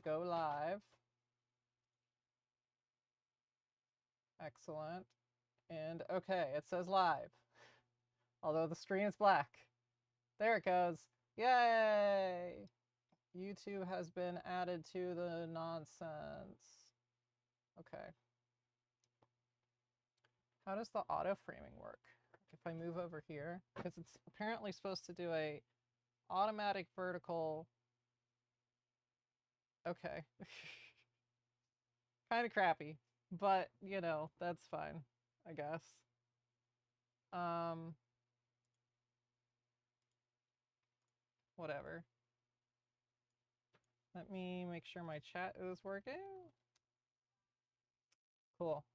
go live. Excellent. And okay, it says live. Although the screen is black. There it goes. Yay! YouTube has been added to the nonsense. Okay. How does the auto framing work? If I move over here, because it's apparently supposed to do a automatic vertical. Okay. Kind of crappy, but you know, that's fine, I guess. Whatever. Let me make sure my chat is working. Cool.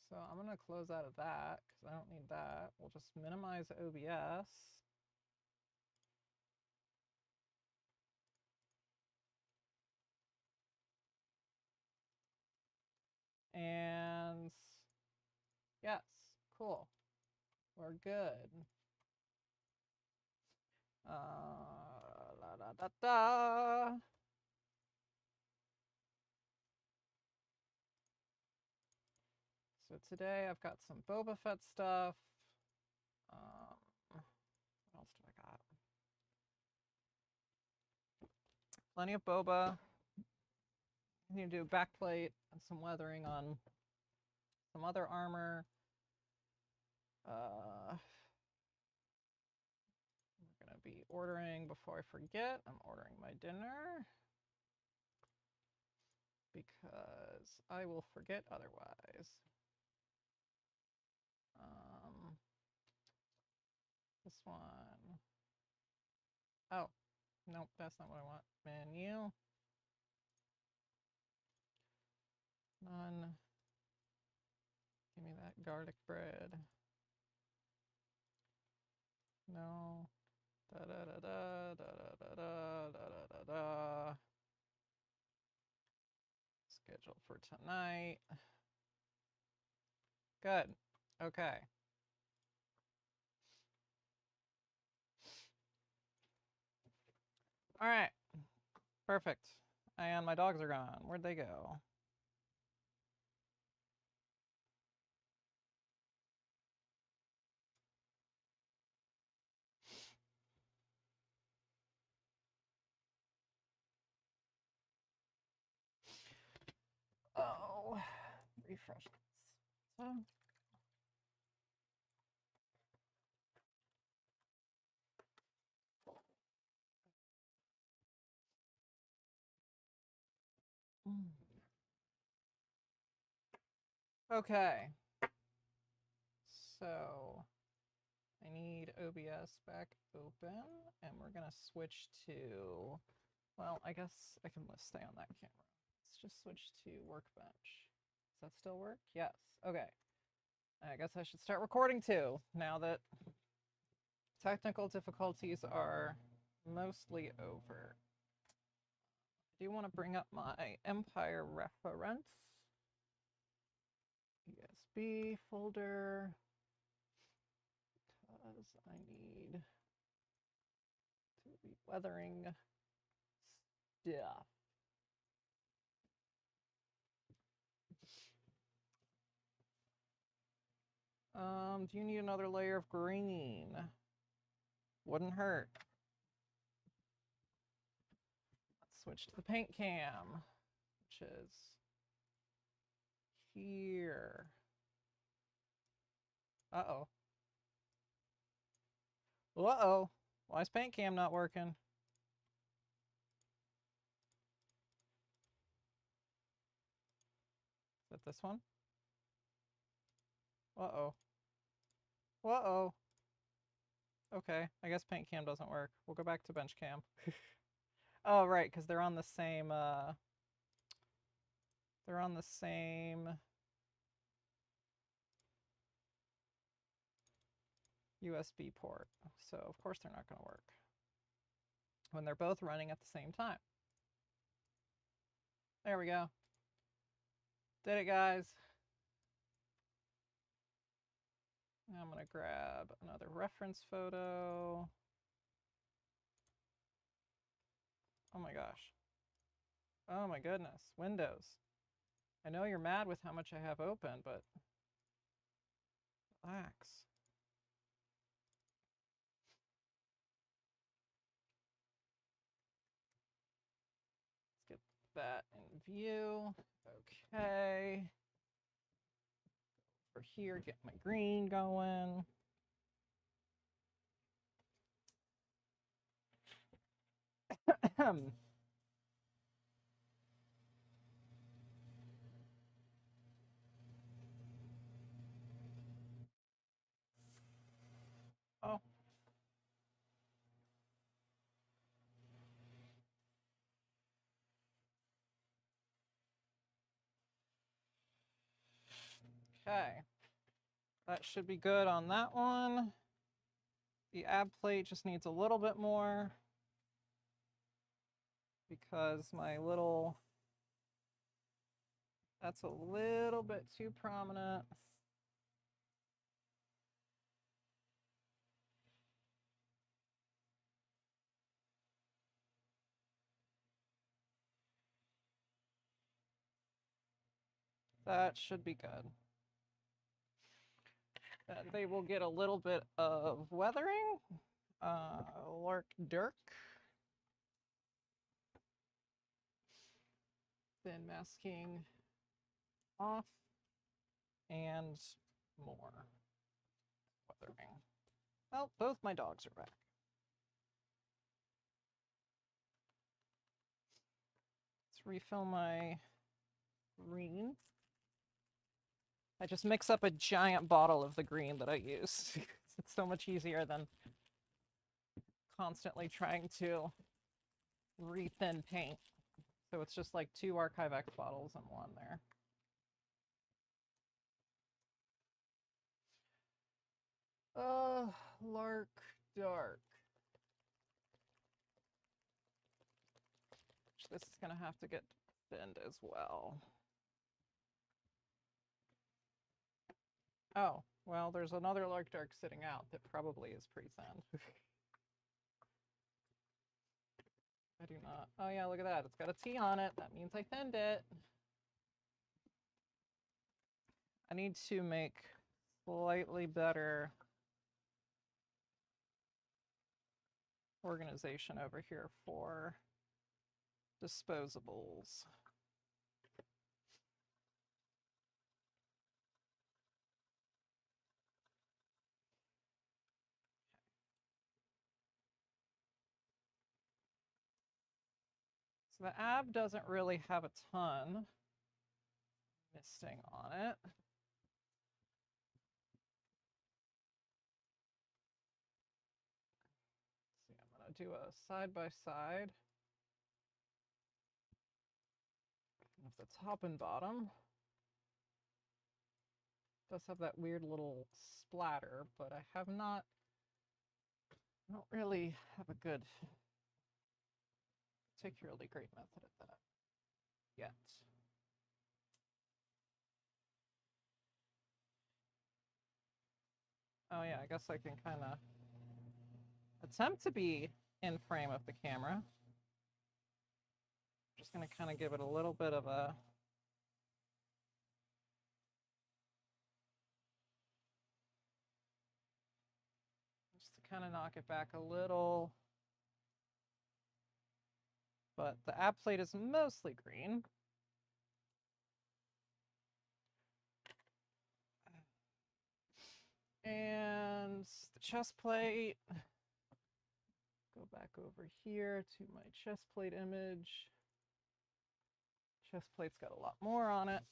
So I'm gonna close out of that because I don't need that. We'll just minimize OBS. And yes, cool. We're good. La da da da. So today I've got some Boba Fett stuff. What else do I got? Plenty of Boba. I need to do a backplate and some weathering on some other armor. We're gonna be ordering before I forget. I'm ordering my dinner because I will forget otherwise. This one. Oh, nope, that's not what I want. Menu. None. Give me that garlic bread. No. Da da da da da da da da da da da. Schedule for tonight. Good. Okay. All right. Perfect. And my dogs are gone. Where'd they go? Oh, refresh this. So. Okay. So I need OBS back open, and we're gonna switch to, well, I guess I can stay on that camera. Let's just switch to workbench. Does that still work? Yes. Okay. I guess I should start recording too, now that technical difficulties are mostly over. I do want to bring up my Empire reference. USB folder. Because I need to be weathering stuff. Do you need another layer of green? Wouldn't hurt. Let's switch to the paint cam, which is here. Uh-oh. Uh-oh. Why is paint cam not working? Is that this one? Uh-oh. Uh-oh. Okay, I guess paint cam doesn't work. We'll go back to bench cam. Oh, right, because they're on the same, USB port. So, of course, they're not going to work when they're both running at the same time. There we go. Did it, guys. Now I'm going to grab another reference photo. Oh my gosh. Oh my goodness. Windows. I know you're mad with how much I have open, but relax. Let's get that in view. Okay. Over here, get my green going. Oh. Okay. That should be good on that one. The ab plate just needs a little bit more because my little, that's a little bit too prominent. That should be good. They will get a little bit of weathering. Lark Dirk. Then masking off and more weathering. Well, both my dogs are back. Let's refill my green. I just mix up a giant bottle of the green that I use. It's so much easier than constantly trying to rethin paint. So it's just like 2 Archive X bottles and 1 there. Lark Dark. This is gonna have to get thinned as well. Oh, well, there's another Lark Dark sitting out that probably is pretty thin. I do not. Oh yeah, look at that. It's got a T on it. That means I thinned it. I need to make slightly better organization over here for disposables. So the ab doesn't really have a ton misting on it. See, I'm gonna do a side-by-side of the top and bottom. It does have that weird little splatter, but I don't really have a good, particularly great method at that yet. Oh yeah, I guess I can kind of attempt to be in frame of the camera. Just going to kind of give it a little bit of a just to kind of knock it back a little. But the ab plate is mostly green. And the chest plate. Go back over here to my chest plate image. Chest plate's got a lot more on it.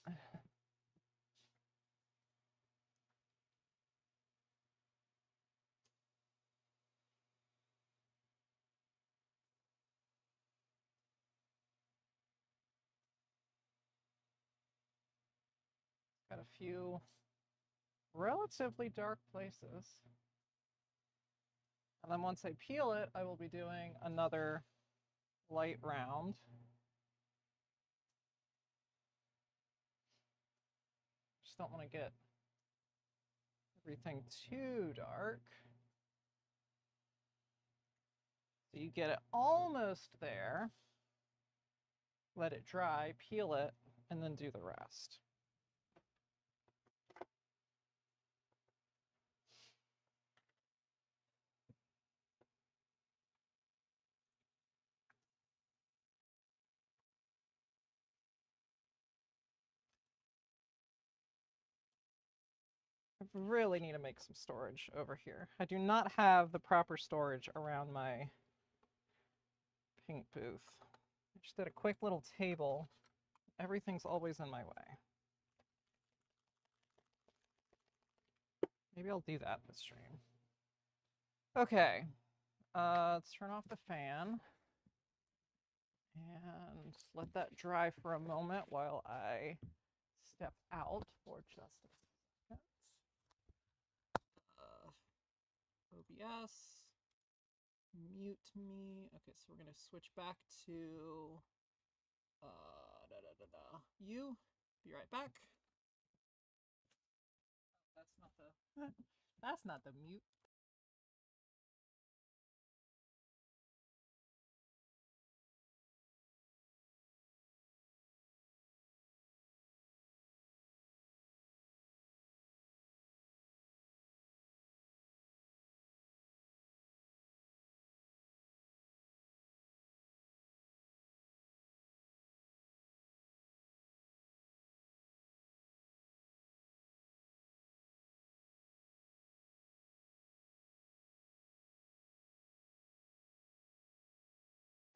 Got a few relatively dark places. And then once I peel it, I will be doing another light round. Just don't want to get everything too dark. So you get it almost there. let it dry, peel it, and then do the rest. I really need to make some storage over here. I do not have the proper storage around my paint booth. I just did a quick little table. Everything's always in my way. Maybe I'll do that this stream. Okay, let's turn off the fan and let that dry for a moment while I step out for just a second. OBS, mute me. Okay, so we're gonna switch back to you. Be right back. That's not the mute.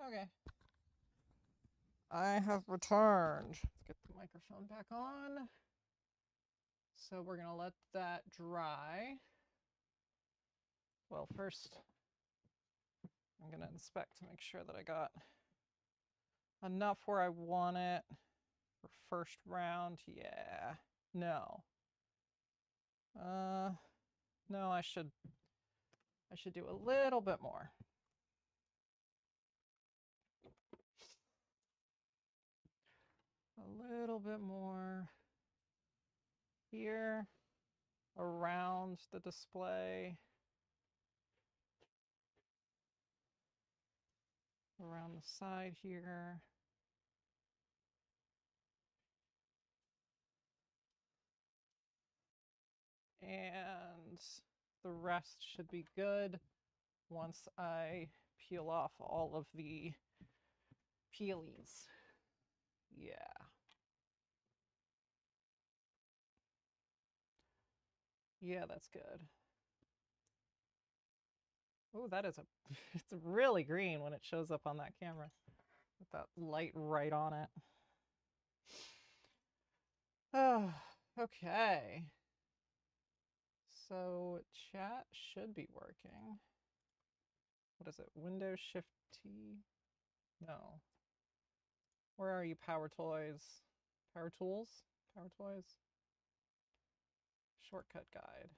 Okay. I have returned. Let's get the microphone back on. So we're gonna let that dry. Well, first, I'm gonna inspect to make sure that I got enough where I want it for first round. Yeah. No. No, I should do a little bit more. A little bit more here around the display. Around the side here. And the rest should be good once I peel off all of the peelies. Yeah. Yeah, that's good. Oh, that is it's really green when it shows up on that camera with that light right on it. Oh, okay. So chat should be working. What is it? Windows Shift T? No. Where are you, Power Toys? Power Tools? Power Toys? Shortcut guide.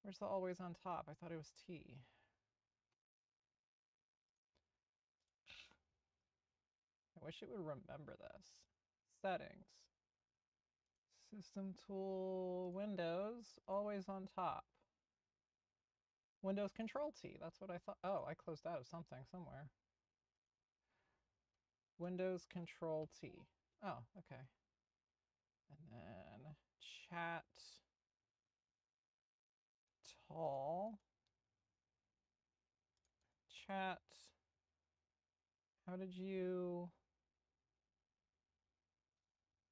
Where's the always on top? I thought it was T. I wish it would remember this. Settings. System tool, Windows, always on top. Windows Control T, that's what I thought. Oh, I closed out of something somewhere. Windows Control T. Oh, okay. And then chat tall. Chat. How did you...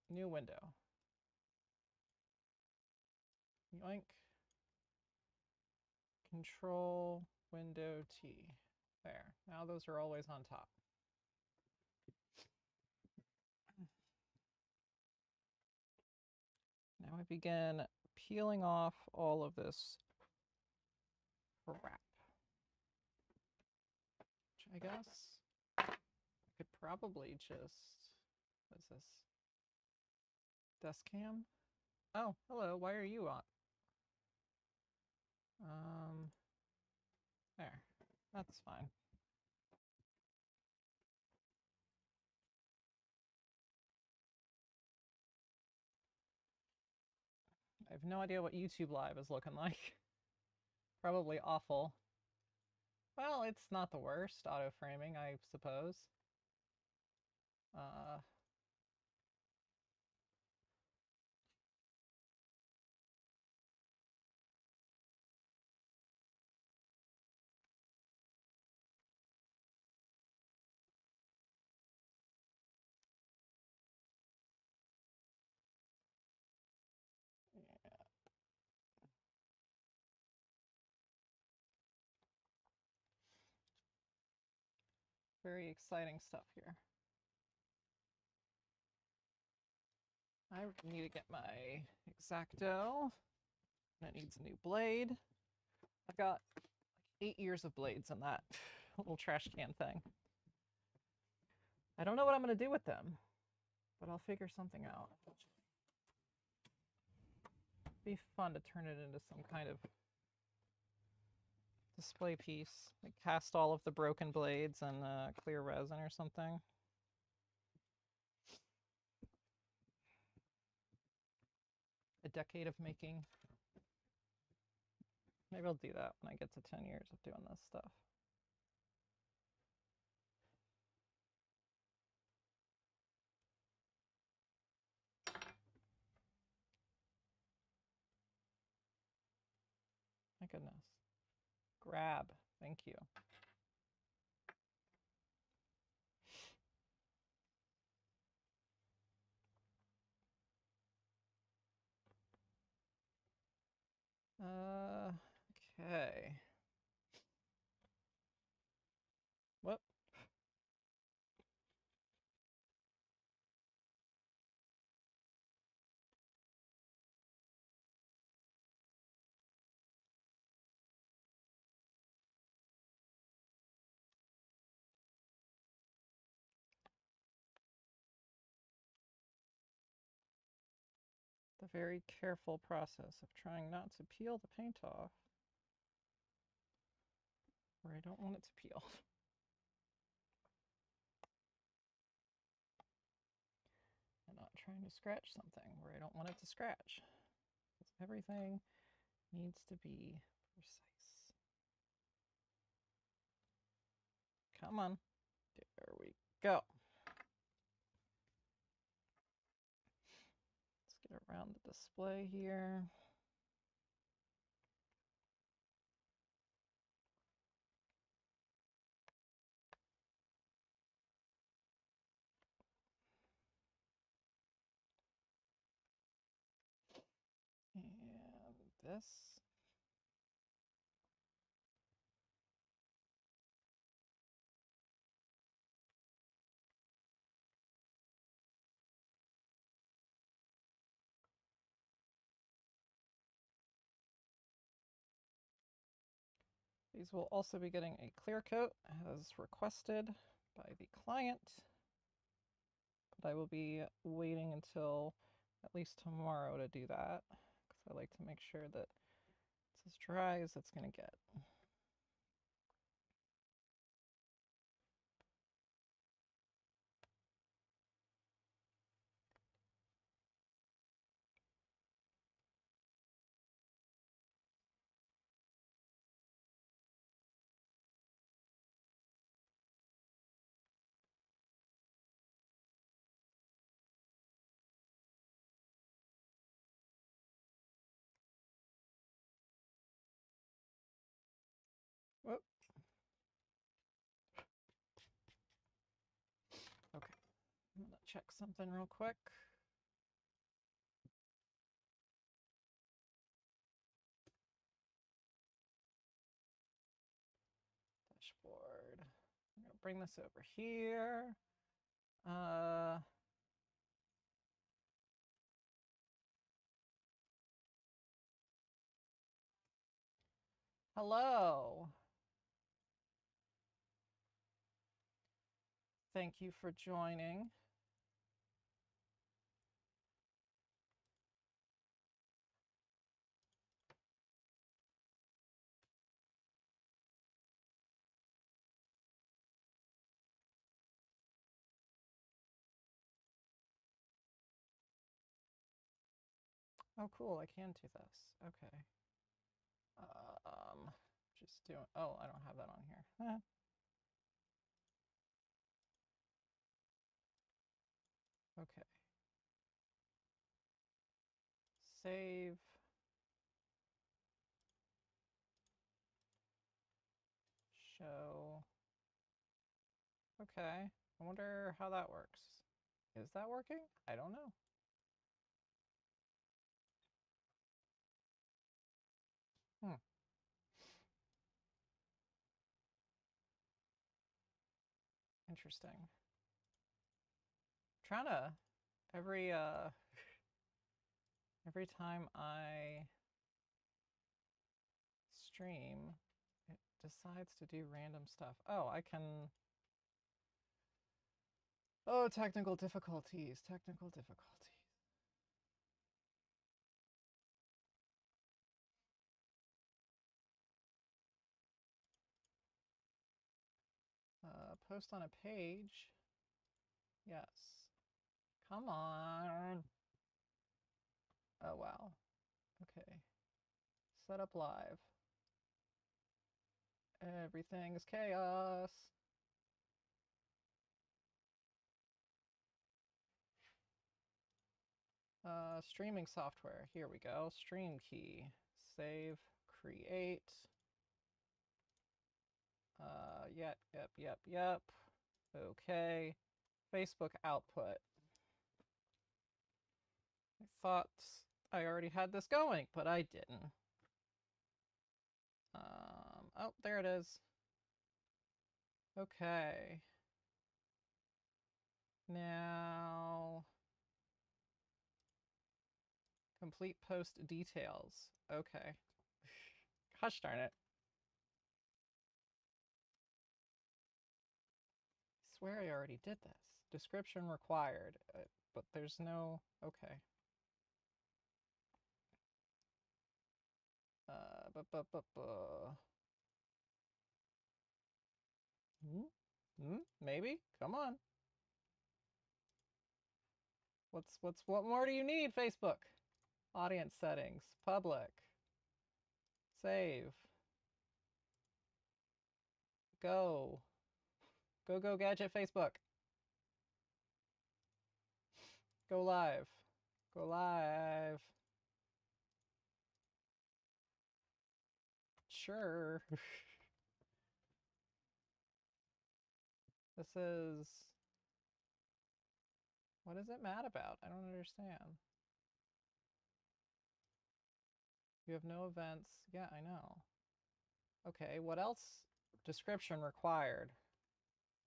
New window. Yoink. Control window T. There. Now those are always on top. Now I begin peeling off all of this crap. Which I guess I could probably just, what is this? Desk cam? Oh, hello, why are you on? There, that's fine. I have no idea what YouTube Live is looking like. Probably awful. Well, it's not the worst auto framing, I suppose. Yeah, very exciting stuff here. I need to get my X-Acto. It needs a new blade. I've got like 8 years of blades in that little trash can thing. I don't know what I'm going to do with them, but I'll figure something out. It'd be fun to turn it into some kind of display piece. Like cast all of the broken blades in clear resin or something. A decade of making. Maybe I'll do that when I get to 10 years of doing this stuff. My goodness. Grab. Thank you. Okay. Whoop. The very careful process of trying not to peel the paint off where I don't want it to peel. And not trying to scratch something where I don't want it to scratch. Because everything needs to be precise. Come on. There we go. Let's get around the display here. And this. These will also be getting a clear coat as requested by the client. But I will be waiting until at least tomorrow to do that because I like to make sure that it's as dry as it's going to get. Whoop. Okay, I'm going to check something real quick. Dashboard. I'm going to bring this over here. Hello. Thank you for joining. Oh, cool. I can do this. Okay. Just doing, oh, I don't have that on here. Okay. Save. Show. Okay. I wonder how that works. Is that working? I don't know. Interesting. Trying to every time I stream, it decides to do random stuff. Oh, I can. Oh, technical difficulties. Technical difficulties. Post on a page. Yes. Come on. Oh, wow. Okay. Set up live. Everything is chaos. Streaming software. Here we go. Stream key. Save. Create. Yep. Okay. Facebook output. I thought I already had this going, but I didn't. Oh, there it is. Okay. Now, complete post details. Okay. Gosh darn it. I swear I already did this. Description required, but there's no, okay. Maybe? Come on. What more do you need, Facebook? Audience settings, public. Save. Go. Go gadget Facebook. Go live. Go live. Sure. This is... What is it mad about? I don't understand. You have no events. Yeah, I know. Okay, what else? Description required.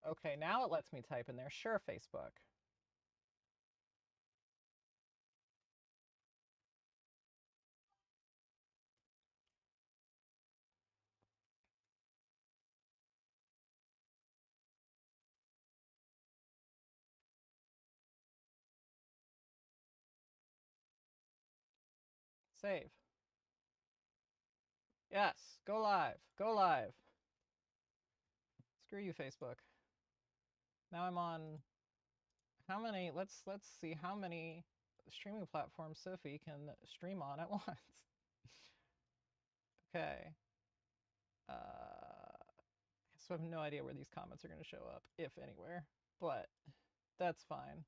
Okay, now it lets me type in there. Sure, Facebook. Save. Yes, go live. Go live. Screw you, Facebook. Now I'm on how many, let's see how many streaming platforms Sophie can stream on at once. Okay. So I have no idea where these comments are going to show up, if anywhere, but that's fine.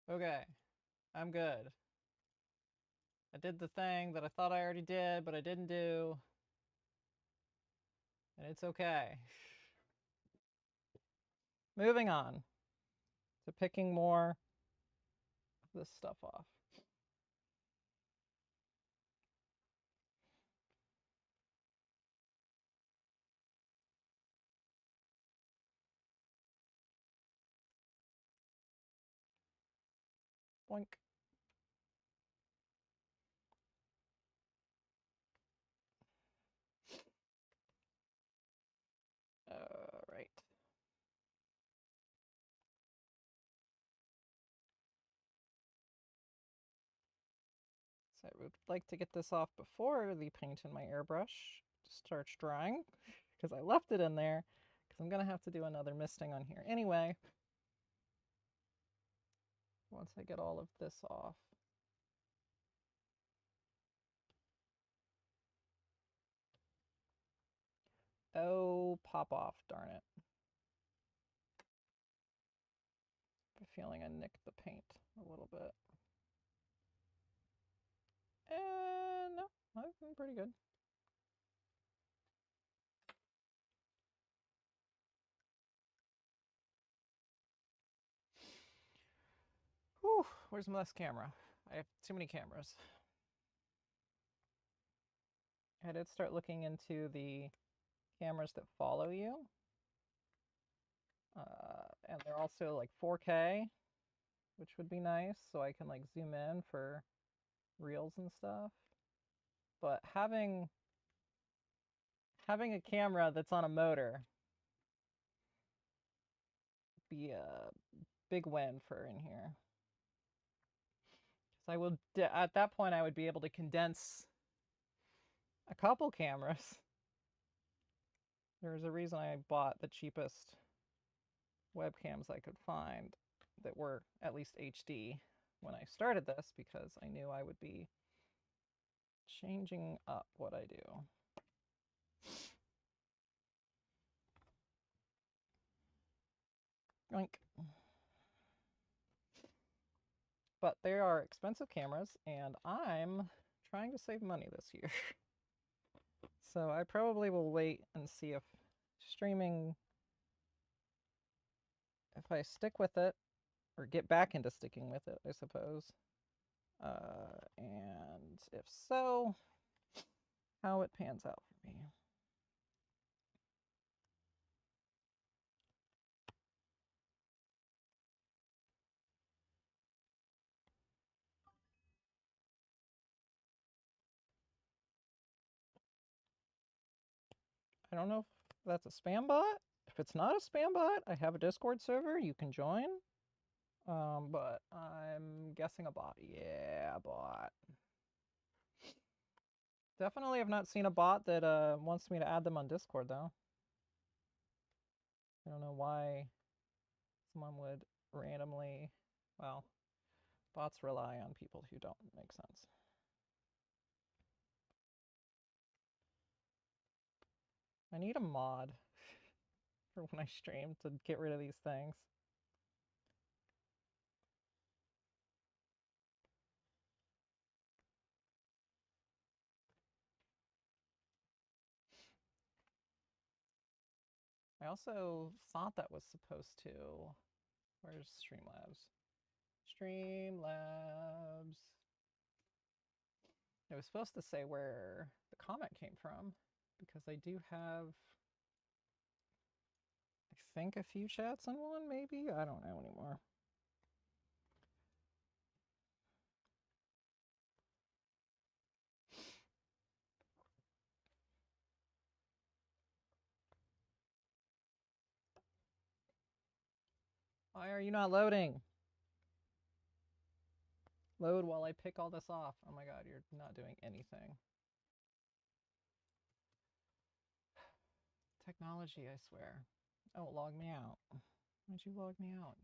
Okay, I'm good. I did the thing that I thought I already did, but I didn't do. And it's okay. Moving on to picking more of this stuff off. Boink. All right. So I would like to get this off before the paint in my airbrush starts drying, because I left it in there, because I'm going to have to do another misting on here anyway. once I get all of this off. Oh, pop off, darn it. I have a feeling I nicked the paint a little bit. And no, I've been pretty good. Whew, where's my last camera? I have too many cameras. I did start looking into the cameras that follow you. And they're also like 4K, which would be nice, so I can like zoom in for reels and stuff. But having a camera that's on a motor would be a big win for in here. Because I will, at that point, I would be able to condense a couple cameras. There's a reason I bought the cheapest webcams I could find that were at least HD when I started this, because I knew I would be changing up what I do. Yoink. But they are expensive cameras, and I'm trying to save money this year. So I probably will wait and see if streaming, if I stick with it, or get back into sticking with it, I suppose. And if so, how it pans out for me. I don't know if that's a spam bot. If it's not a spam bot, I have a Discord server you can join. But I'm guessing a bot. Yeah, bot. Definitely have not seen a bot that wants me to add them on Discord, though. I don't know why someone would randomly, well, bots rely on people who don't make sense. I need a mod for when I stream to get rid of these things. I also thought that was supposed to, where's Streamlabs? Streamlabs. It was supposed to say where the comment came from, because I do have, I think, a few chats in one, maybe? I don't know anymore. Why are you not loading? Load while I pick all this off. Oh my god, you're not doing anything. Technology, I swear. Oh, log me out. Why'd you log me out?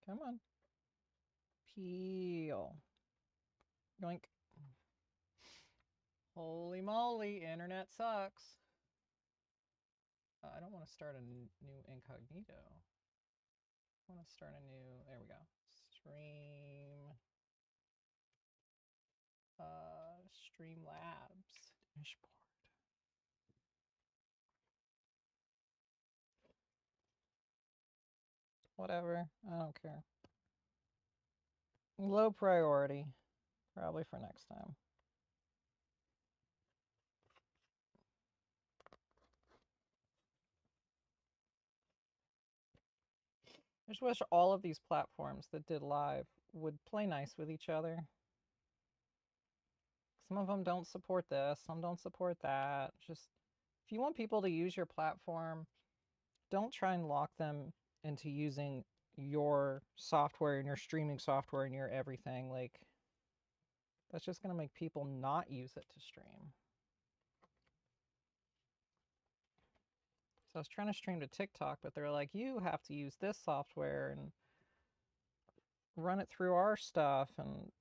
Come on. Peel. Yoink. Holy moly, internet sucks. I don't want to start a new incognito. I want to start a new, there we go. Stream. Streamlabs dashboard. Whatever, I don't care. Low priority, probably for next time. I just wish all of these platforms that did live would play nice with each other. Some of them don't support this, some don't support that. Just, if you want people to use your platform, don't try and lock them into using your software and your streaming software and your everything. Like, that's just going to make people not use it to stream. So I was trying to stream to TikTok, but they're like, you have to use this software and run it through our stuff and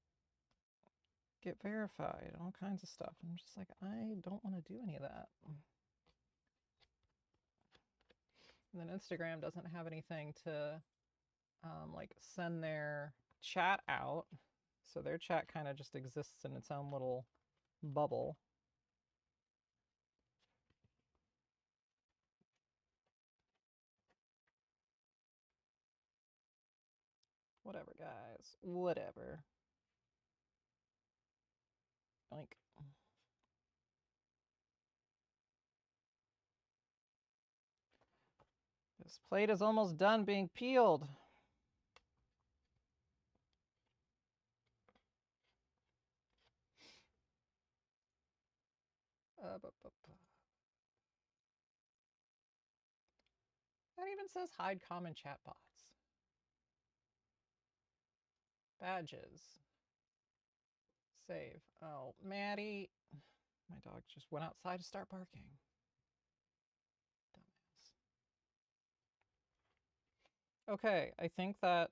get verified and all kinds of stuff. And I'm just like, I don't want to do any of that. And then Instagram doesn't have anything to like send their chat out. So their chat kind of just exists in its own little bubble. Whatever, guys. Whatever. Like, this plate is almost done being peeled. That even says hide common chatbots. Badges. Save. Oh, Maddie. My dog just went outside to start barking. Dumbass. Okay, I think that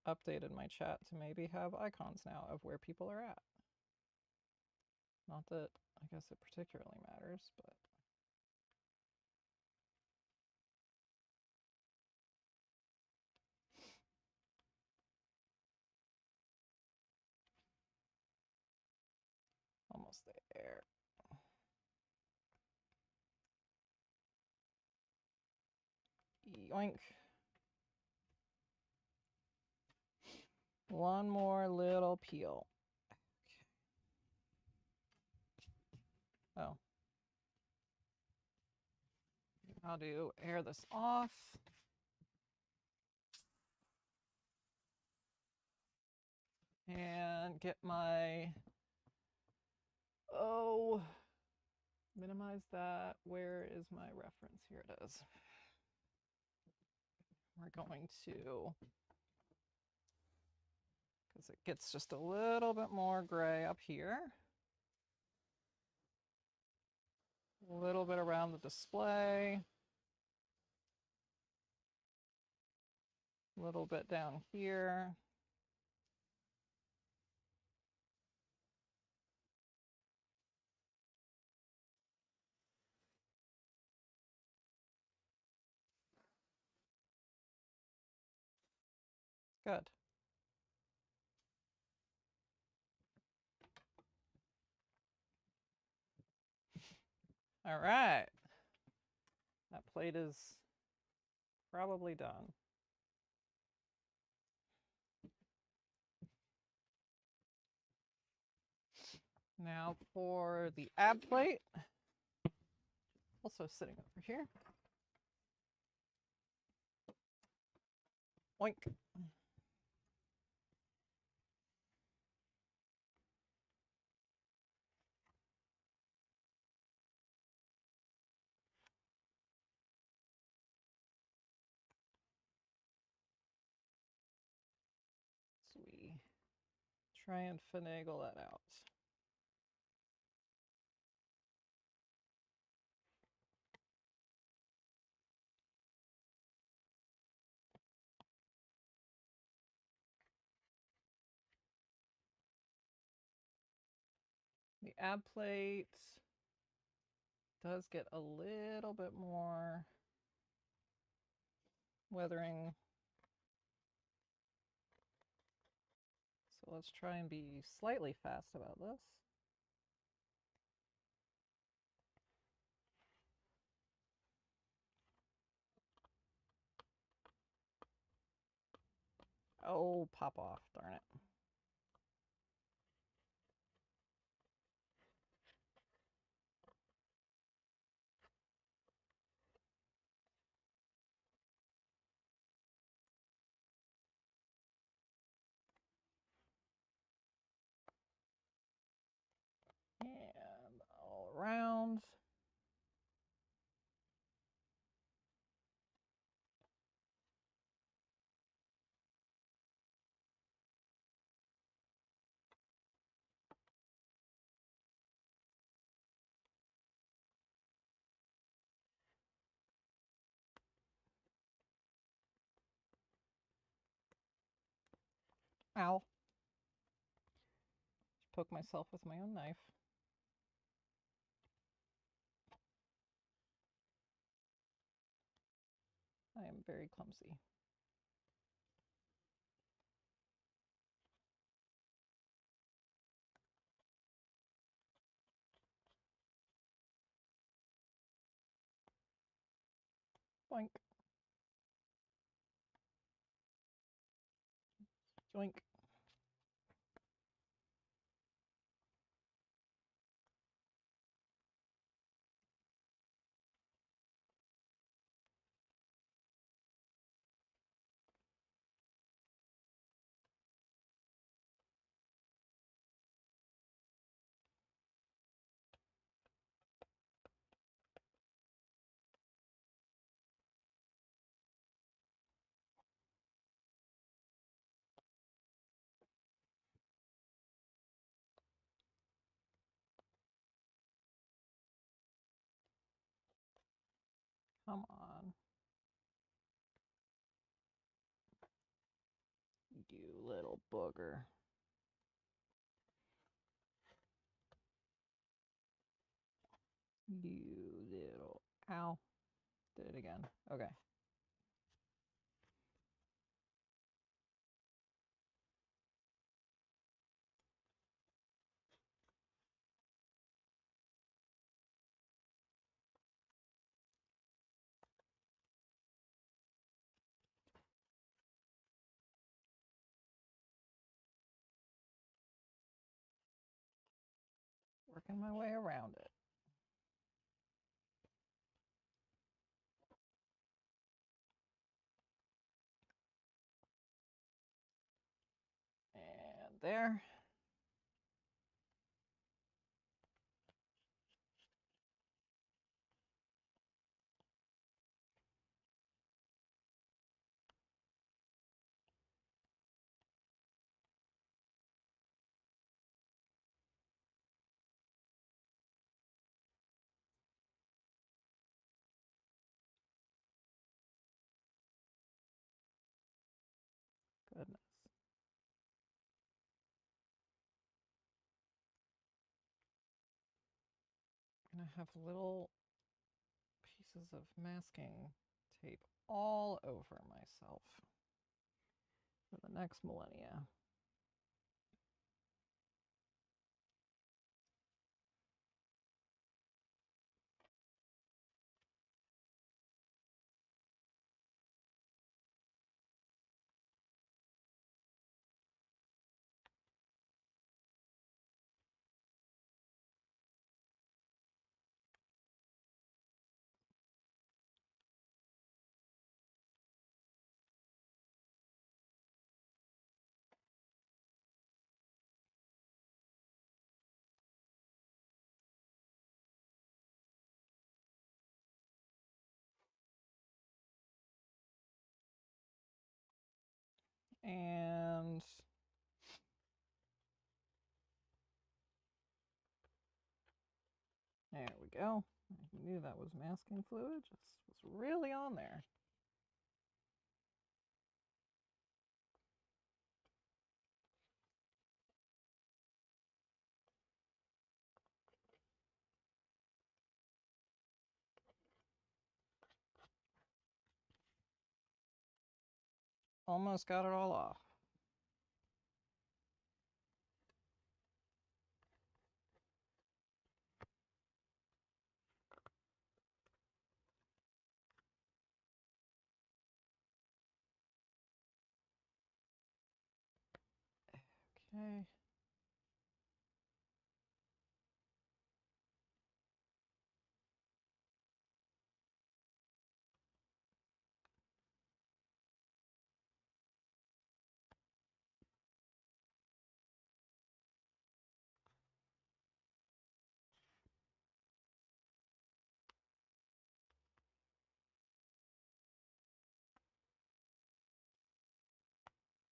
updated my chat to maybe have icons now of where people are at. Not that I guess it particularly matters, but almost there. Yoink. One more little peel. Okay. Oh. How to air this off. And get my, oh, minimize that. Where is my reference? Here it is. We're going to, because it gets just a little bit more gray up here. A little bit around the display. A little bit down here. Good. All right. That plate is probably done. Now for the ab plate, also sitting over here. Oink. So we try and finagle that out. The ab plate does get a little bit more weathering. So let's try and be slightly fast about this. Oh, pop off, darn it. And all around. Ow. Just poke myself with my own knife. I am very clumsy. Boink. Joink. Come on. You little booger. You little... Ow. Did it again. Okay. Working my way around it. And there. Goodness. I'm gonna have little pieces of masking tape all over myself for the next millennia. And there we go. I knew that was masking fluid, just was really on there. Almost got it all off. Okay.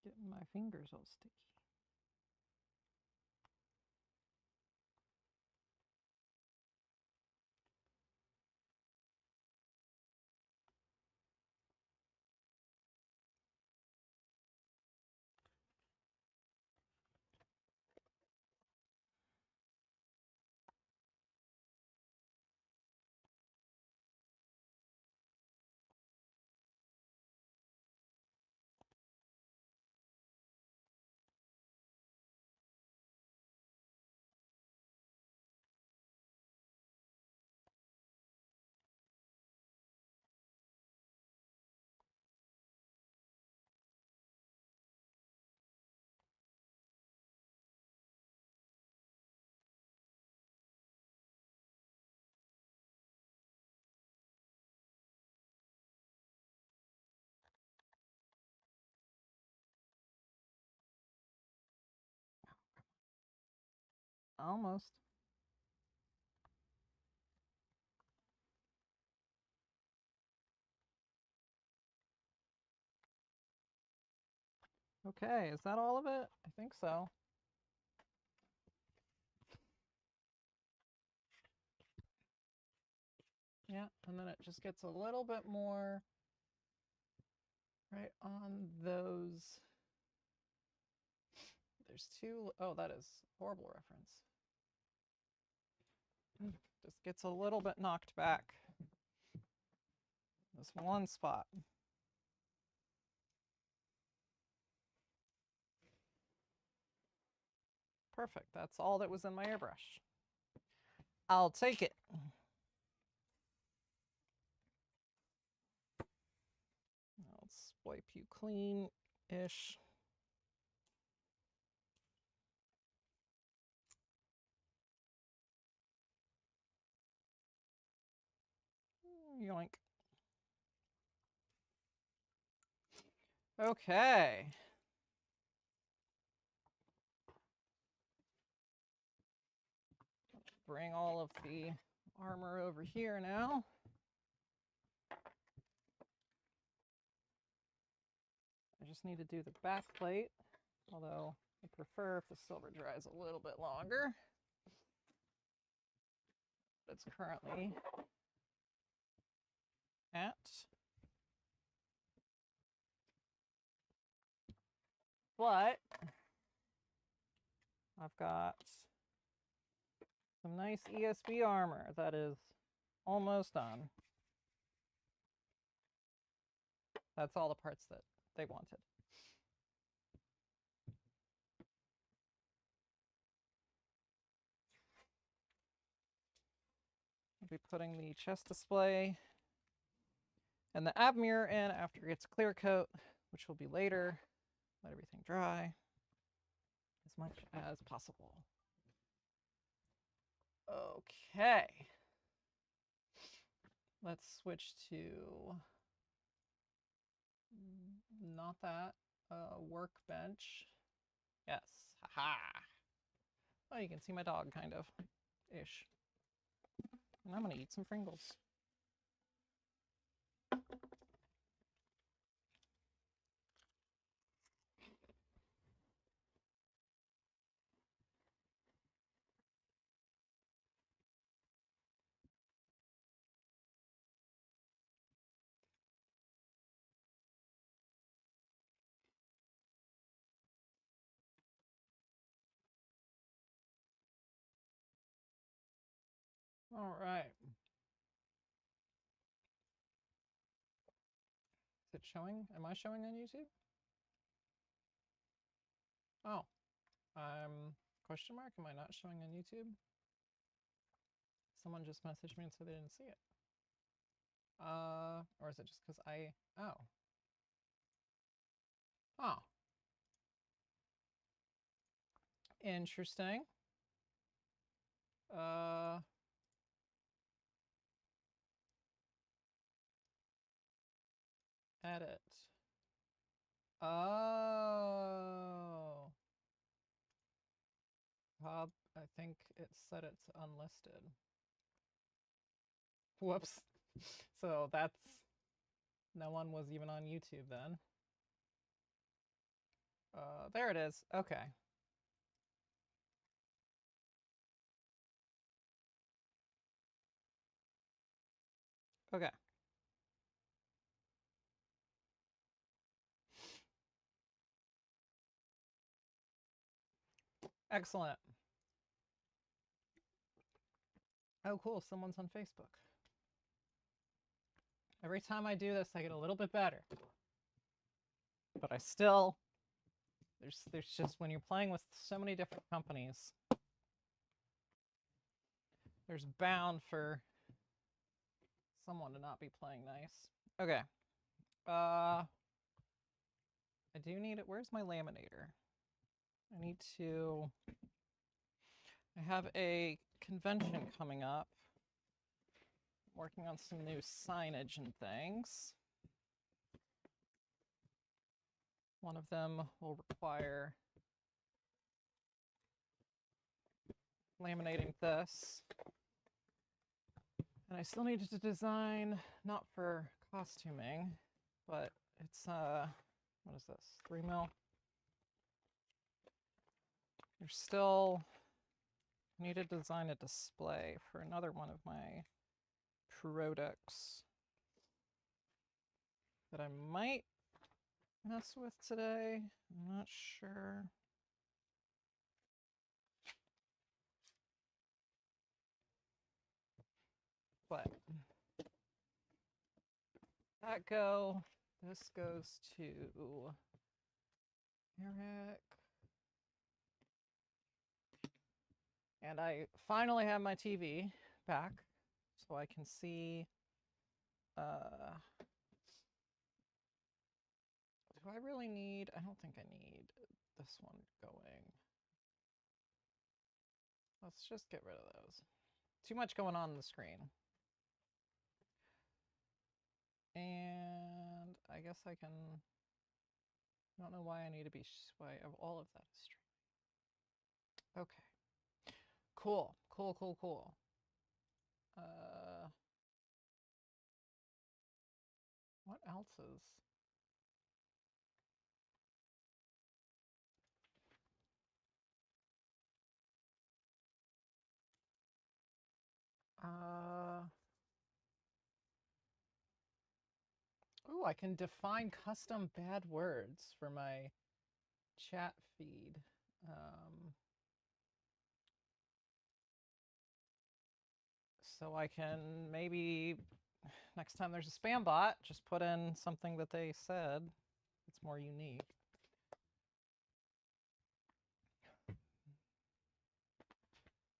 Getting my fingers all sticky. almost. Okay, is that all of it? I think so. Yeah, and then it just gets a little bit more right on those. There's two, oh, that is a horrible reference. Just gets a little bit knocked back. This one spot. Perfect, that's all that was in my airbrush. I'll take it. I'll wipe you clean-ish. Yoink. Okay. Bring all of the armor over here now. I just need to do the back plate, although I prefer if the silver dries a little bit longer. It's currently at but I've got some nice ESB armor that is almost done. That's all the parts that they wanted. I'll be putting the chest display and the ab mirror in after it gets clear coat, which will be later. Let everything dry as much as possible. Okay. Let's switch to not that workbench. Yes. Haha. Oh, you can see my dog kind of ish. And I'm gonna eat some Pringles. All right. Is it showing? Am I showing on YouTube? Oh, question mark? Am I not showing on YouTube? Someone just messaged me and said they didn't see it. Or is it just because oh. Oh. Interesting. Edit. Oh. I think it said it's unlisted. Whoops. So that's, no one was even on YouTube then. There it is. Okay. Okay. Excellent. Oh, cool. Someone's on Facebook. Every time I do this, I get a little bit better. But I still, there's just, when you're playing with so many different companies, there's bound for someone to not be playing nice. Okay. I do need it. Where's my laminator? I need to, I have a convention coming up. I'm working on some new signage and things. One of them will require laminating this. And I still needed to design, not for costuming, but it's, what is this, 3 mil? There's still, need to design a display for another one of my products that I might mess with today. I'm not sure. But that go, this goes to Eric. And I finally have my TV back so I can see, do I really need, I don't think I need this one going. Let's just get rid of those. Too much going on the screen. And I guess I can, I don't know why I need to be, why of all of that is streaming. Okay. Cool, cool, cool, cool. What else is? Ooh, I can define custom bad words for my chat feed. So I can maybe, next time there's a spam bot, just put in something that they said. It's more unique.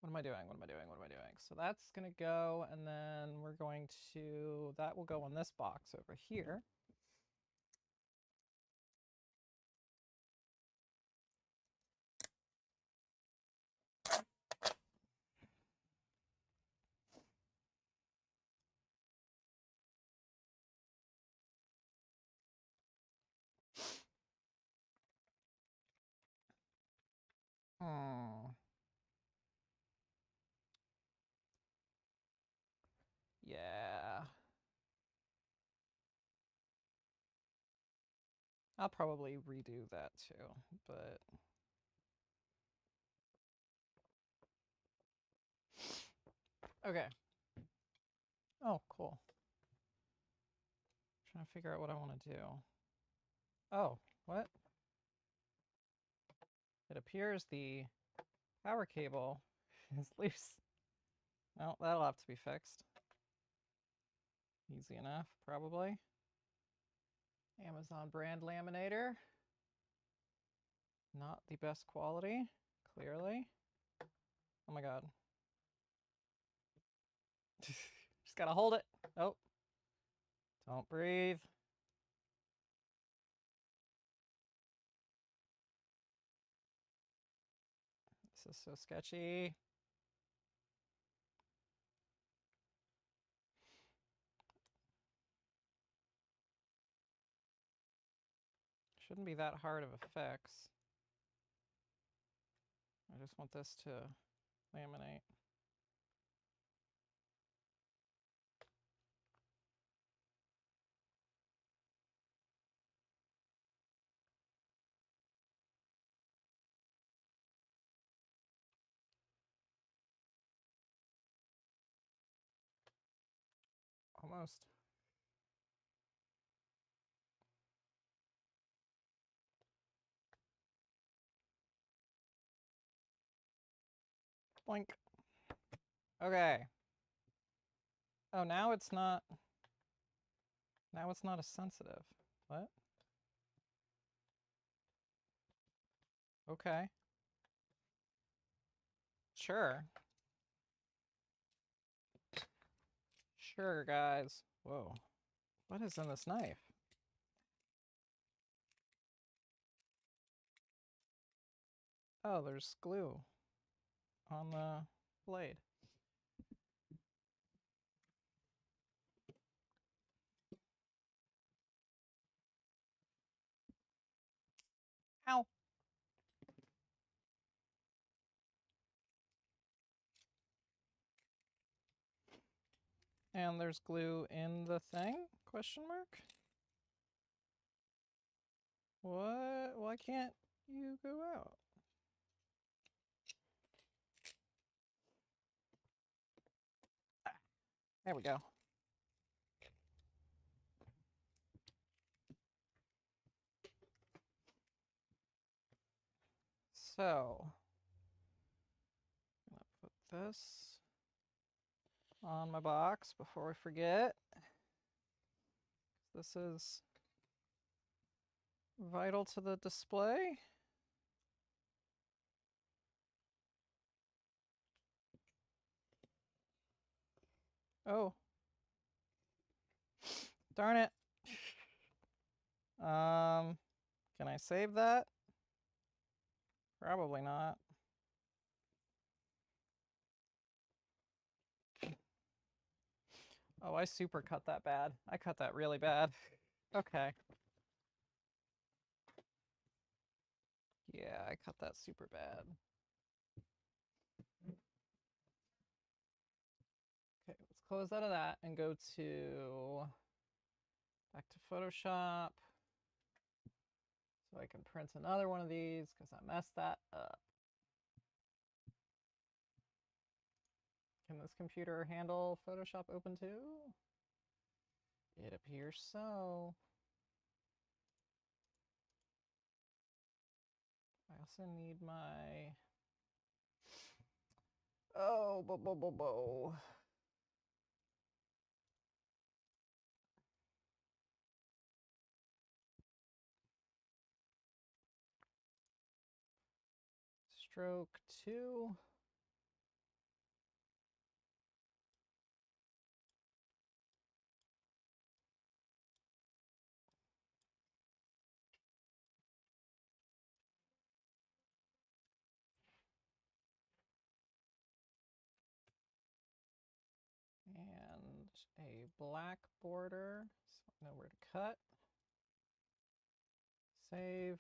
What am I doing? What am I doing? What am I doing? So that's going to go, and then we're going to, that will go on this box over here. Yeah. I'll probably redo that too, but okay. Oh, cool. Trying to figure out what I want to do. Oh, what? It appears the power cable is loose. Well, that'll have to be fixed. Easy enough, probably. Amazon brand laminator. Not the best quality, clearly. Oh my god. Just gotta hold it. Oh. Don't breathe. This is so sketchy. Shouldn't be that hard of a fix. I just want this to laminate. Almost. Blink. Okay. Oh, now it's not. Now it's not as sensitive. What? Okay. Sure. Sure, guys. Whoa. What is in this knife? Oh, there's glue on the blade. Ow. And there's glue in the thing? Question mark? What? Why can't you go out? There we go. So, I'm gonna put this on my box before I forget. This is vital to the display. Oh. Darn it. Can I save that? Probably not. Oh, I super cut that bad. I cut that really bad. Okay. Yeah, I cut that super bad. Okay, let's close out of that and go to back to Photoshop. So I can print another one of these because I messed that up. Can this computer handle Photoshop Open 2? It appears so. I also need my... Oh, bo. Stroke 2. And a black border, so I know where to cut. Save.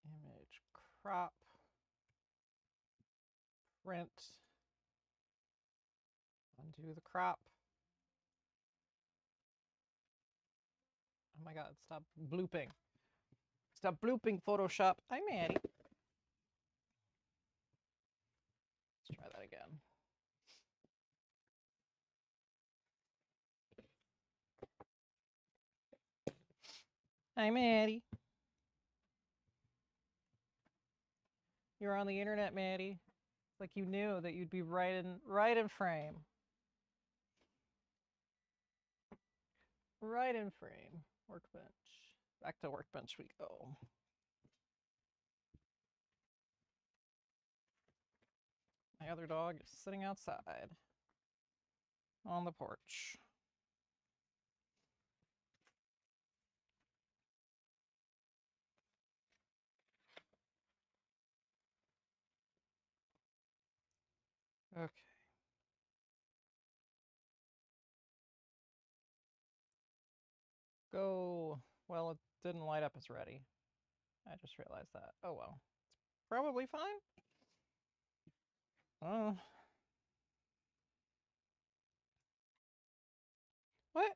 Image crop. Print. Undo the crop. Oh my god, stop blooping. Stop blooping, Photoshop. I'm Maddie. Let's try that again. Hi, Maddie. You're on the internet, Maddie. Like you knew that you'd be right in frame. Right in frame. Workbench. Back to workbench we go. My other dog is sitting outside on the porch. Okay. Go. Well, it didn't light up as ready. I just realized that. Oh well. It's probably fine. Oh. What?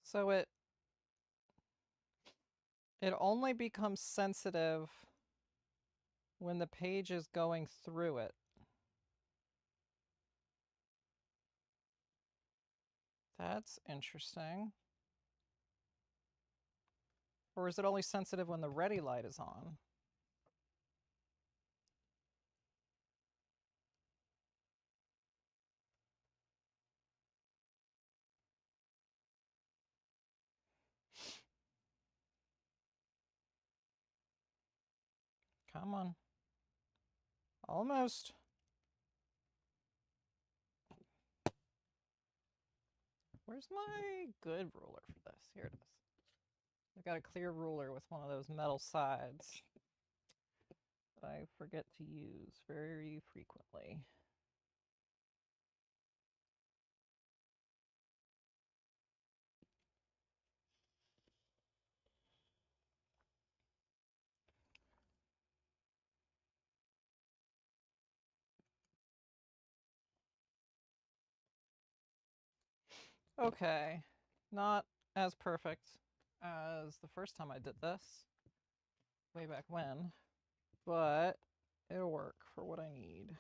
So it only becomes sensitive when the page is going through it. That's interesting. Or is it only sensitive when the ready light is on? Come on. Almost. Where's my good ruler for this? Here it is. I've got a clear ruler with one of those metal sides that I forget to use very frequently. Okay, not as perfect as the first time I did this, way back when, but it'll work for what I need.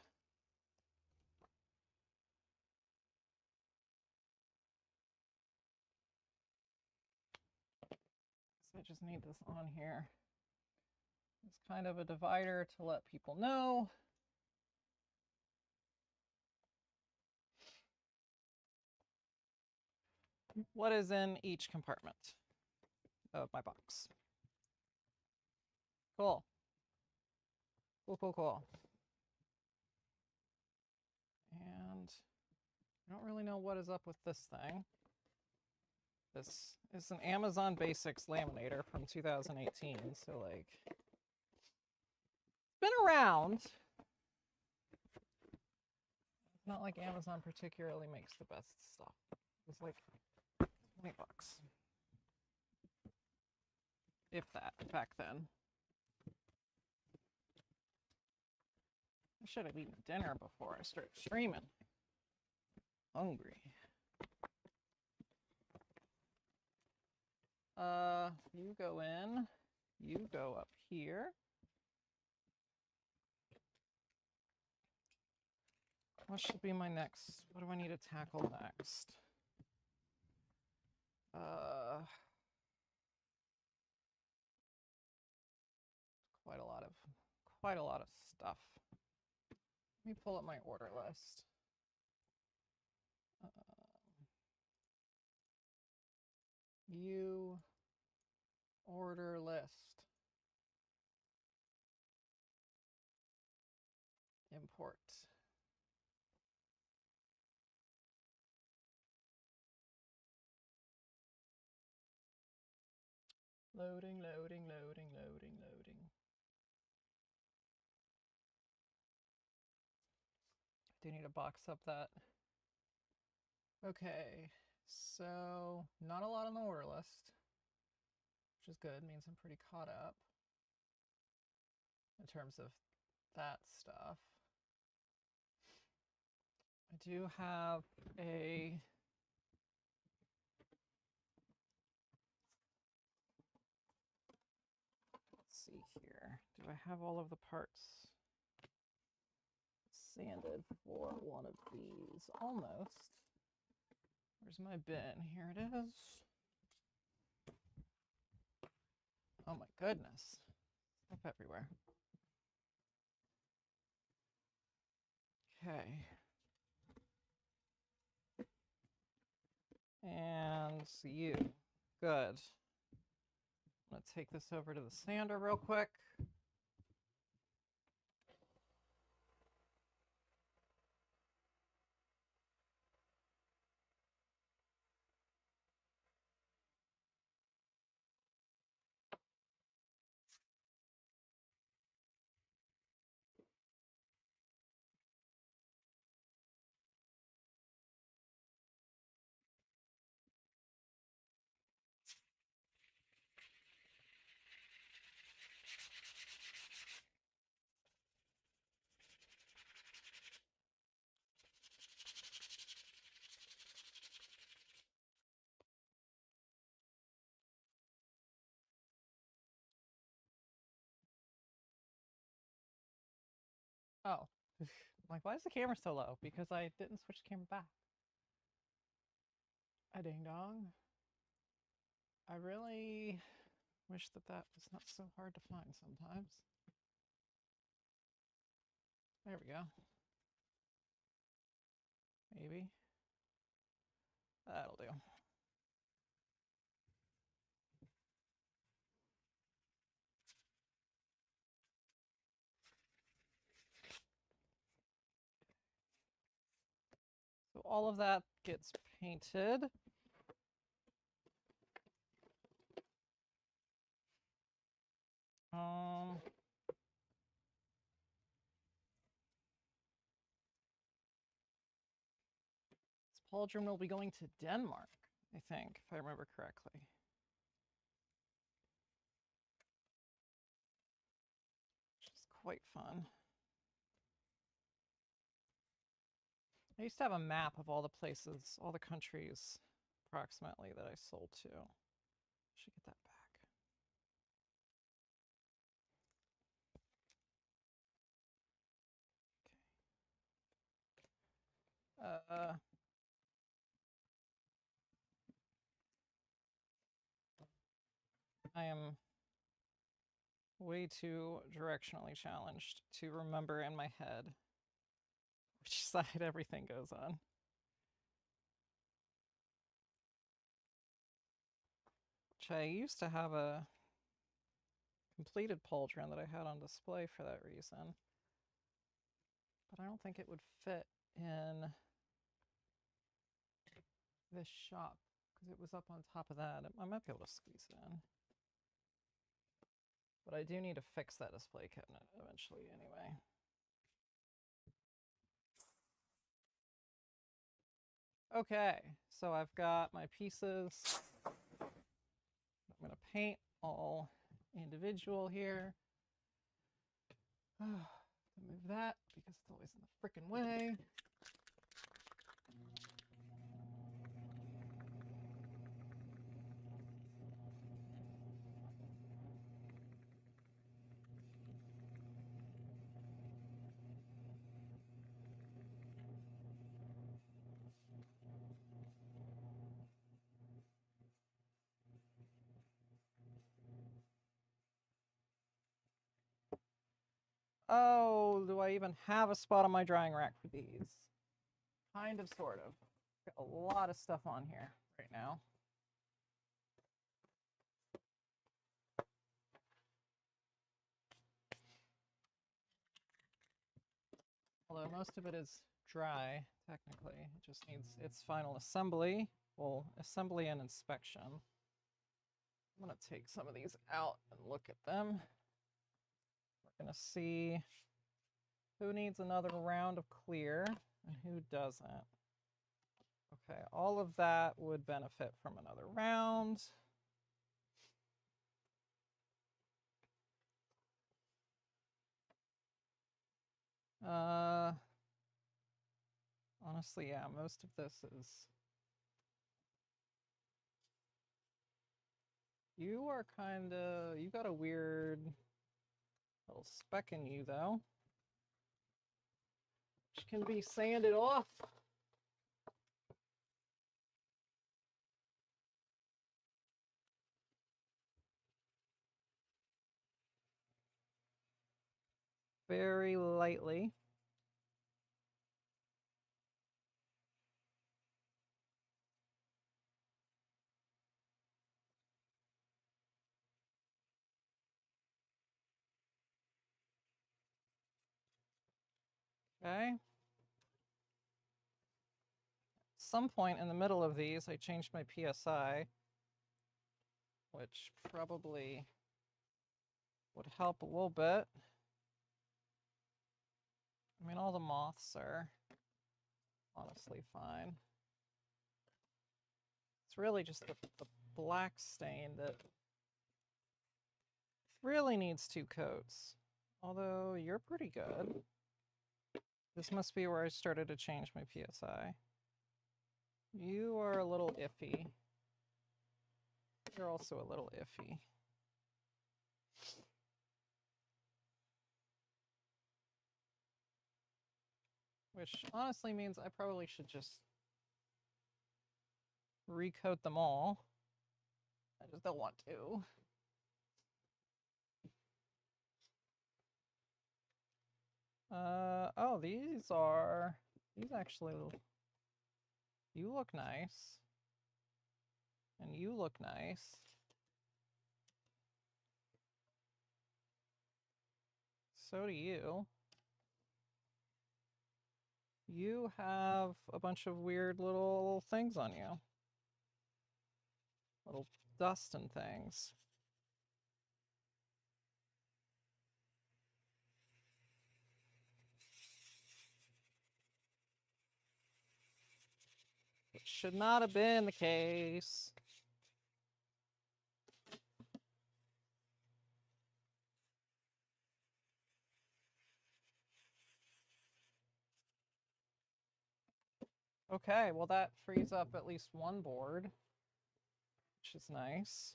So I just need this on here. It's kind of a divider to let people know. What is in each compartment of my box. Cool. Cool, cool, cool. And I don't really know what is up with this thing. This is an Amazon Basics laminator from 2018, so like, it's been around. It's not like Amazon particularly makes the best stuff. It's like 20 bucks. If that, back then. I should have eaten dinner before I started streaming. Hungry. You go in, you go up here. What should be my next? What do I need to tackle next? Quite a lot of stuff. Let me pull up my order list. You order list. Import. Loading, loading, loading, loading, loading. I do need to box up that. Okay, so not a lot on the order list, which is good. Means I'm pretty caught up in terms of that stuff. I do have a let's see here. Do I have all of the parts sanded for one of these? Almost. Where's my bin? Here it is. Oh my goodness. Stuff everywhere. Okay. And you. Good. I'm going to take this over to the sander real quick. Oh, I'm like, why is the camera so low? Because I didn't switch the camera back. A ding dong. I really wish that that was not so hard to find sometimes. There we go. Maybe. That'll do. So all of that gets painted. This pauldron will be going to Denmark, I think, if I remember correctly. Which is quite fun. I used to have a map of all the places, all the countries approximately that I sold to. Should get that back. I am way too directionally challenged to remember in my head which side everything goes on. Which I used to have a completed pauldron that I had on display for that reason. But I don't think it would fit in this shop because it was up on top of that. I might be able to squeeze it in. But I do need to fix that display cabinet eventually anyway. Okay, so I've got my pieces. I'm gonna paint all individual here. Move that because it's always in the frickin' way. Oh, do I even have a spot on my drying rack for these? Kind of, sort of. Got a lot of stuff on here right now. Although most of it is dry, technically. It just needs its final assembly. Well, assembly and inspection. I'm gonna take some of these out and look at them. We're gonna see who needs another round of clear and who doesn't. Okay, all of that would benefit from another round. Honestly, yeah, most of this is... You are kind of... You got a weird little speck in you, though. Which can be sanded off. Very lightly. Okay. At some point in the middle of these, I changed my PSI, which probably would help a little bit. I mean, all the moths are honestly fine. It's really just the black stain that really needs 2 coats. Although, you're pretty good. This must be where I started to change my PSI. You are a little iffy. You're also a little iffy. Which honestly means I probably should just recoat them all. I just don't want to. Oh, these actually, you look nice. And you look nice. So do you. You have a bunch of weird little things on you. Little dust and things. It should not have been the case. Okay, well that frees up at least one board. which is nice.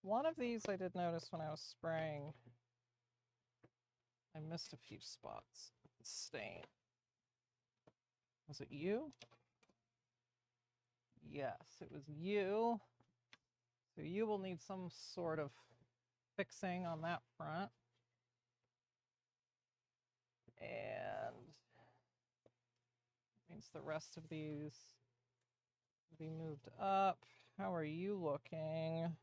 One of these I did notice when I was spraying, I missed a few spots. Stain. Was it you? Yes, it was you. So you will need some sort of fixing on that front. And means the rest of these will be moved up. How are you looking?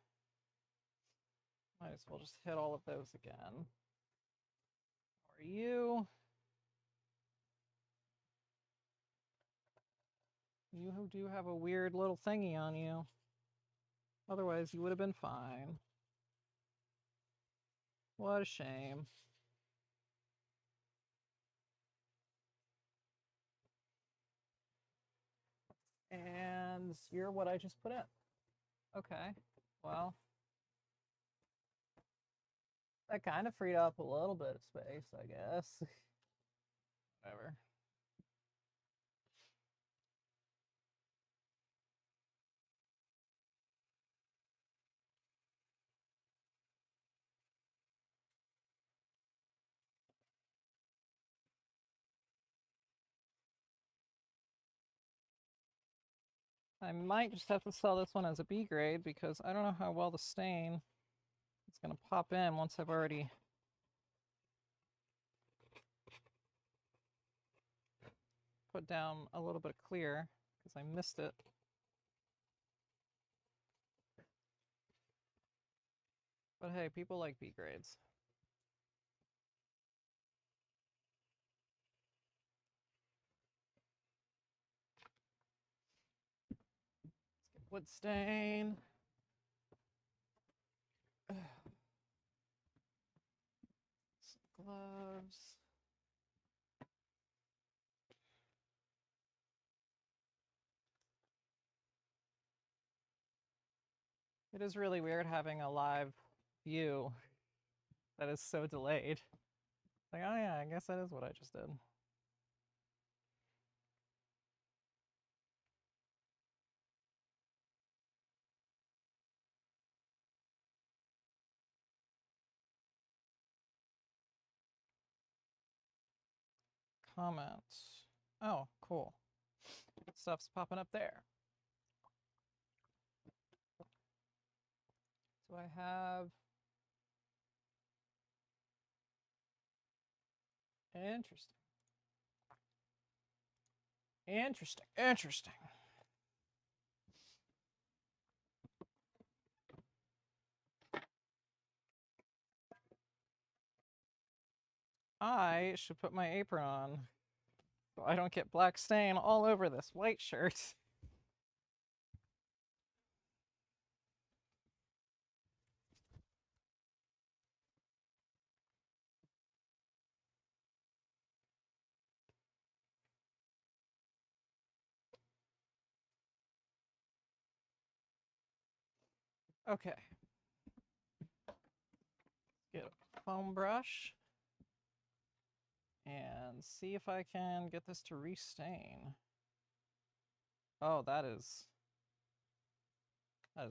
Might as well just hit all of those again. How are you? You do have a weird little thingy on you. Otherwise, you would have been fine. What a shame. And you're what I just put in. Okay, well, that kind of freed up a little bit of space, I guess. Whatever. I might just have to sell this one as a B grade because I don't know how well the stain is going to pop in once I've already put down a little bit of clear because I missed it. But hey, people like B grades. Let's get wood stain. Some gloves. It is really weird having a live view that is so delayed. Like, oh yeah, I guess that is what I just did. Comment. Oh, cool. Stuff's popping up there. So I have... Interesting. Interesting. Interesting. I should put my apron on so I don't get black stain all over this white shirt. Okay. Get a foam brush and see if I can get this to restain. Oh, that is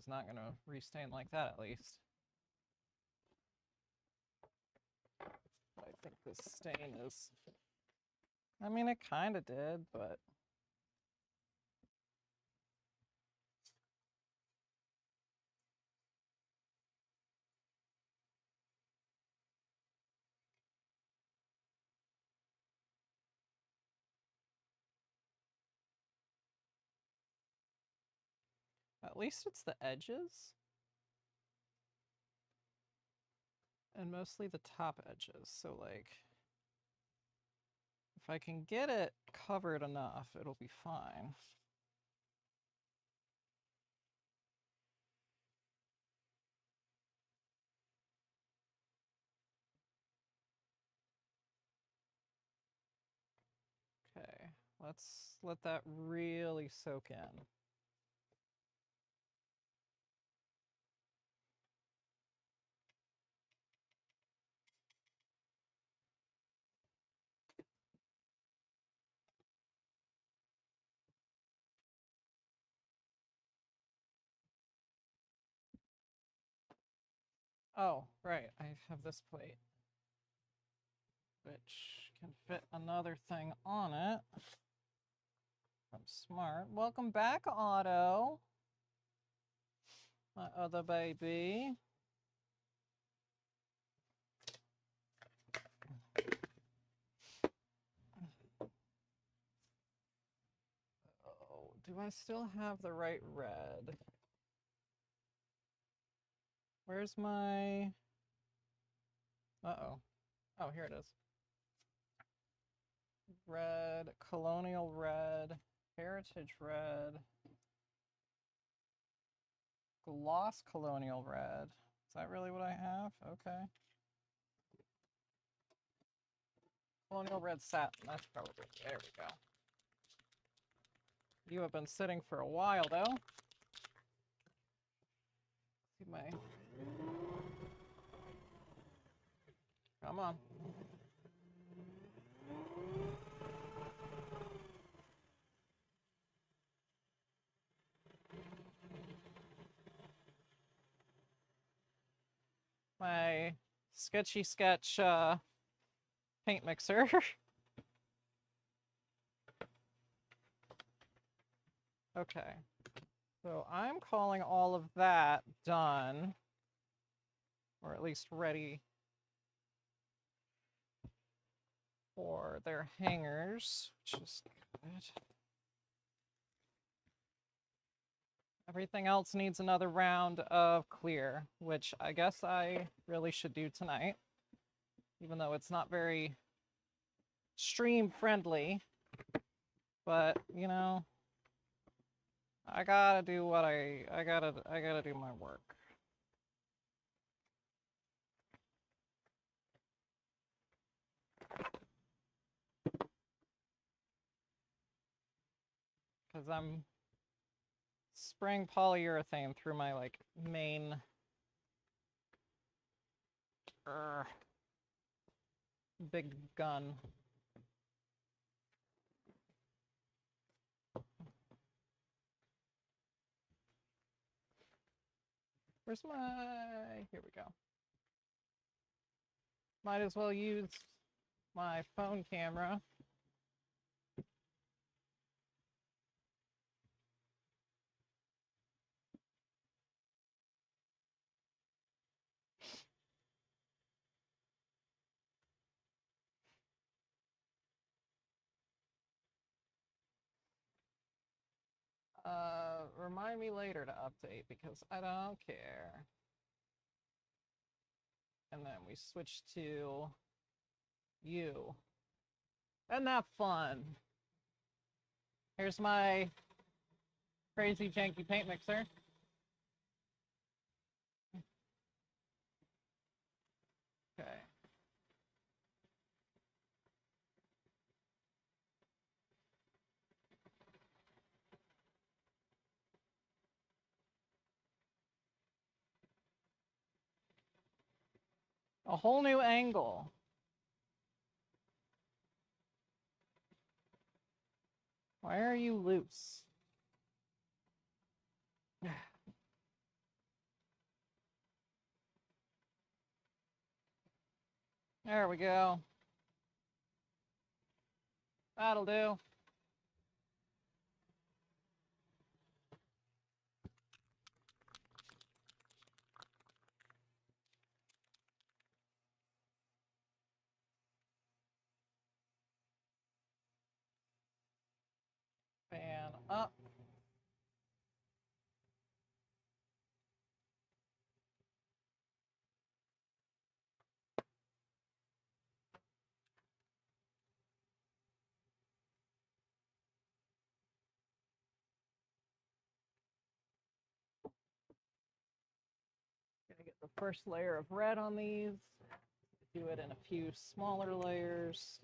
not going to restain like that, at least. I think this stain is... I mean, it kind of did, but... At least it's the edges. And mostly the top edges. So, like, if I can get it covered enough, it'll be fine. Okay, let's let that really soak in. Oh, right, I have this plate, which can fit another thing on it. I'm smart. Welcome back, Otto. My other baby. Oh, do I still have the right red? Where's my... Uh-oh. Oh, here it is. Red, colonial red, heritage red, gloss colonial red. Is that really what I have? Okay. Colonial red satin, that's probably, there we go. You have been sitting for a while though. See my... Come on. My sketchy sketch paint mixer. Okay. So I'm calling all of that done, or at least ready for their hangers, which is good. Everything else needs another round of clear, which I guess I really should do tonight, even though it's not very stream friendly. But, you know, I gotta do what I gotta do my work. Because I'm spraying polyurethane through my, like, main... big gun. Where's my... Here we go. Might as well use my phone camera. Remind me later to update because I don't care. And then we switch to you. Isn't that fun? Here's my crazy janky paint mixer. Okay. A whole new angle. Why are you loose? There we go. That'll do. Fan up. Gonna get the first layer of red on these. Do it in a few smaller layers.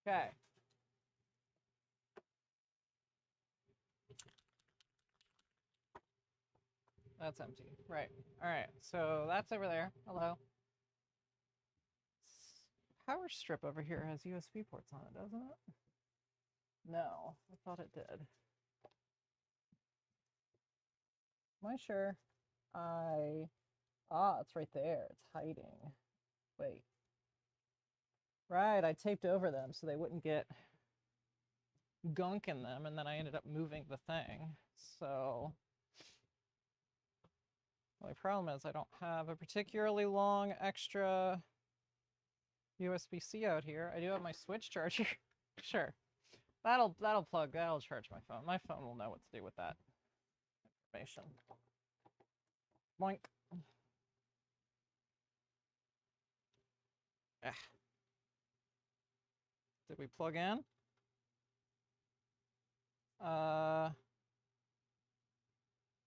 Okay. That's empty. Right. All right. So that's over there. Hello. Power strip over here has USB ports on it, doesn't it? No, I thought it did. Am I sure? It's right there. It's hiding. Wait. Right, I taped over them so they wouldn't get gunk in them, and then I ended up moving the thing. So my problem is I don't have a particularly long extra USB-C out here. I do have my switch charger. Sure. That'll plug, that'll charge my phone. My phone will know what to do with that information. Boink. Ah. Did we plug in?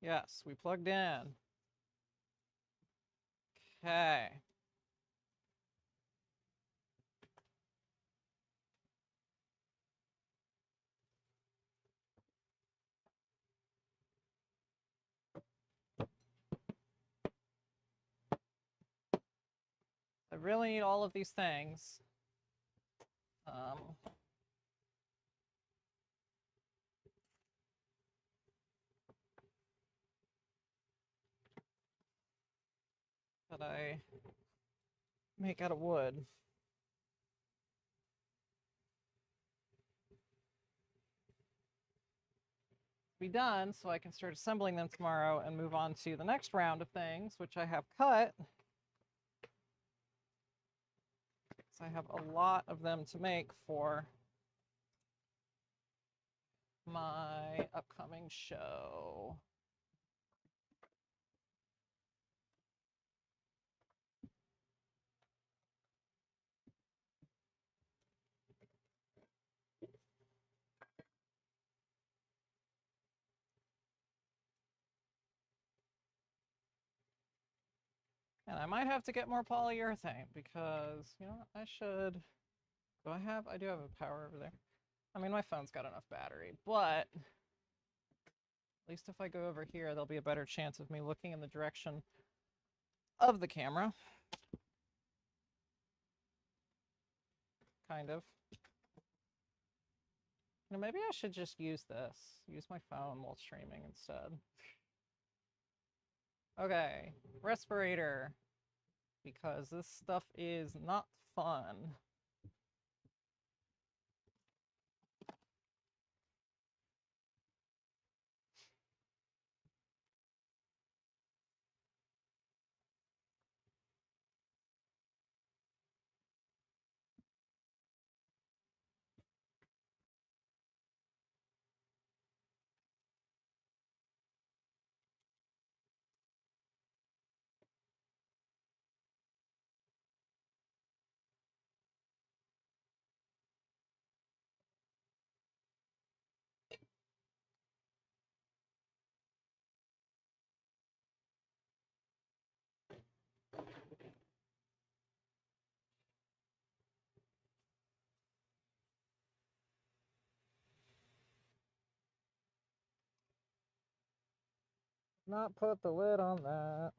Yes, we plugged in. Okay. I really need all of these things. That I make out of wood. Be done so I can start assembling them tomorrow and move on to the next round of things, which I have cut. So I have a lot of them to make for my upcoming show. And I might have to get more polyurethane because, you know, I should. I do have a power over there. I mean, my phone's got enough battery, but at least if I go over here, there'll be a better chance of me looking in the direction of the camera. Kind of. You know, maybe I should just use this. Use my phone while streaming instead. Okay, respirator. Because this stuff is not fun. Not put the lid on that.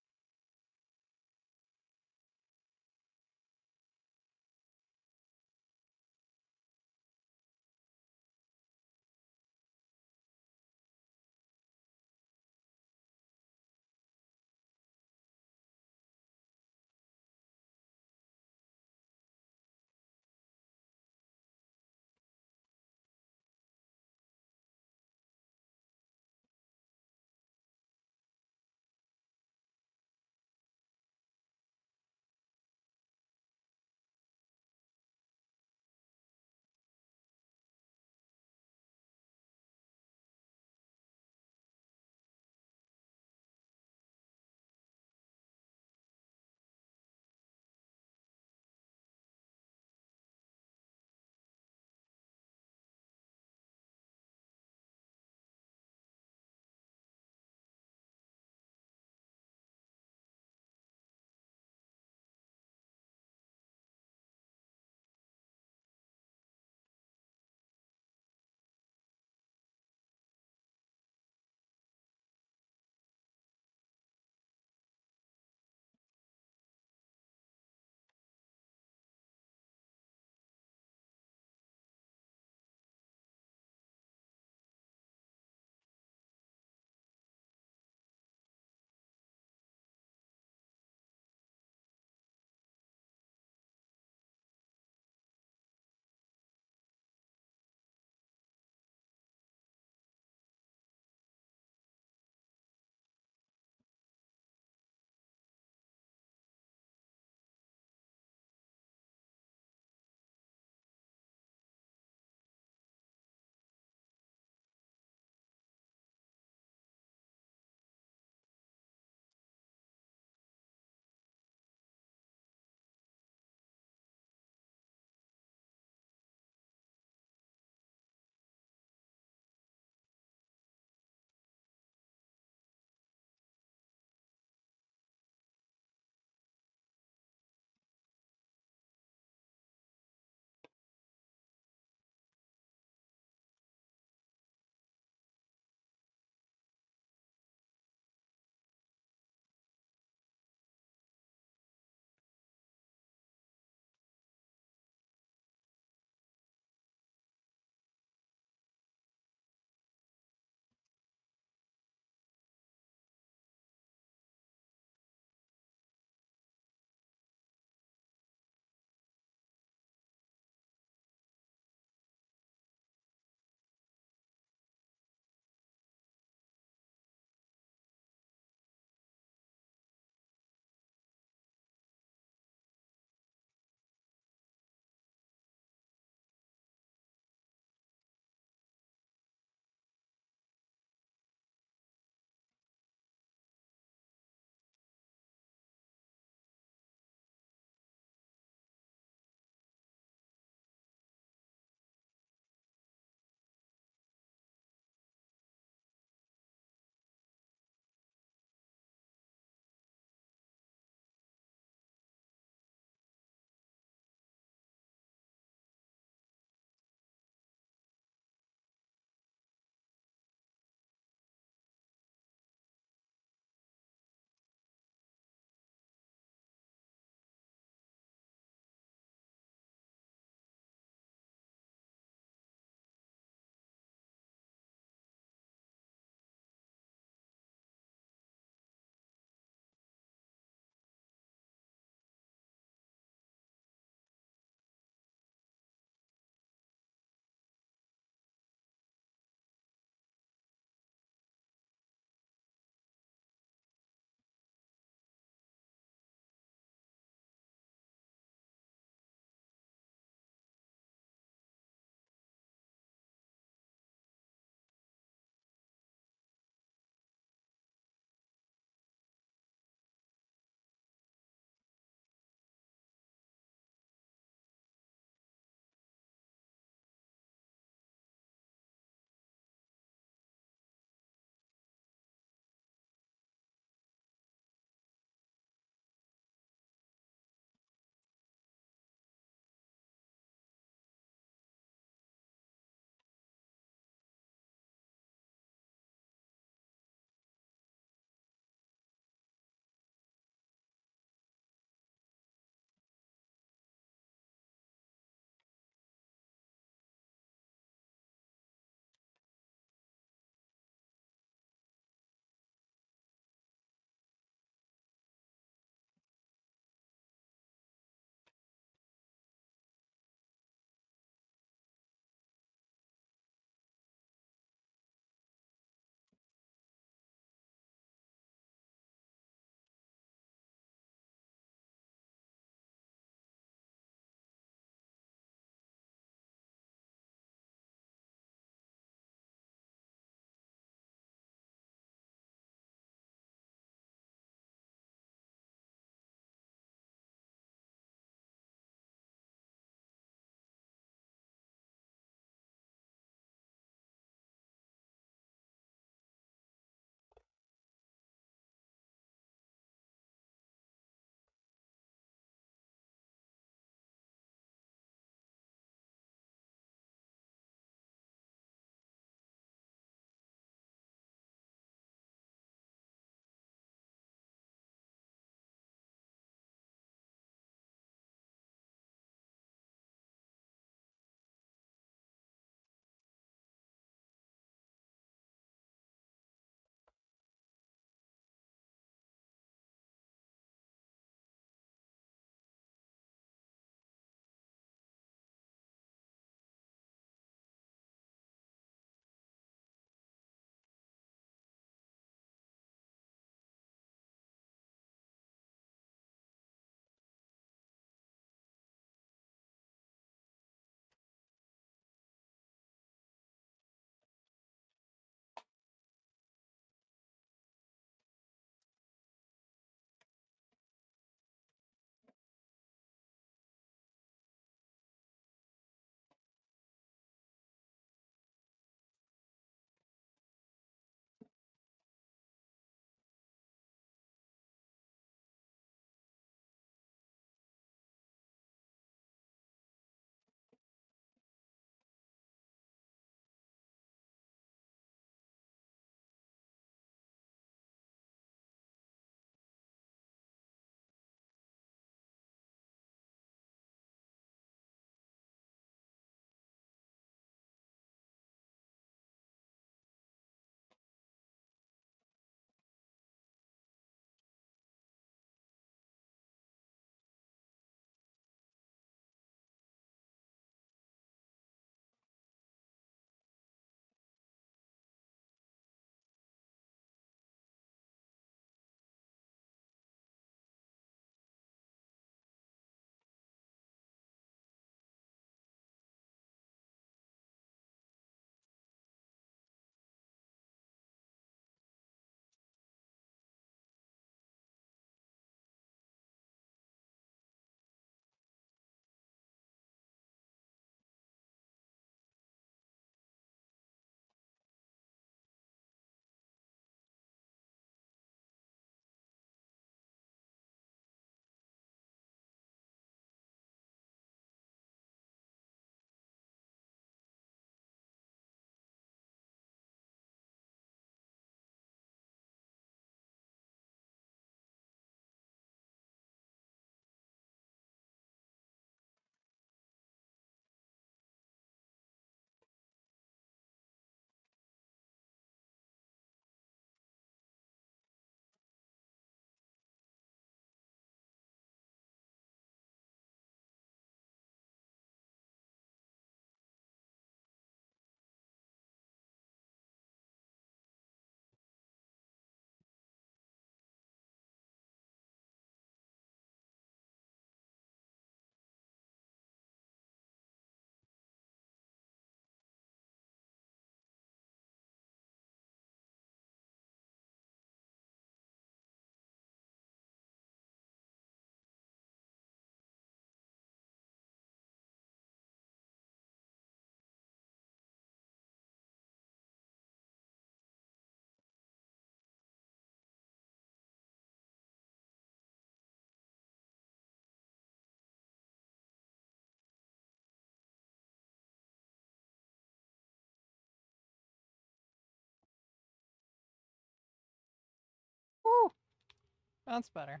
That's better.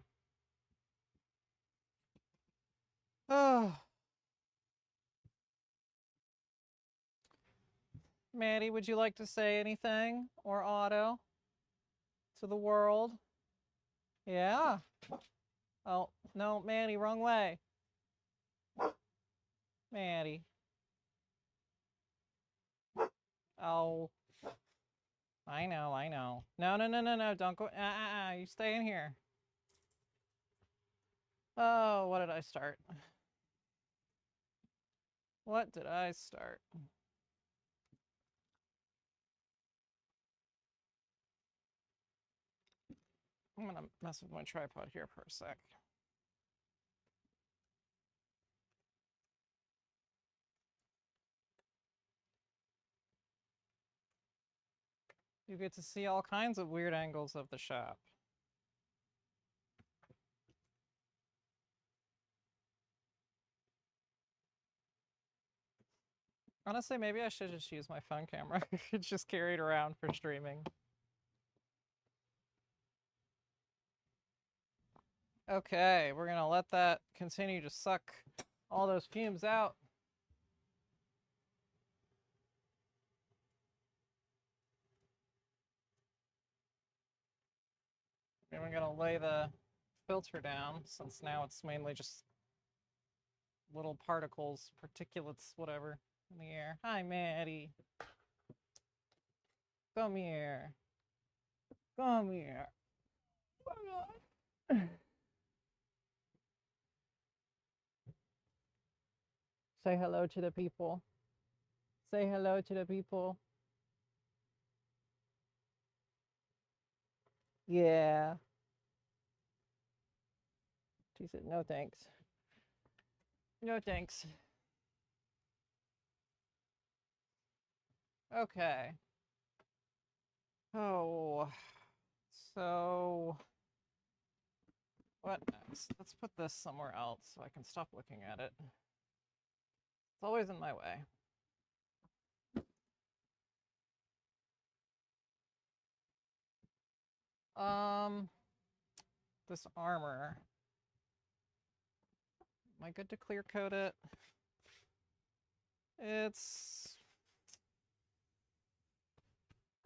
Oh. Maddie, would you like to say anything? Or Otto? To the world? Yeah. Oh, no, Maddie, wrong way. Maddie. Oh. I know, I know. No, no, no, no, no, don't go. You stay in here. Oh, what did I start? What did I start? I'm gonna mess with my tripod here for a sec. You get to see all kinds of weird angles of the shop. Honestly, maybe I should just use my phone camera. It's just carried around for streaming. Okay, we're gonna let that continue to suck all those fumes out. And we're gonna lay the filter down, since now it's mainly just little particles, particulates, whatever, in the air. Hi, Maddie. Come here. Come here. Say hello to the people. Say hello to the people. Yeah. She said, no thanks. No thanks. Okay. Oh. So, what next? Let's put this somewhere else so I can stop looking at it. It's always in my way. This armor. Am I good to clear coat it?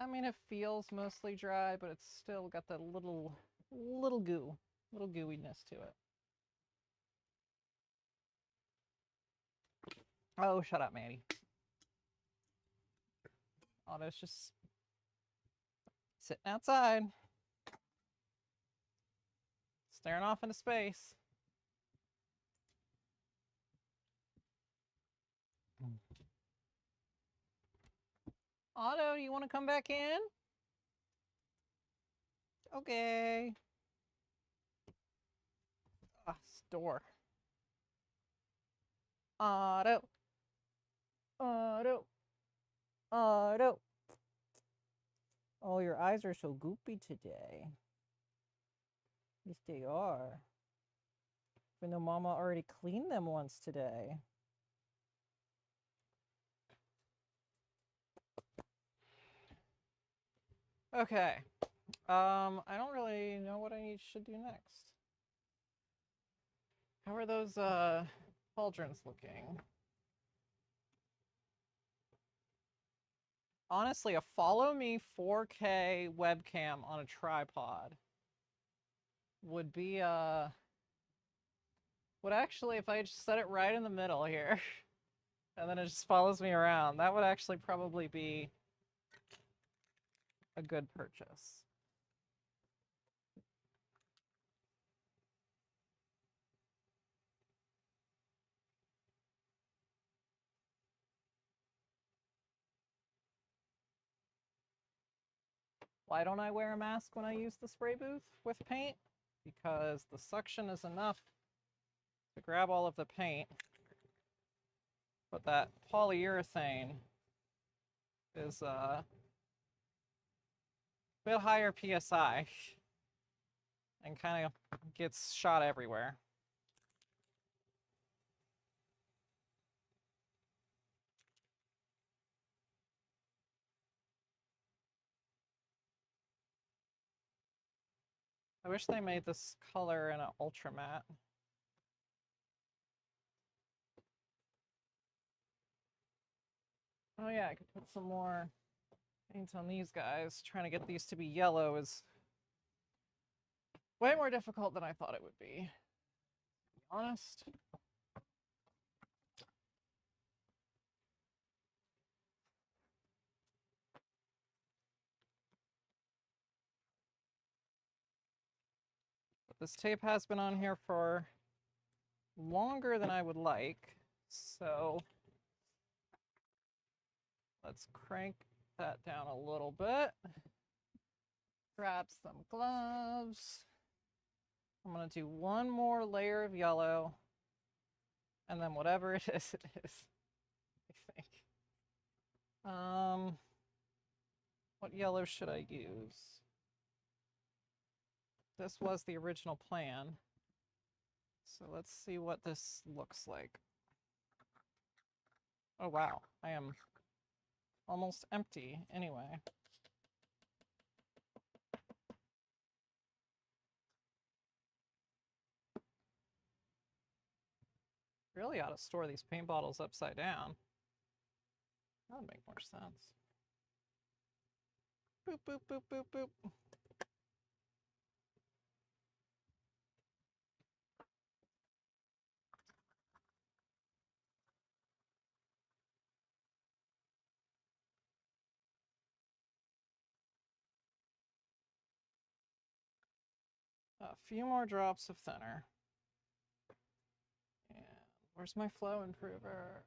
I mean, it feels mostly dry, but it's still got that little gooiness to it. Oh, shut up, Manny. Otto's just sitting outside, staring off into space. Otto, you want to come back in? Okay. Store. Otto. Otto. Otto. Oh, your eyes are so goopy today. Yes, they are. Even though Mama already cleaned them once today. Okay. I don't really know what I should do next. How are those pauldrons looking? Honestly, a follow me 4K webcam on a tripod would be would actually, if I just set it right in the middle here and then it just follows me around, that would actually probably be a good purchase. Why don't I wear a mask when I use the spray booth with paint? Because the suction is enough to grab all of the paint, but that polyurethane is a bit higher PSI and kind of gets shot everywhere. I wish they made this color in an ultra matte. Oh yeah, I could put some more paint on these guys. Trying to get these to be yellow is way more difficult than I thought it would be, to be honest. But this tape has been on here for longer than I would like, so let's crank that down a little bit. Grab some gloves. I'm gonna do one more layer of yellow, and then whatever it is, I think. What yellow should I use? This was the original plan. So let's see what this looks like. Oh wow, I am almost empty anyway. Really ought to store these paint bottles upside down. That would make more sense. Boop, boop, boop, boop, boop. A few more drops of thinner. And where's my flow improver?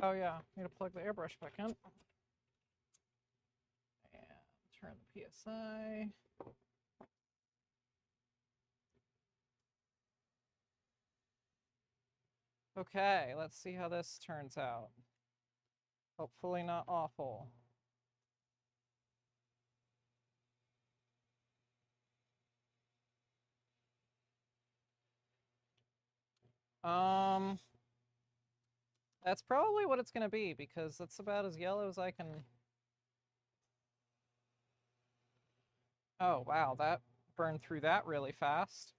Oh yeah, need to plug the airbrush back in. And turn the PSI. Okay, let's see how this turns out. Hopefully not awful. That's probably what it's gonna be, because it's about as yellow as I can. Oh wow, that burned through that really fast.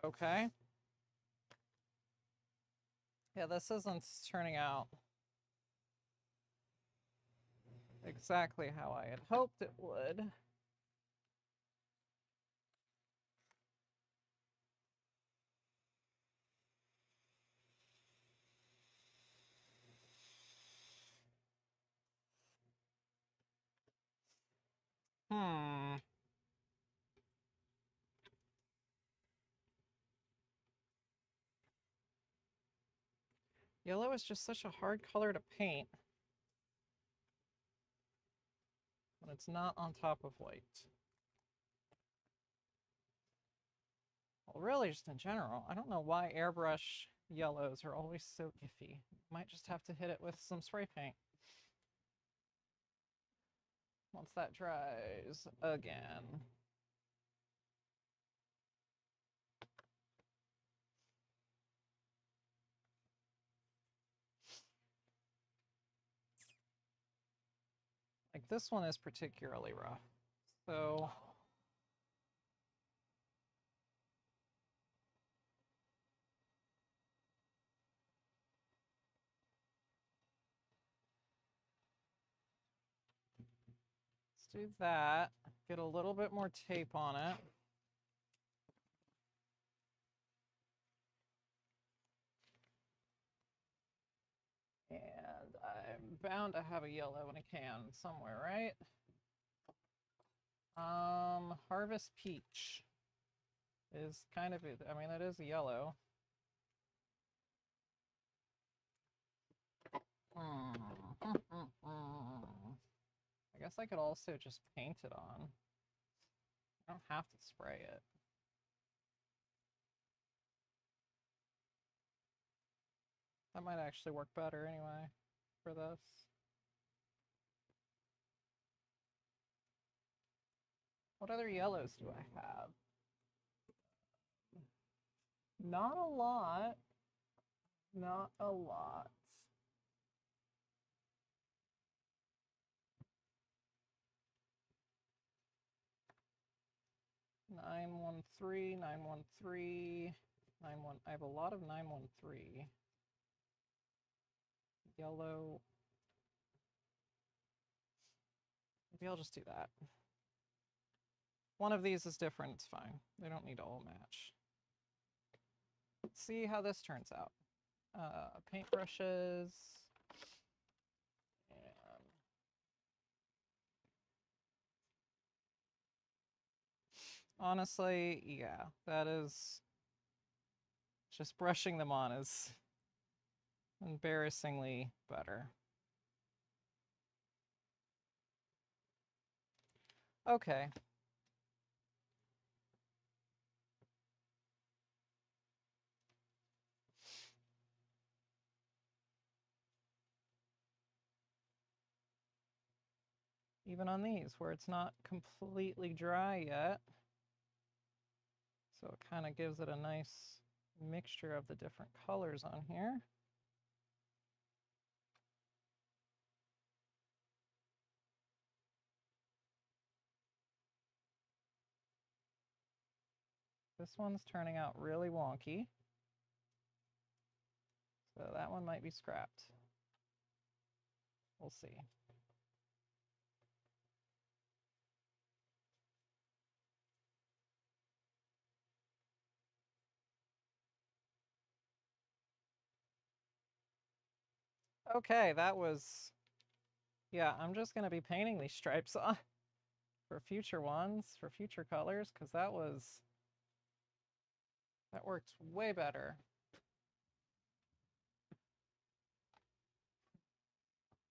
Okay. Yeah, this isn't turning out exactly how I had hoped it would. Yellow is just such a hard color to paint when it's not on top of white. Well, really, just in general, I don't know why airbrush yellows are always so iffy. Might just have to hit it with some spray paint. Once that dries again. Like this one is particularly rough. So let's do that. Get a little bit more tape on it. And I'm bound to have a yellow in a can somewhere, right? Harvest Peach is kind of, I mean, it is a yellow. I guess I could also just paint it on. I don't have to spray it. That might actually work better anyway for this. What other yellows do I have? Not a lot. Not a lot. Nine one three, 913, 91. I have a lot of 913. Yellow. Maybe I'll just do that. One of these is different, it's fine. They don't need to all match. Let's see how this turns out. Paintbrushes. And honestly, yeah, that is just brushing them on is embarrassingly better. Okay. Even on these where it's not completely dry yet. So it kind of gives it a nice mixture of the different colors on here. This one's turning out really wonky. So that one might be scrapped. We'll see. Okay, that was, yeah, I'm just gonna be painting these stripes on for future ones, for future colors, because that worked way better.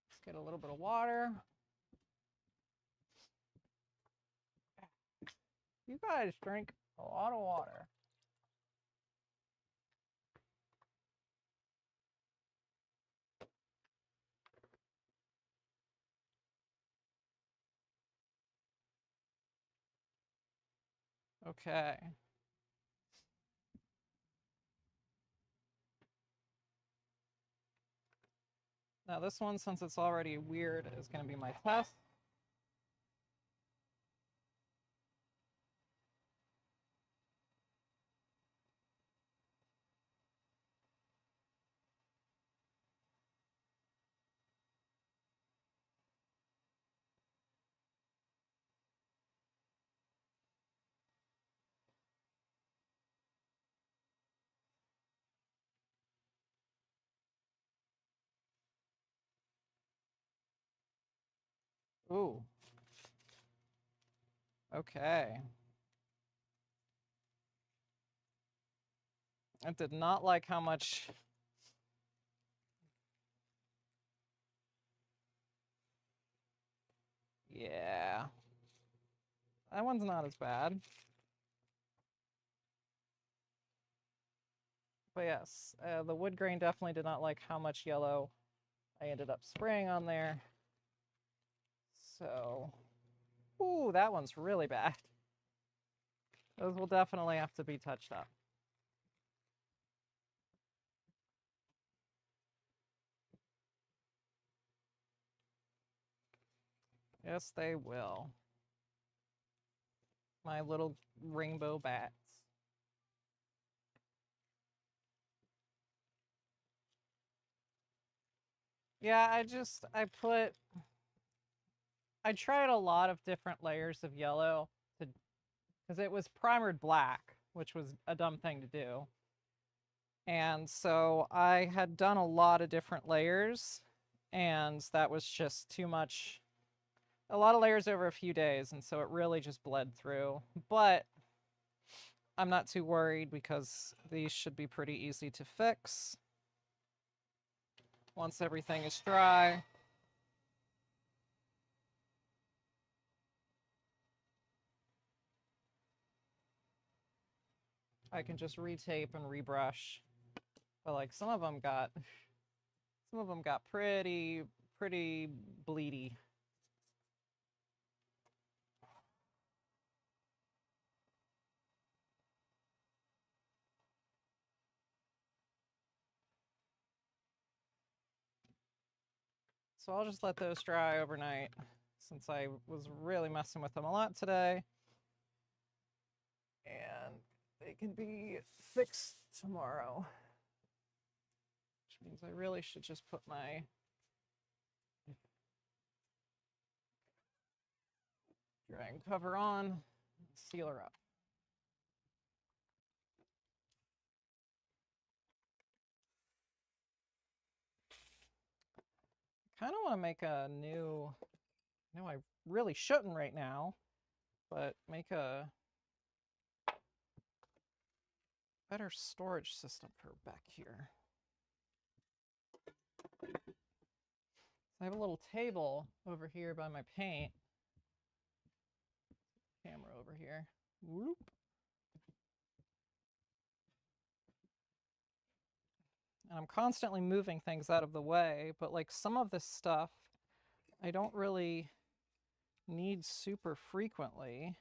Let's get a little bit of water. You guys drink a lot of water. Okay. Now this one, since it's already weird, is going to be my test. Ooh. Okay. I did not like how much. Yeah. That one's not as bad. But yes, the wood grain definitely did not like how much yellow I ended up spraying on there. So, ooh, that one's really bad. Those will definitely have to be touched up. Yes, they will. My little rainbow bats. Yeah, I tried a lot of different layers of yellow because it was primered black, which was a dumb thing to do. And so I had done a lot of different layers, and that was just too much. A lot of layers over a few days, and so it really just bled through. But I'm not too worried because these should be pretty easy to fix once everything is dry. I can just retape and rebrush. But like some of them got Some of them got pretty bleedy. So I'll just let those dry overnight since I was really messing with them a lot today. And they can be fixed tomorrow. Which means I really should just put my drying cover on and seal her up. I kind of want to make a new, no, I really shouldn't right now, but make a better storage system for back here. I have a little table over here by my paint. Camera over here. Whoop. And I'm constantly moving things out of the way, but like some of this stuff I don't really need super frequently.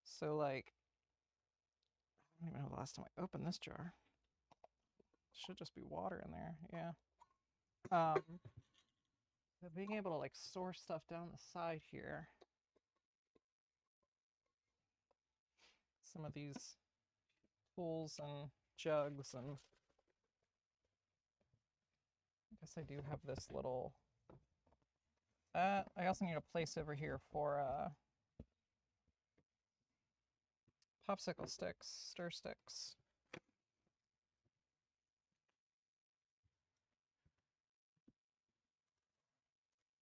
So like, I don't even know the last time I opened this jar. Should just be water in there, yeah. But being able to like store stuff down the side here. Some of these tools and jugs, and I guess I do have this little, I also need a place over here for popsicle sticks, stir sticks.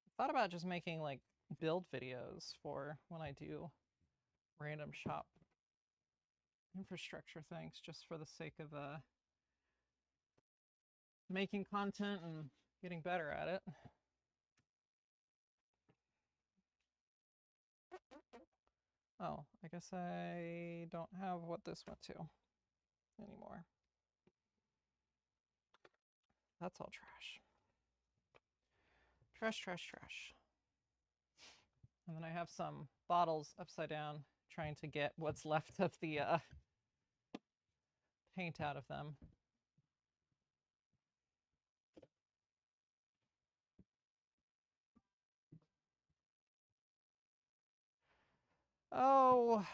I thought about just making like build videos for when I do random shop infrastructure things, just for the sake of making content and getting better at it. Oh, I guess I don't have what this went to anymore. That's all trash. Trash, trash, trash. And then I have some bottles upside down trying to get what's left of the paint out of them. Oh,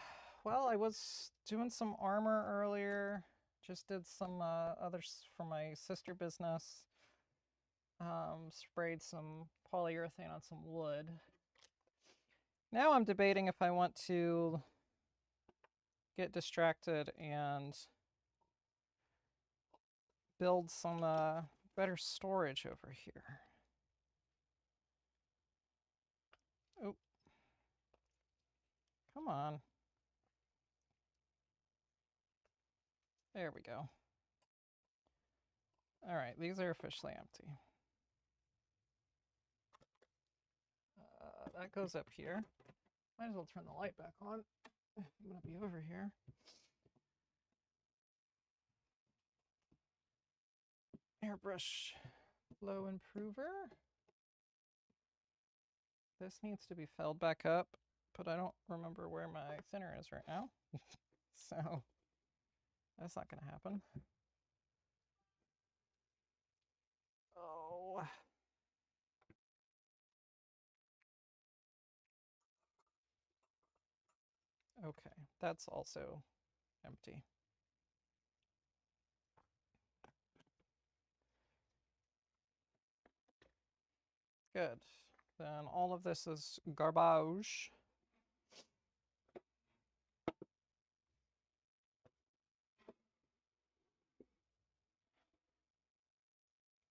well, I was doing some armor earlier. Just did some others for my sister business. Sprayed some polyurethane on some wood. Now I'm debating if I want to get distracted and build some better storage over here. Oh, come on. There we go. All right, these are officially empty. That goes up here. Might as well turn the light back on. I'm gonna be over here. Airbrush flow improver. This needs to be filled back up, but I don't remember where my thinner is right now. So that's not gonna happen. Oh. Okay, that's also empty. Good. Then all of this is garbage.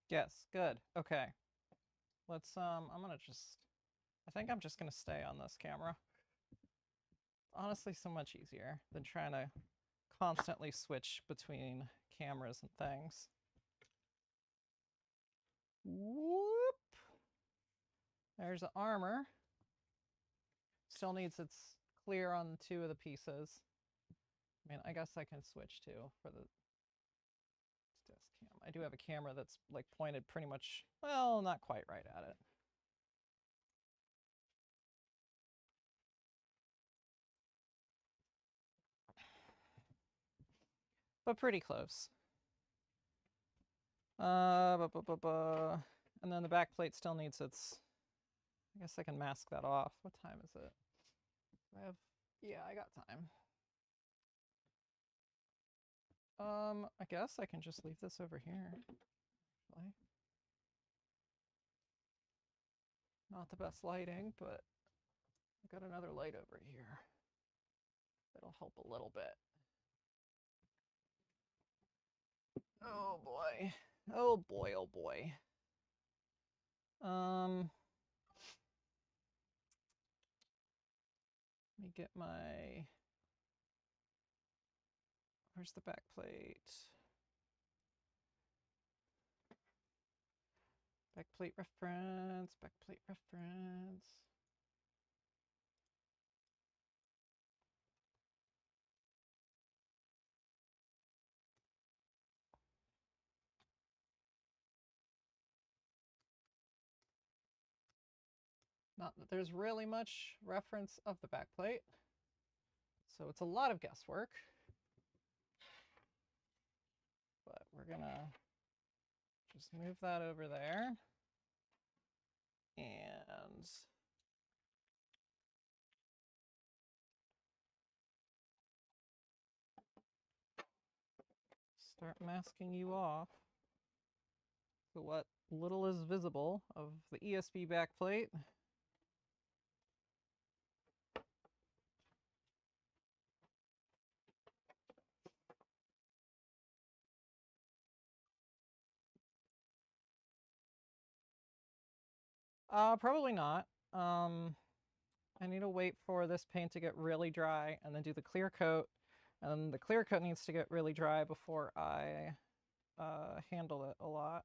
Yes, good. Okay. Let's I'm gonna just, I think I'm just gonna stay on this camera. Honestly, so much easier than trying to constantly switch between cameras and things. Whoop. There's the armor. Still needs its clear on 2 of the pieces. I mean, I guess I can switch to for the desk I do have a camera that's like pointed pretty much, well, not quite right at it. But pretty close. And then the back plate still needs its, I guess I can mask that off. What time is it? Yeah, I got time. I guess I can just leave this over here. Actually. Not the best lighting, but I've got another light over here. That'll help a little bit. Oh boy. Oh boy, oh boy. Let me get my, where's the back plate? Back plate reference, back plate reference. Not that there's really much reference of the back plate, so it's a lot of guesswork. But we're gonna just move that over there. And start masking you off. So what little is visible of the ESP backplate. Probably not. I need to wait for this paint to get really dry and then do the clear coat. And then the clear coat needs to get really dry before I handle it a lot.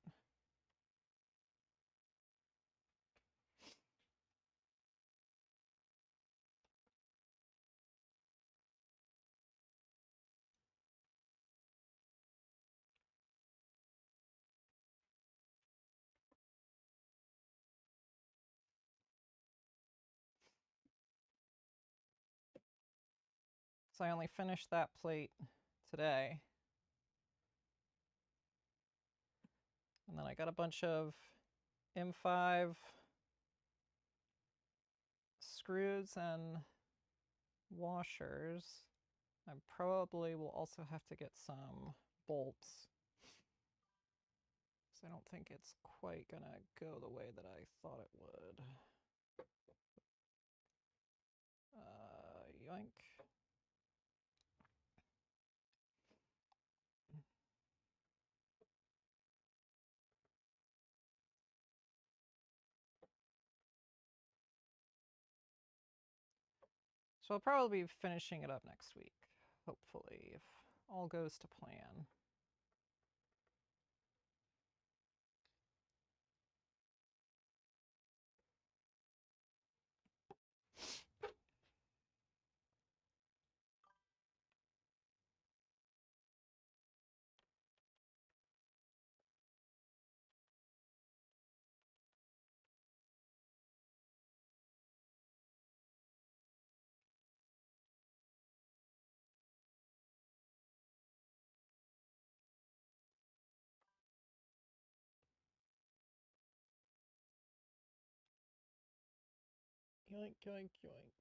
So I only finished that plate today. And then I got a bunch of M5 screws and washers. I probably will also have to get some bolts, because I don't think it's quite gonna go the way that I thought it would. Yoink. So I'll probably be finishing it up next week, hopefully, if all goes to plan. Yoink, yoink, yoink.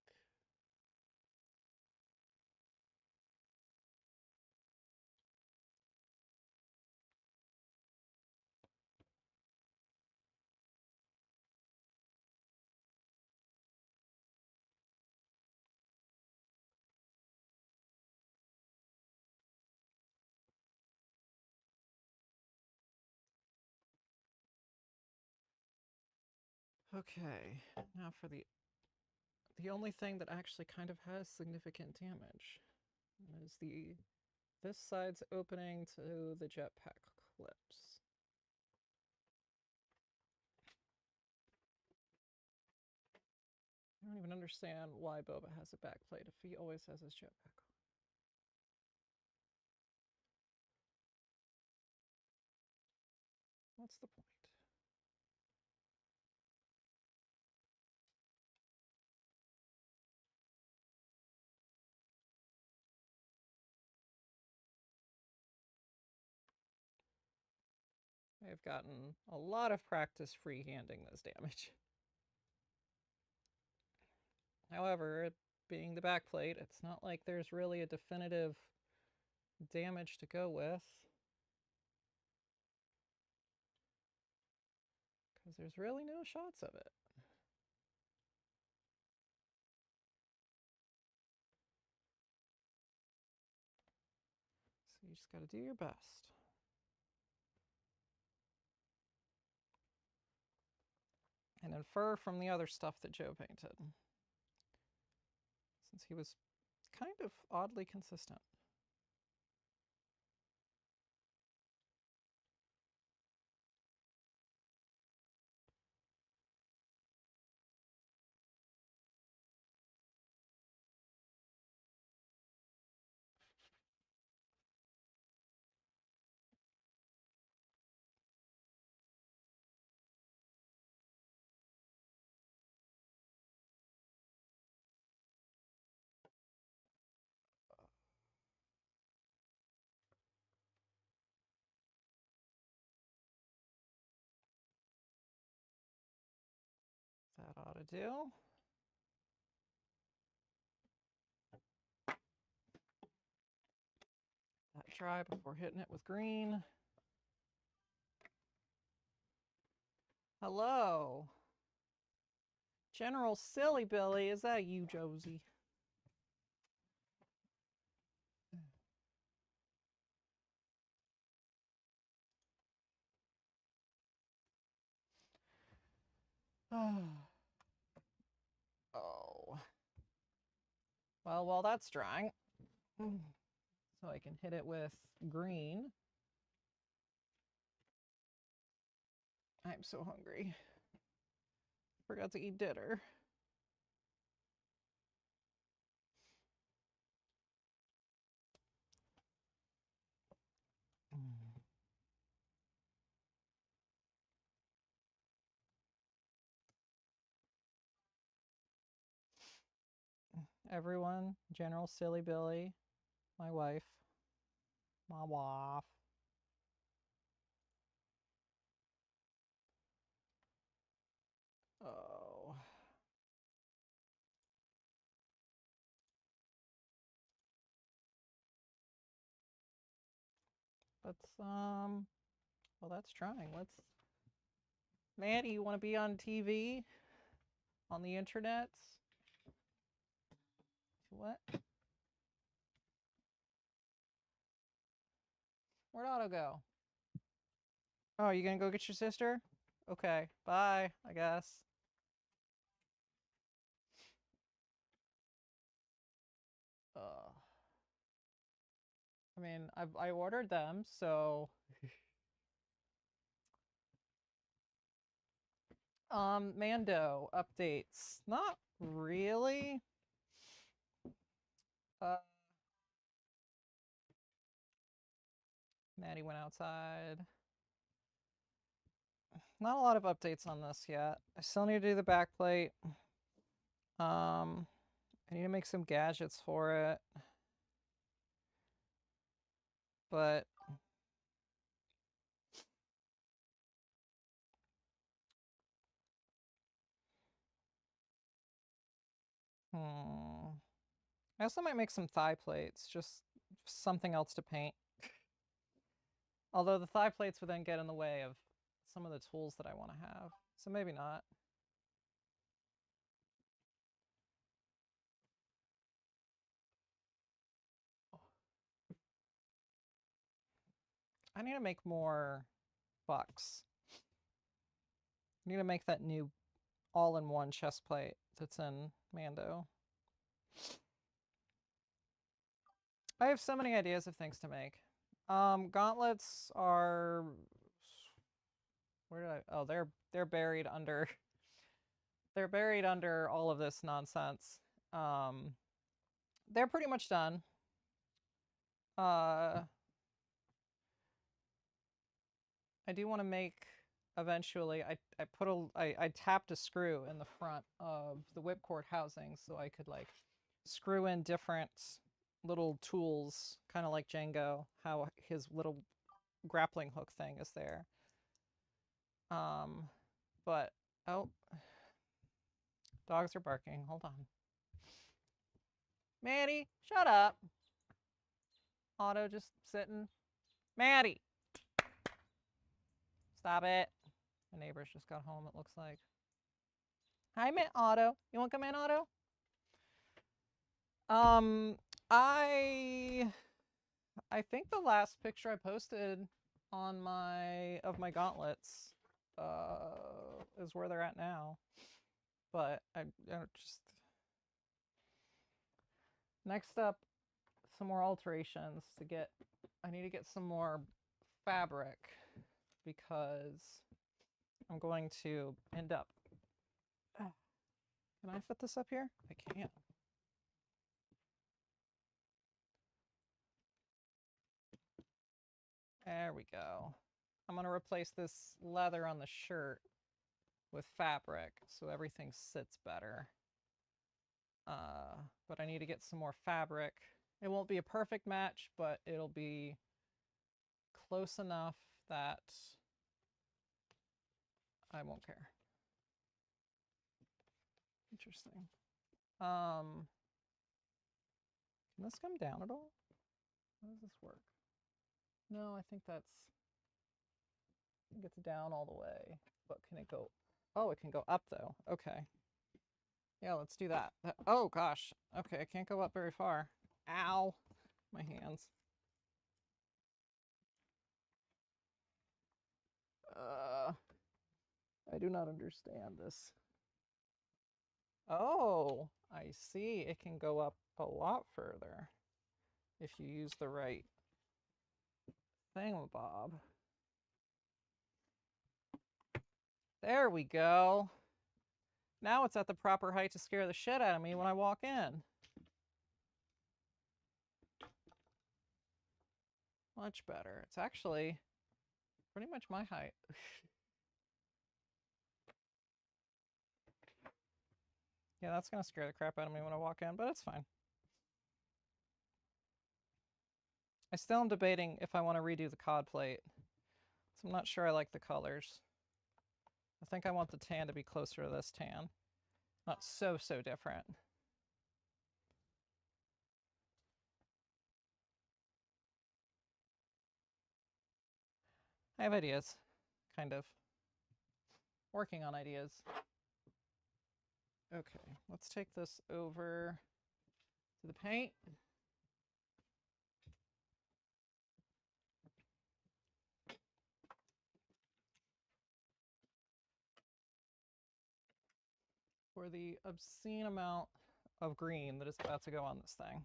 Okay, now for the only thing that actually kind of has significant damage is this side's opening to the jetpack clips. I don't even understand why Boba has a backplate if he always has his jetpack on. What's the point? I've gotten a lot of practice freehanding this damage. However, it being the backplate, it's not like there's really a definitive damage to go with. Because there's really no shots of it. So you just gotta do your best. And infer from the other stuff that Joe painted. Since he was kind of oddly consistent. That ought to do. That dry before hitting it with green. Hello. General Silly Billy, is that you, Josie? Oh. Well, while that's drying, so I can hit it with green. I'm so hungry. Forgot to eat dinner. Everyone, General Silly Billy, my wife, my wife. Oh. Let's, well, that's trying. Let's, Maddie, you want to be on TV? On the internet? What? Where'd Otto go? Oh, you gonna go get your sister? Okay, bye, I guess. I mean, I ordered them, so Mando updates. Not really. Maddie went outside. Not a lot of updates on this yet. I still need to do the backplate. I need to make some gadgets for it. But I also might make some thigh plates, just something else to paint. Although the thigh plates would then get in the way of some of the tools that I want to have. So maybe not. I need to make more bucks. I need to make that new all-in-one chest plate that's in Mando. I have so many ideas of things to make. Gauntlets are... Where did I... Oh, they're buried under... They're buried under all of this nonsense. They're pretty much done. I do want to make eventually I tapped a screw in the front of the whipcord housing so I could like screw in different little tools, kind of like Django, how his little grappling hook thing is there. But oh, dogs are barking. Hold on. Maddie, shut up. Otto just sitting. Maddie, stop it. My neighbors just got home, it looks like. Hi, Otto. You want to come in, Otto? I think the last picture I posted on my gauntlets is where they're at now. But I just next up, some more alterations to get. I need to get some more fabric because I'm going to end up. Can I fit this up here? I can. There we go. I'm going to replace this leather on the shirt with fabric so everything sits better. But I need to get some more fabric. It won't be a perfect match, but it'll be close enough that I won't care. Interesting. Can this come down at all? How does this work? No, I think it's down all the way. But can it go? Oh, it can go up though. Okay. Yeah, let's do that. Oh gosh. Okay, I can't go up very far. Ow. My hands. I do not understand this. Oh, I see. It can go up a lot further if you use the right thingamabob. There we go. Now it's at the proper height to scare the shit out of me when I walk in. Much better. It's actually pretty much my height. Yeah, that's gonna scare the crap out of me when I walk in, but it's fine. I still am debating if I want to redo the cod plate. So I'm not sure I like the colors. I think I want the tan to be closer to this tan. Not so different. I have ideas, kind of. Working on ideas. Okay, let's take this over to the paint. For the obscene amount of green that is about to go on this thing.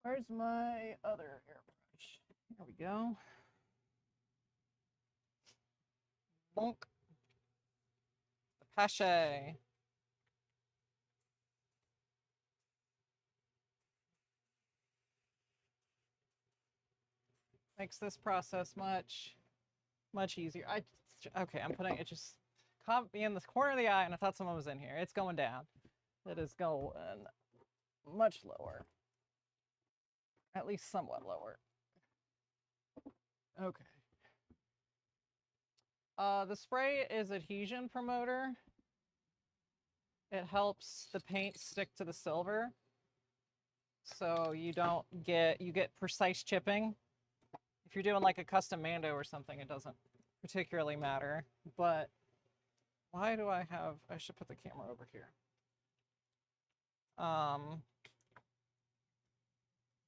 Where's my other airbrush? There we go. Bonk. Pache. Makes this process much easier. Okay, I'm putting it just caught me in this corner of the eye and I thought someone was in here. It's going down. It is going much lower. At least somewhat lower. Okay. The spray is adhesion promoter. It helps the paint stick to the silver. So you get precise chipping. if you're doing like a custom Mando or something, it doesn't particularly matter. But why do I should put the camera over here.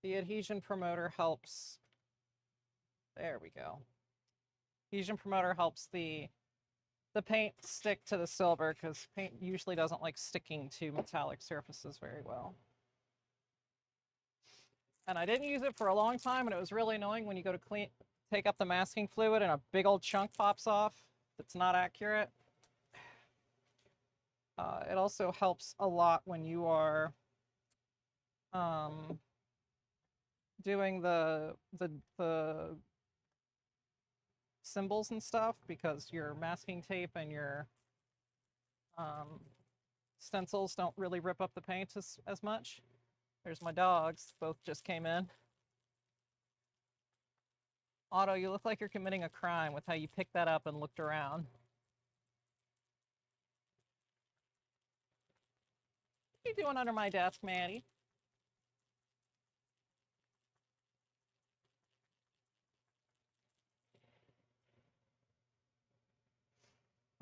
The adhesion promoter helps. There we go. Adhesion promoter helps the paint stick to the silver because paint usually doesn't like sticking to metallic surfaces very well. And I didn't use it for a long time, and it was really annoying when you go to take up the masking fluid and a big old chunk pops off that's not accurate. It also helps a lot when you are doing the symbols and stuff, because your masking tape and your stencils don't really rip up the paint as much. There's my dogs, both just came in. Otto, you look like you're committing a crime with how you picked that up and looked around. What are you doing under my desk, Maddie?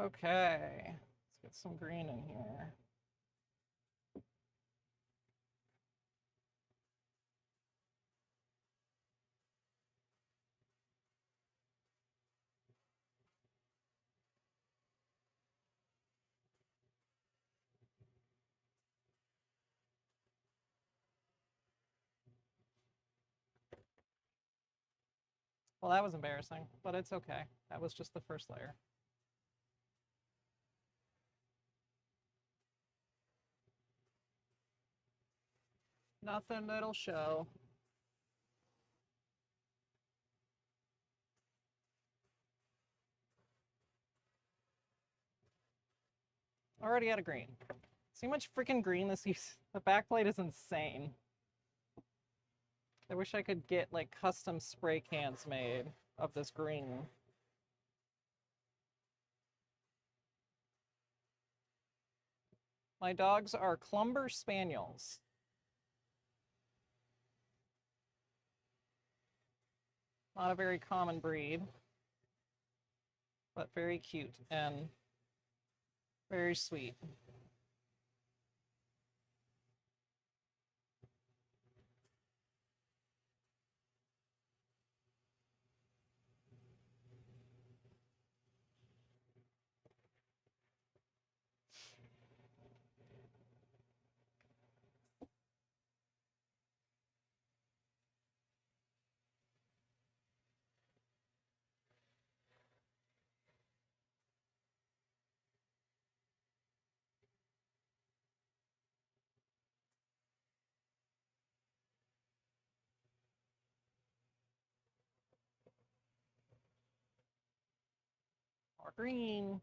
Okay, let's get some green in here. Well, that was embarrassing, but it's okay. That was just the first layer. Nothing that'll show. Already out of green. See how much freaking green this uses? The backplate is insane. I wish I could get like custom spray cans made of this green. My dogs are Clumber Spaniels. Not a very common breed, but very cute and very sweet. More green.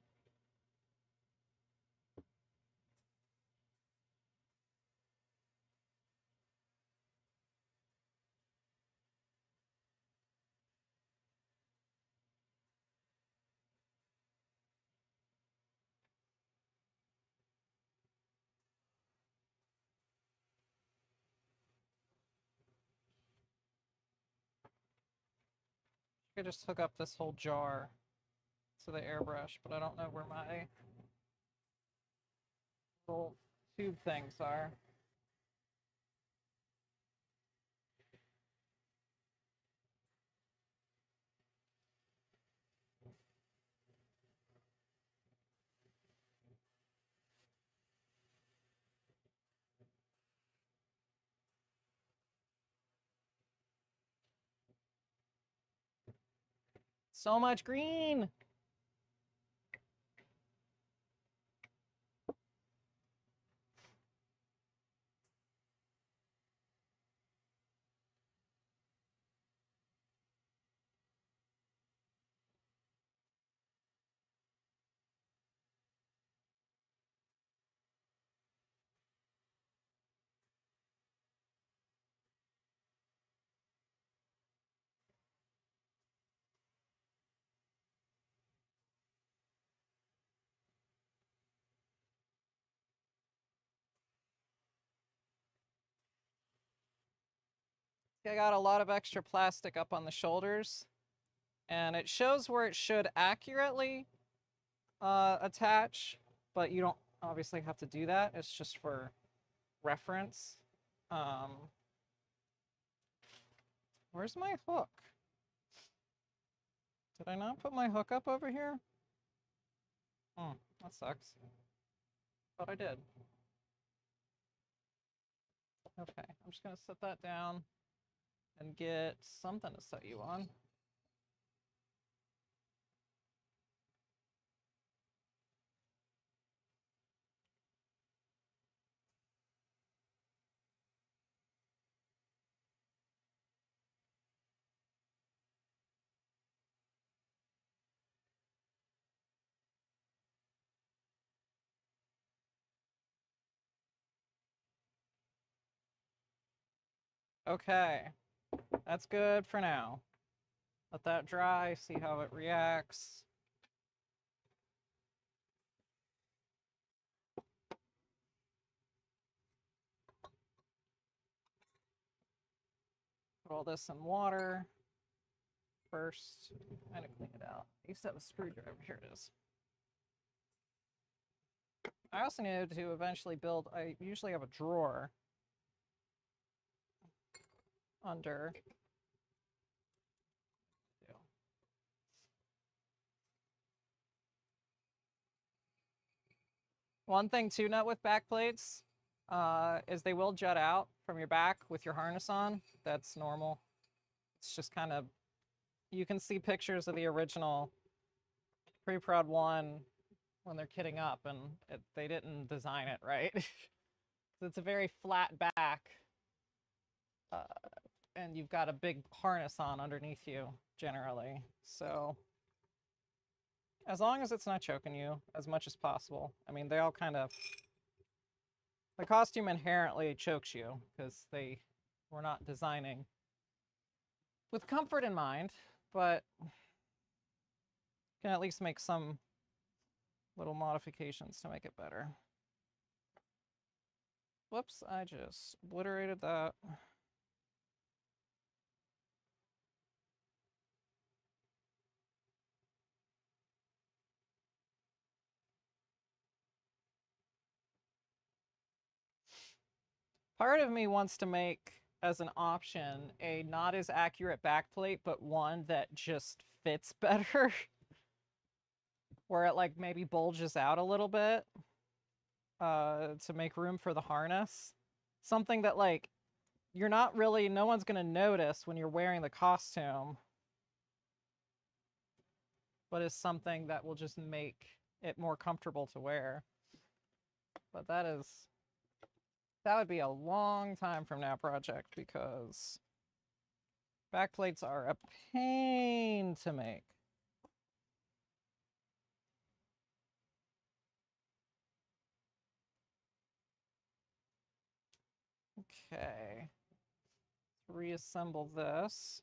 I could just hook up this whole jar to the airbrush, but I don't know where my little tube things are. So much green! I got a lot of extra plastic up on the shoulders, and it shows where it should accurately attach, but you don't obviously have to do that. It's just for reference. Where's my hook? Did I not put my hook up over here? That sucks. Thought I did. Okay, I'm just gonna set that down and get something to set you on. Okay, that's good for now. Let that dry, see how it reacts. Put all this in water first. Kind of clean it out. I used to have a screwdriver. Here it is. I also needed to eventually build, I usually have a drawer under. One thing to note with back plates is they will jut out from your back with your harness on. That's normal. It's just kind of, you can see pictures of the original Pre-Prod 1 when they're kitting up, and they didn't design it right. It's a very flat back, and you've got a big harness on underneath you generally. So as long as it's not choking you as much as possible. I mean, they all kind of, the costume inherently chokes you because they were not designing with comfort in mind, but can at least make some little modifications to make it better. Whoops, I just obliterated that. Part of me wants to make, as an option, a not as accurate backplate, but one that just fits better. Where it like maybe bulges out a little bit to make room for the harness. Something that like, you're not really, no one's gonna notice when you're wearing the costume, but is something that will just make it more comfortable to wear. But that would be a long time from now project because backplates are a pain to make. Okay, reassemble this.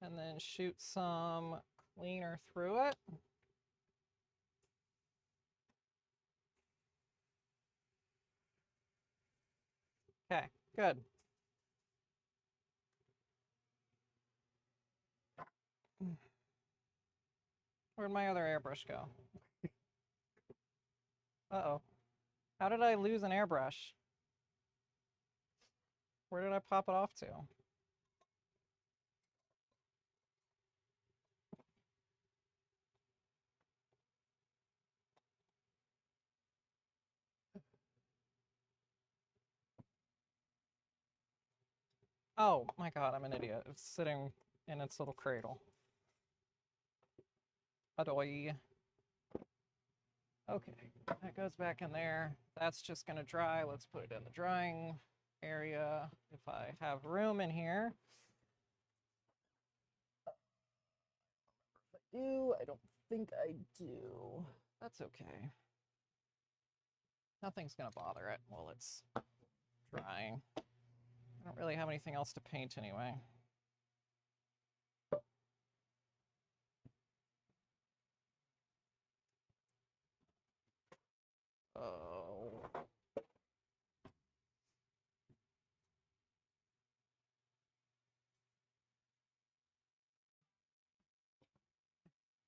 And then shoot some cleaner through it. Okay, good. Where'd my other airbrush go? Uh-oh. How did I lose an airbrush? Where did I pop it off to? Oh my god, I'm an idiot. It's sitting in its little cradle. Adoy. Okay, that goes back in there. That's just gonna dry. Let's put it in the drying area if I have room in here. If I do, I don't think I do. That's okay. Nothing's gonna bother it while it's drying. I don't really have anything else to paint anyway. Oh.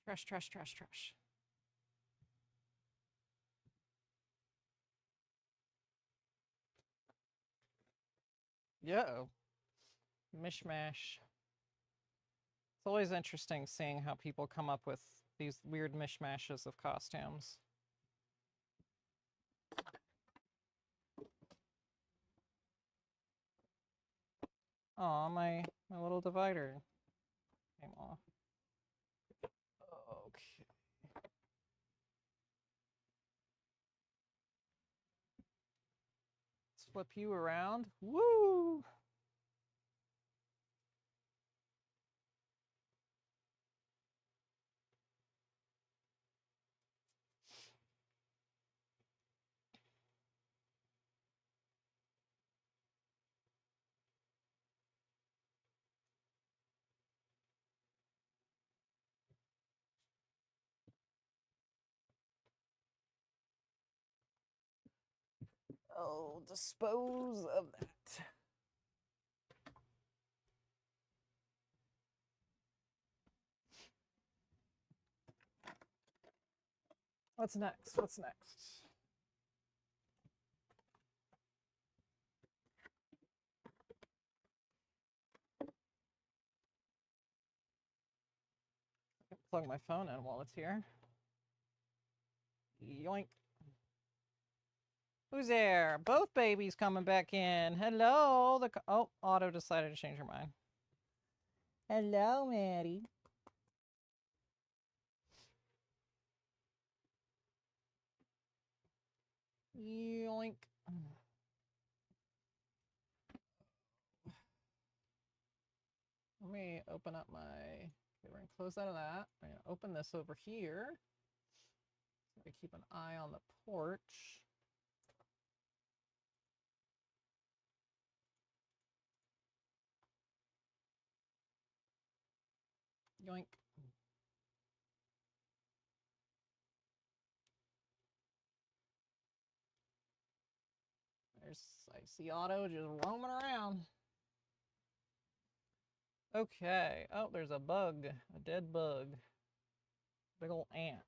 Trash, trash, trash, trash. Yo. Mishmash. It's always interesting seeing how people come up with these weird mishmashes of costumes. Aw, my little divider came off. Okay. Let's flip you around. Woo! I'll dispose of that. What's next? What's next? I can plug my phone in while it's here. Yoink. Who's there? Both babies coming back in. Hello. Oh, Otto decided to change her mind. Hello, Maddie. Yoink. Let me open up my... Okay, we're going to close out of that. I'm going to open this over here. So I keep an eye on the porch. Yoink. I see Otto just roaming around. Okay. Oh, there's a bug. A dead bug. Big ol' ant.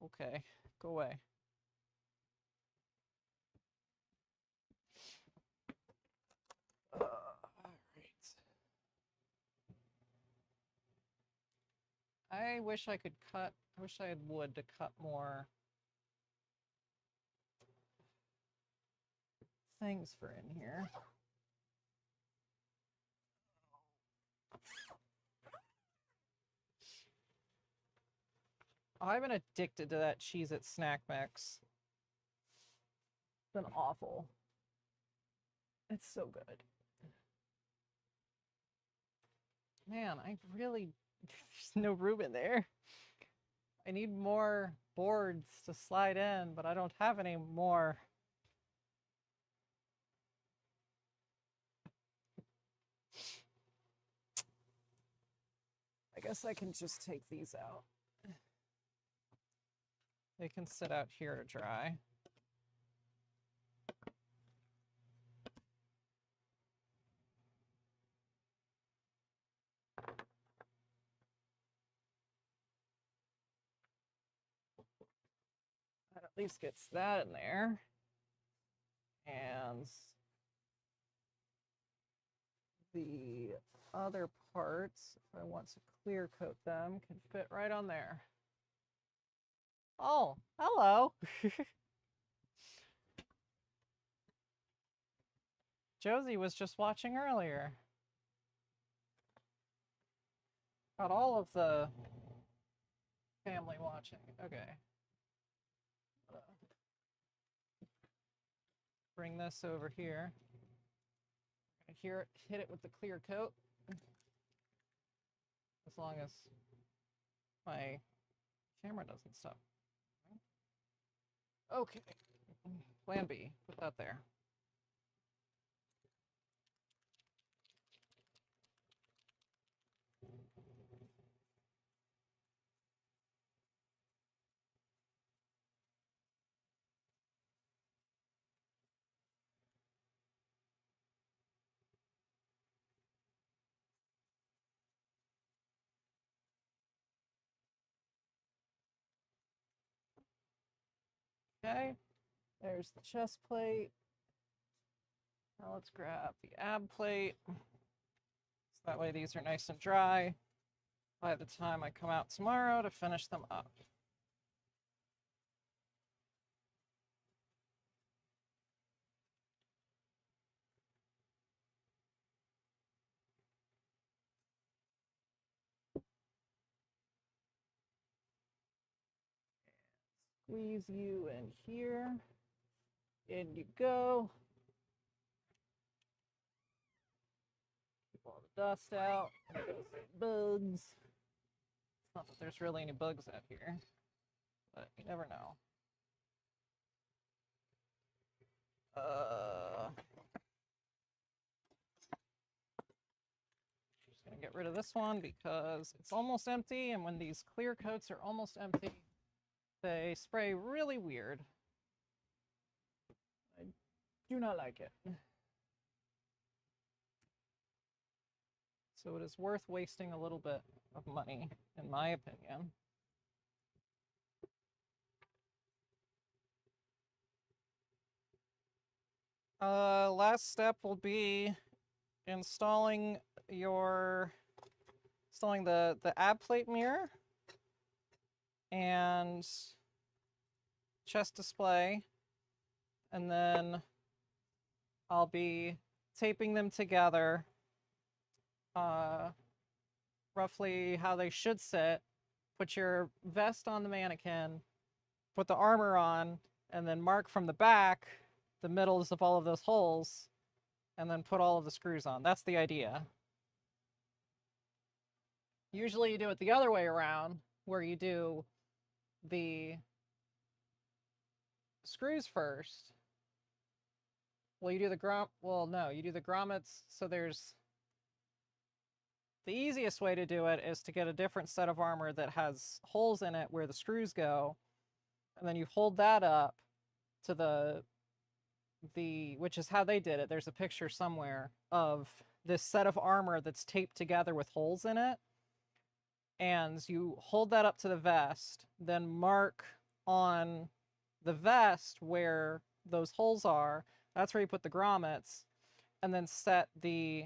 Okay. Go away. All right. I wish I could cut. I wish I had wood to cut more things for in here. Oh, I've been addicted to that Cheez-It snack mix. It's been awful. It's so good. Man, there's no room in there. I need more boards to slide in, but I don't have any more. I guess I can just take these out. They can sit out here to dry. That at least gets that in there. And the other parts, if I want to clear coat them, can fit right on there. Oh, hello. Josie was just watching earlier. Got all of the family watching. Okay. Bring this over here. Hit it with the clear coat. As long as my camera doesn't stop. Okay. Plan B. Put that there. Okay. There's the chest plate. Now let's grab the ab plate. So that way these are nice and dry by the time I come out tomorrow to finish them up. Squeeze you in here. In you go. Keep all the dust out. Bugs. Not that there's really any bugs out here, but you never know. Just gonna get rid of this one because it's almost empty, and when these clear coats are almost empty, they spray really weird. I do not like it. So it is worth wasting a little bit of money, in my opinion. Last step will be installing the ab plate mirror and chest display, and then I'll be taping them together roughly how they should sit. Put your vest on the mannequin, put the armor on, and then mark from the back the middles of all of those holes, and then put all of the screws on. That's the idea. Usually you do it the other way around, where you do the screws first. Well, you do the you do the grommets. So there's the easiest way to do it is to get a different set of armor that has holes in it where the screws go, and then you hold that up to the which is how they did it. There's a picture somewhere of this set of armor that's taped together with holes in it, and you hold that up to the vest, then mark on the vest where those holes are. That's where you put the grommets, and then set the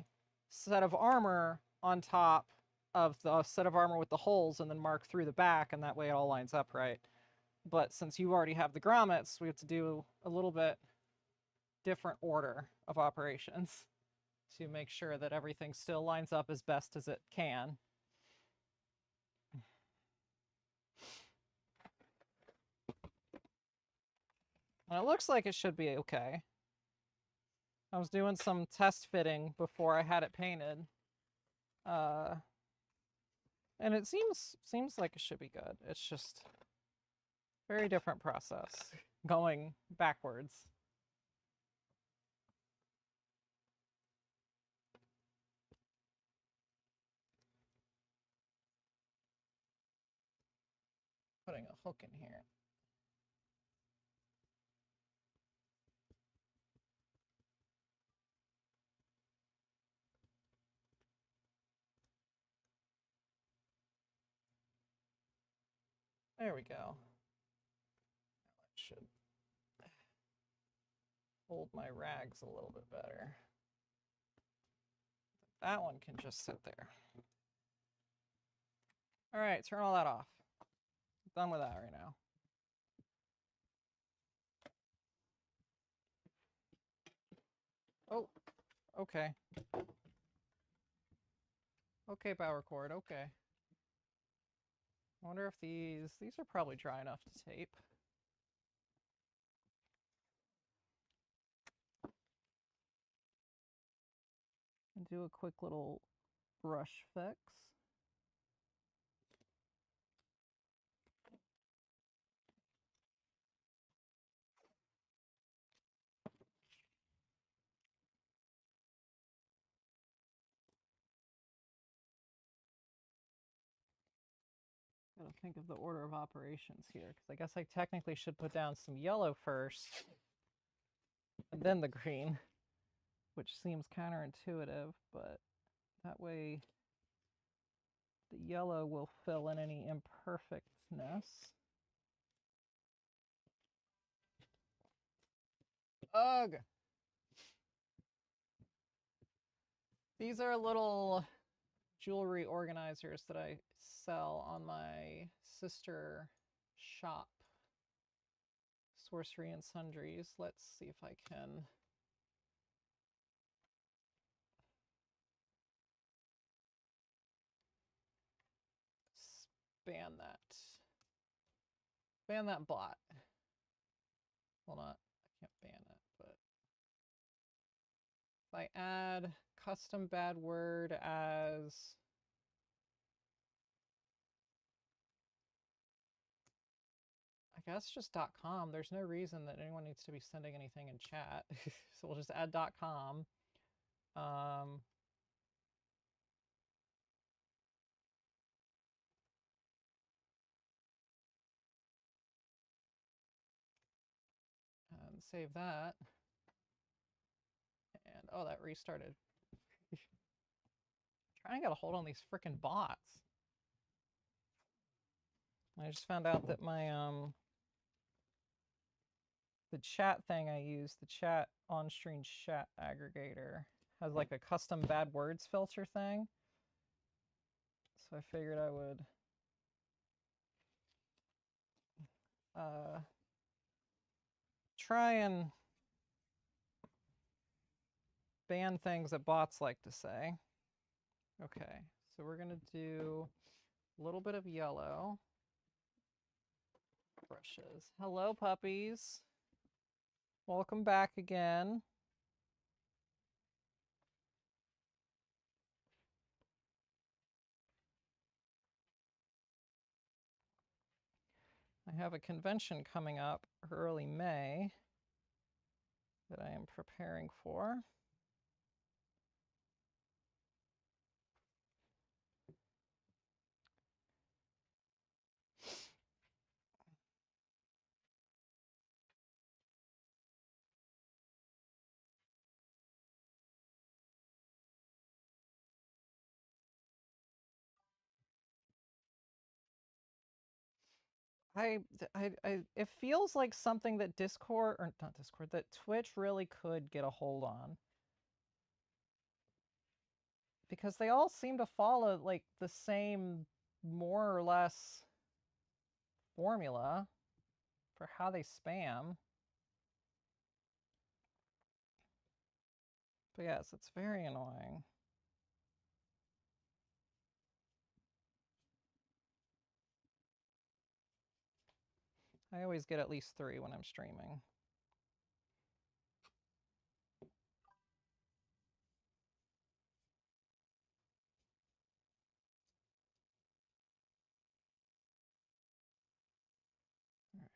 set of armor on top of the set of armor with the holes, and then mark through the back, and that way it all lines up right. But since you already have the grommets, we have to do a little bit different order of operations to make sure that everything still lines up as best as it can. And it looks like it should be okay. I was doing some test fitting before I had it painted. And it seems like it should be good. It's just very different process going backwards. Putting a hook in here. There we go. Now it should hold my rags a little bit better. That one can just sit there. All right, turn all that off. I'm done with that right now. Oh, okay. Okay, power cord, okay. I wonder if these are probably dry enough to tape. And do a quick little brush fix. to think of the order of operations here, because I guess I technically should put down some yellow first, and then the green, which seems counterintuitive, but that way the yellow will fill in any imperfectness. Ugh! These are little jewelry organizers that I sell on my sister shop, Sorcery and Sundries. Let's see if I can ban that bot. Well, not, I can't ban it, but if I add custom bad word as I guess just .com. There's no reason that anyone needs to be sending anything in chat. So we'll just add .com. And save that. And oh, that restarted. Trying to get a hold on these freaking bots. I just found out that my the chat thing I use, the chat on-stream chat aggregator, has like a custom bad words filter thing. So I figured I would try and ban things that bots like to say. Okay, so we're gonna do a little bit of yellow brushes. Hello, puppies. Welcome back again. I have a convention coming up early May that I am preparing for. It feels like something that Discord, or not Discord, that Twitch really could get a hold on. Because they all seem to follow like the same, more or less, formula for how they spam. But yes, it's very annoying. I always get at least 3 when I'm streaming. All right.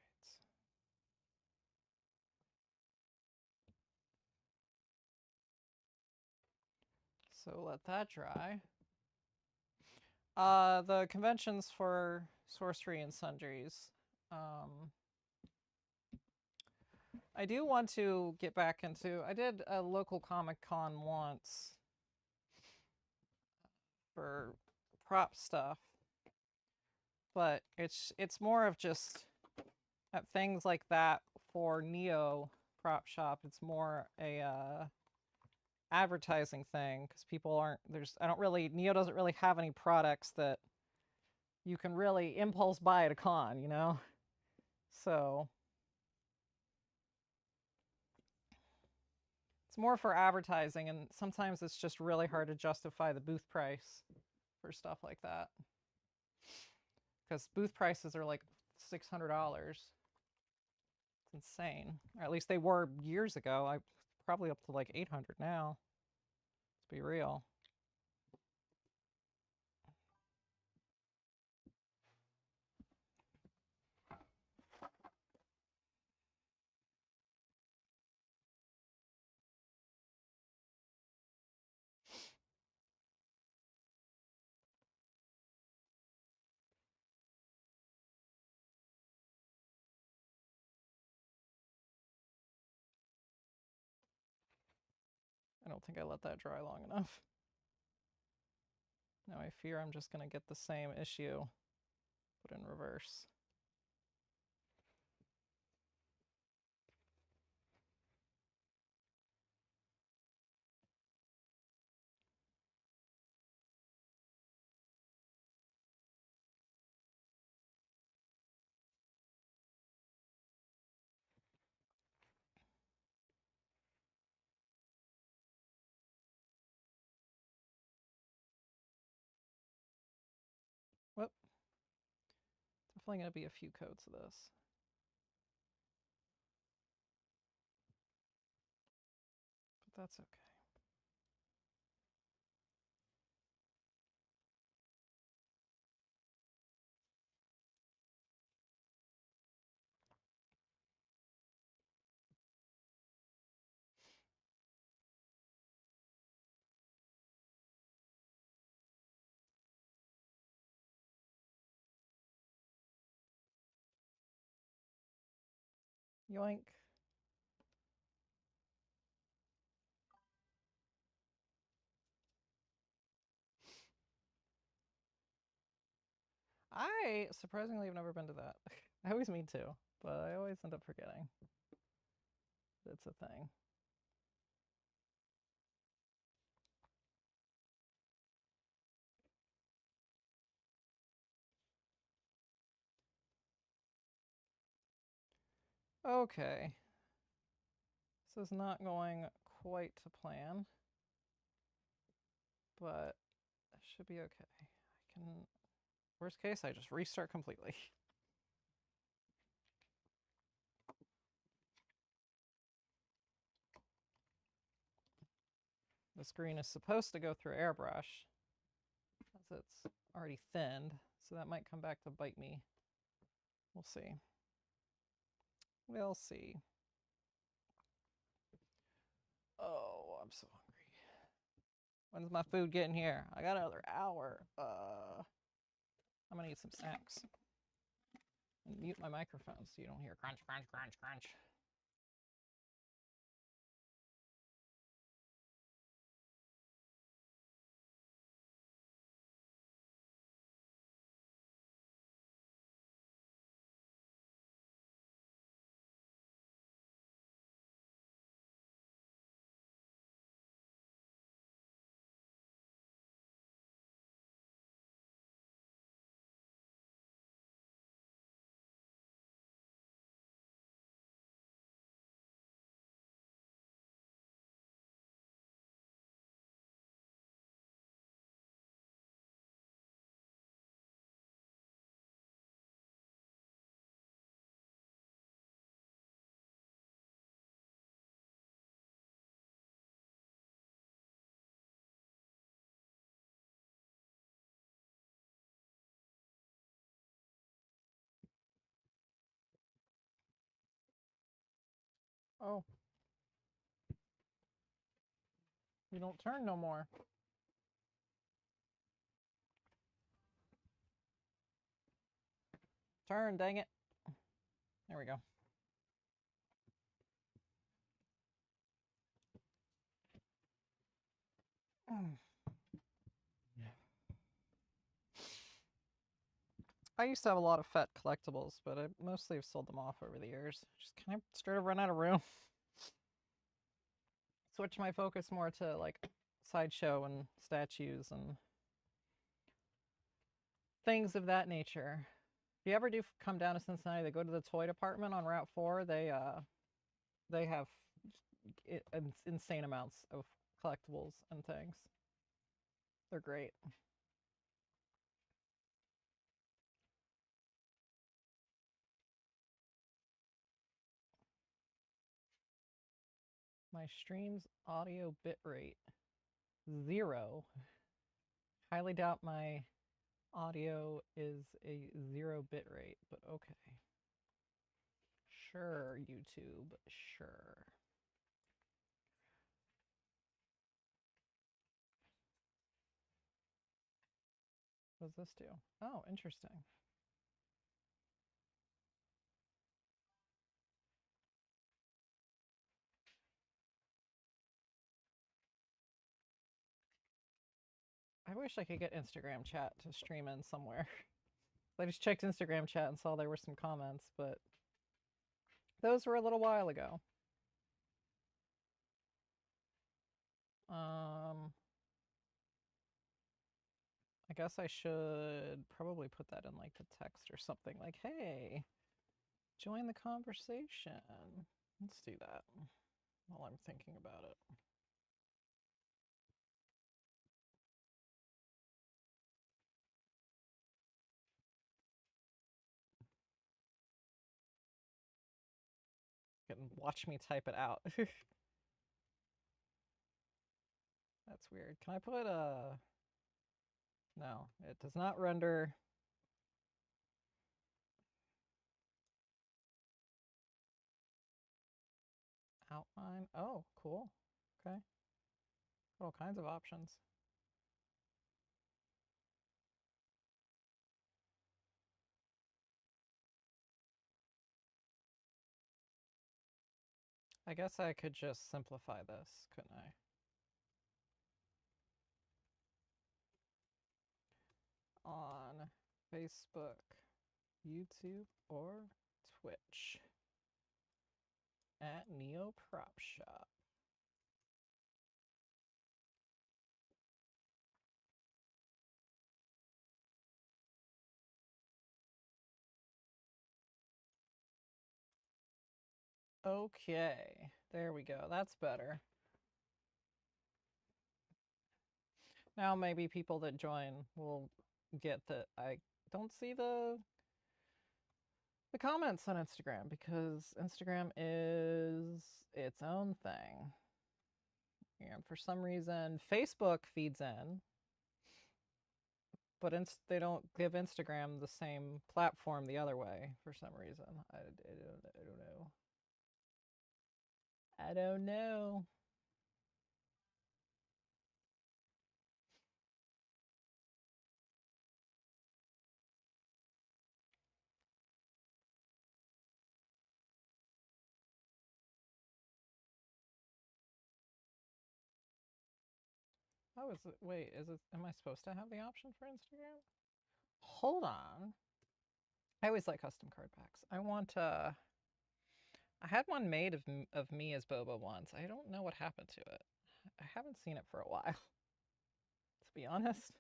So let that dry. The conventions for Sorcery and Sundries. I do want to get back into, I did a local Comic Con once for prop stuff, but it's more of just at things like that for Neo prop shop. It's more a advertising thing because people aren't, Neo doesn't really have any products that you can really impulse buy at a con, you know? So it's more for advertising, and sometimes it's just really hard to justify the booth price for stuff like that. Because booth prices are like $600. It's insane. Or at least they were years ago. I probably up to like 800 now. Let's be real. don't think I let that dry long enough. Now I fear I'm just going to get the same issue, but in reverse. Whoop. Definitely going to be a few coats of this. But that's okay. Yoink. I surprisingly have never been to that. I always mean to, but I always end up forgetting. It's a thing. Okay. This is not going quite to plan, but it should be okay. I can, worst case, I just restart completely. This green is supposed to go through airbrush, as it's already thinned, so that might come back to bite me. We'll see. We'll see. Oh, I'm so hungry. When's my food getting here? I got another hour. I'm gonna eat some snacks. And mute my microphone so you don't hear crunch, crunch, crunch, crunch. Oh. You don't turn no more. Turn, dang it. There we go. I used to have a lot of Fett collectibles, but I mostly have sold them off over the years. Just kind of started to run out of room. Switch my focus more to like sideshow and statues and things of that nature. If you ever do come down to Cincinnati, they go to the toy department on Route 4. They have insane amounts of collectibles and things. They're great. My stream's audio bitrate 0. Highly doubt my audio is a 0 bitrate, but okay. Sure, YouTube, sure. What does this do? Oh, interesting. I wish I could get Instagram chat to stream in somewhere. I just checked Instagram chat and saw there were some comments, but those were a little while ago. I guess I should probably put that in like the text or something like, hey, join the conversation. Let's do that while I'm thinking about it. You can watch me type it out. That's weird. Can I put a... No, it does not render. Outline. Oh, cool. Okay. All kinds of options. I guess I could just simplify this, couldn't I? On Facebook, YouTube, or Twitch at Neo Prop Shop. Okay, there we go. That's better. Now maybe people that join will get that I don't see the comments on Instagram because Instagram is its own thing. And for some reason, Facebook feeds in, but they don't give Instagram the same platform the other way for some reason. I don't know. I don't know. Oh, is it? Wait, is it? Am I supposed to have the option for Instagram? Hold on. I always like custom card packs. I want. I had one made of me as Boba once. I don't know what happened to it. I haven't seen it for a while, to be honest.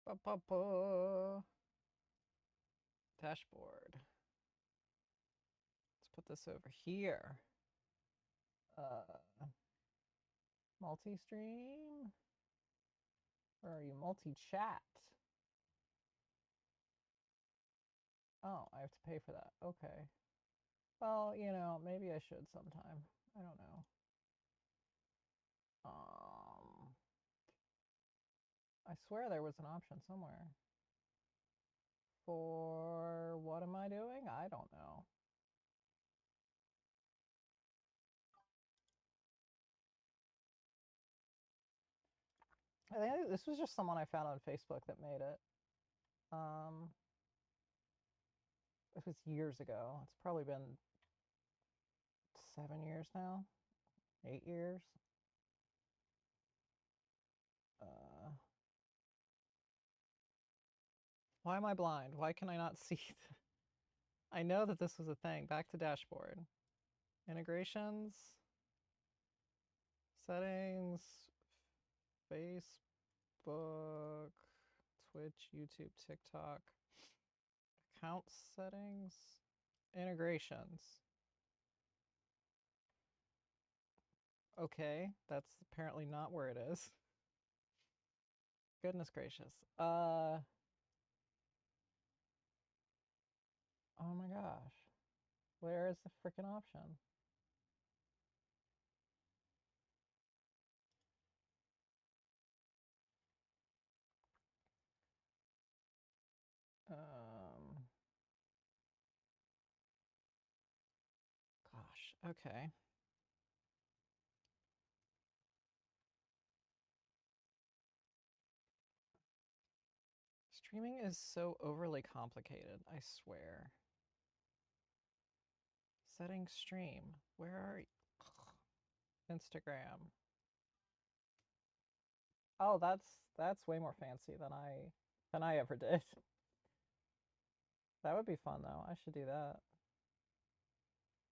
Ba-ba-ba. Dashboard. Let's put this over here. Multi-stream? Where are you? Multi-chat. Oh, I have to pay for that. Okay. Well, you know, maybe I should sometime. I don't know. I swear there was an option somewhere. For what am I doing? I don't know. I think this was just someone I found on Facebook that made it. It was years ago. It's probably been 7 years now, 8 years. Why am I blind? Why can I not see? I know that this was a thing. Back to dashboard. Integrations, settings, Facebook, Twitch, YouTube, TikTok, account settings, integrations. Okay, that's apparently not where it is. Goodness gracious. Oh my gosh. Where is the freaking option? Okay. Streaming is so overly complicated, I swear. Setting stream. Where are you? Instagram. Oh, that's way more fancy than I ever did. That would be fun though. I should do that.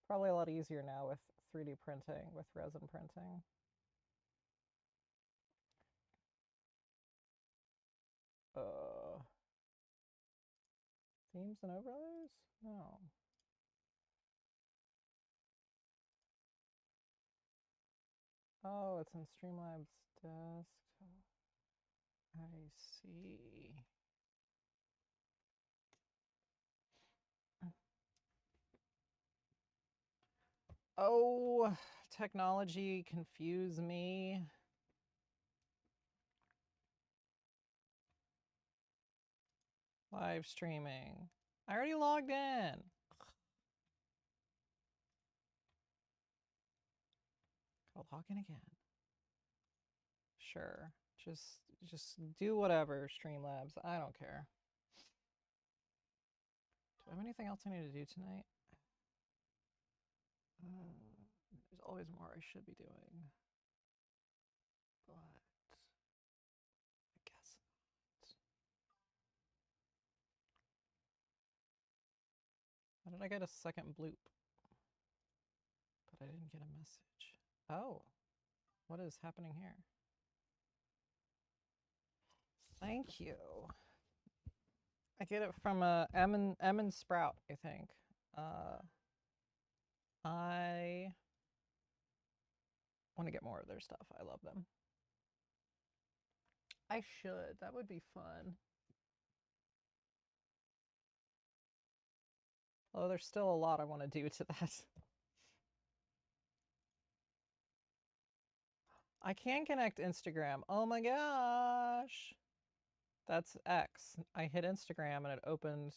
Probably a lot easier now with 3D printing, with resin printing. Themes and overlays? No. Oh, it's in Streamlabs desktop. I see. Oh, technology confuse me. Live streaming. I already logged in. I'll log in again. Sure. Just do whatever, Streamlabs. I don't care. Do I have anything else I need to do tonight? There's always more I should be doing. But I guess not. How did I get a second bloop? But I didn't get a message. Oh, what is happening here? Thank you. I get it from M and Sprout, I think. I want to get more of their stuff. I love them. I should. That would be fun. Although there's still a lot I want to do to that. I can connect Instagram. Oh my gosh. That's X. I hit Instagram and it opened.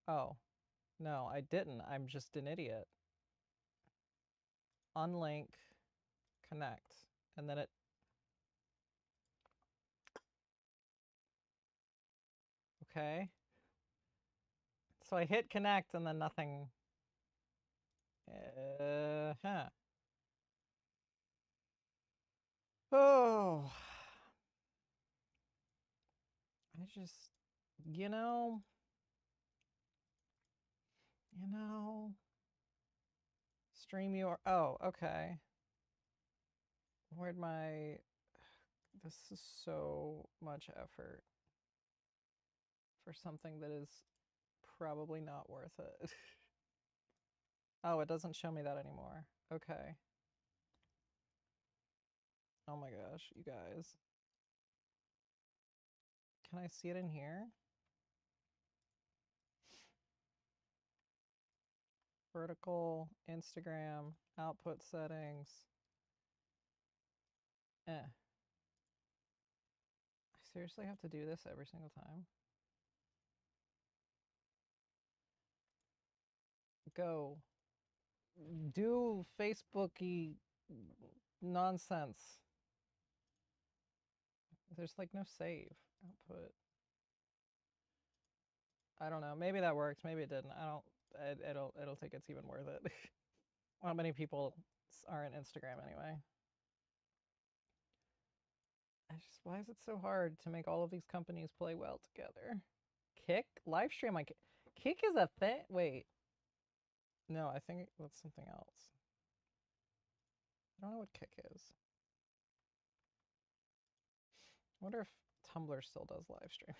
Oh, no, I didn't. I'm just an idiot. Unlink, connect, and then it. Okay. So I hit connect and then nothing. Huh. Oh. I just, you know, stream your. Oh, okay. Where'd my. This is so much effort for something that is probably not worth it. Oh, it doesn't show me that anymore. Okay. Oh my gosh, you guys. Can I see it in here? Vertical, Instagram, output settings. I seriously have to do this every single time? Go. Do Facebooky nonsense. There's like no save output. I don't know. Maybe that worked. Maybe it didn't. I don't. It'll think it's even worth it. How many people are in Instagram anyway? Why is it so hard to make all of these companies play well together? Kick? Livestream like Kick is a thing. Wait. No, I think that's something else. I don't know what Kick is. I wonder if Tumblr still does live stream.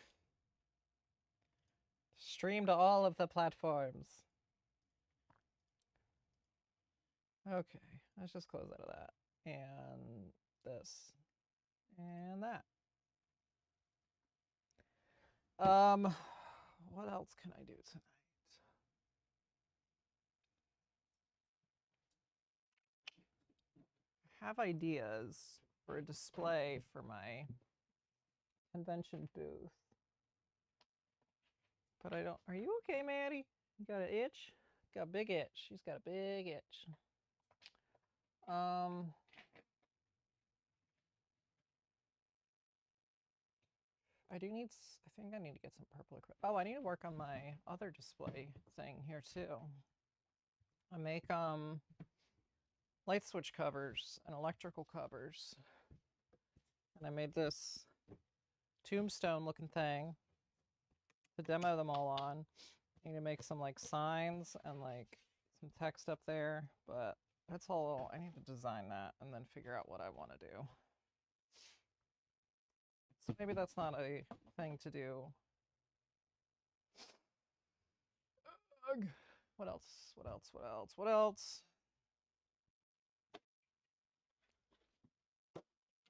Stream to all of the platforms. Okay, let's just close out of that. And this. And that. What else can I do tonight? I have ideas for a display for my convention booth. But I don't. Are you okay, Maddie? You got an itch? Got a big itch. She's got a big itch. I do need, I think I need to get some purple acrylic. Oh, I need to work on my other display thing here too. I make light switch covers and electrical covers. And I made this tombstone looking thing to demo them all on. I need to make some like signs and like some text up there, but that's all. I need to design that and then figure out what I want to do. So maybe that's not a thing to do. Ugh. What else? What else? What else? What else?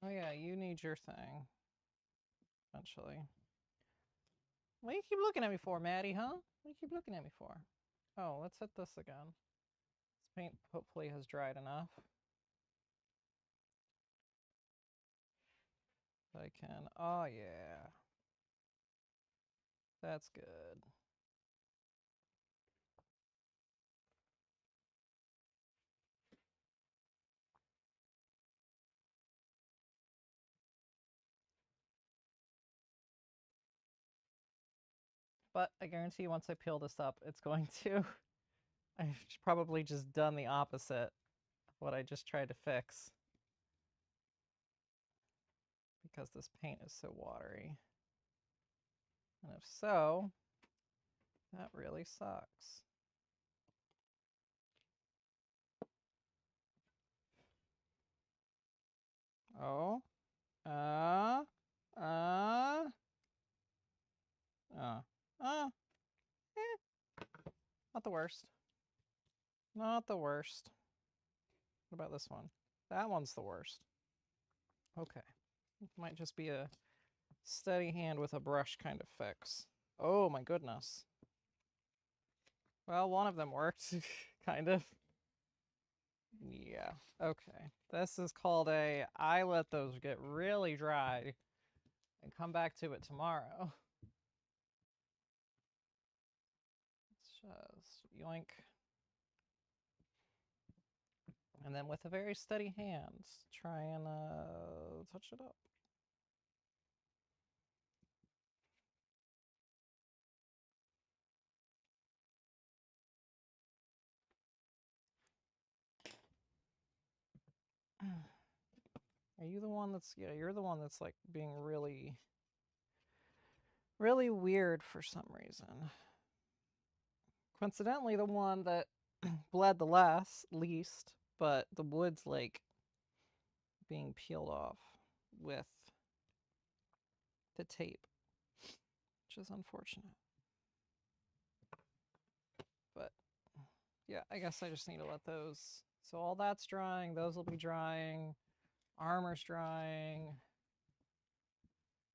Oh yeah, you need your thing. Eventually. What do you keep looking at me for, Maddie, huh? What do you keep looking at me for? Oh, let's hit this again. This paint hopefully has dried enough. I can, oh yeah. That's good. But I guarantee you once I peel this up, it's going to, I've probably just done the opposite of what I just tried to fix. Because this paint is so watery. And if so, that really sucks. Oh, uh, uh, not the worst. Not the worst. What about this one? That one's the worst. Okay. It might just be a steady hand with a brush kind of fix. Oh my goodness. Well, one of them worked, kind of. Yeah, okay. This is called a, I let those get really dry and come back to it tomorrow. Let's just yoink. And then with a very steady hand, try and touch it up. Are you the one that's, yeah, you're the one that's like being really, really weird for some reason. Coincidentally, the one that bled the least, but the wood's like being peeled off with the tape, which is unfortunate. But yeah, I guess I just need to let those, so all that's drying, those will be drying, armor's drying,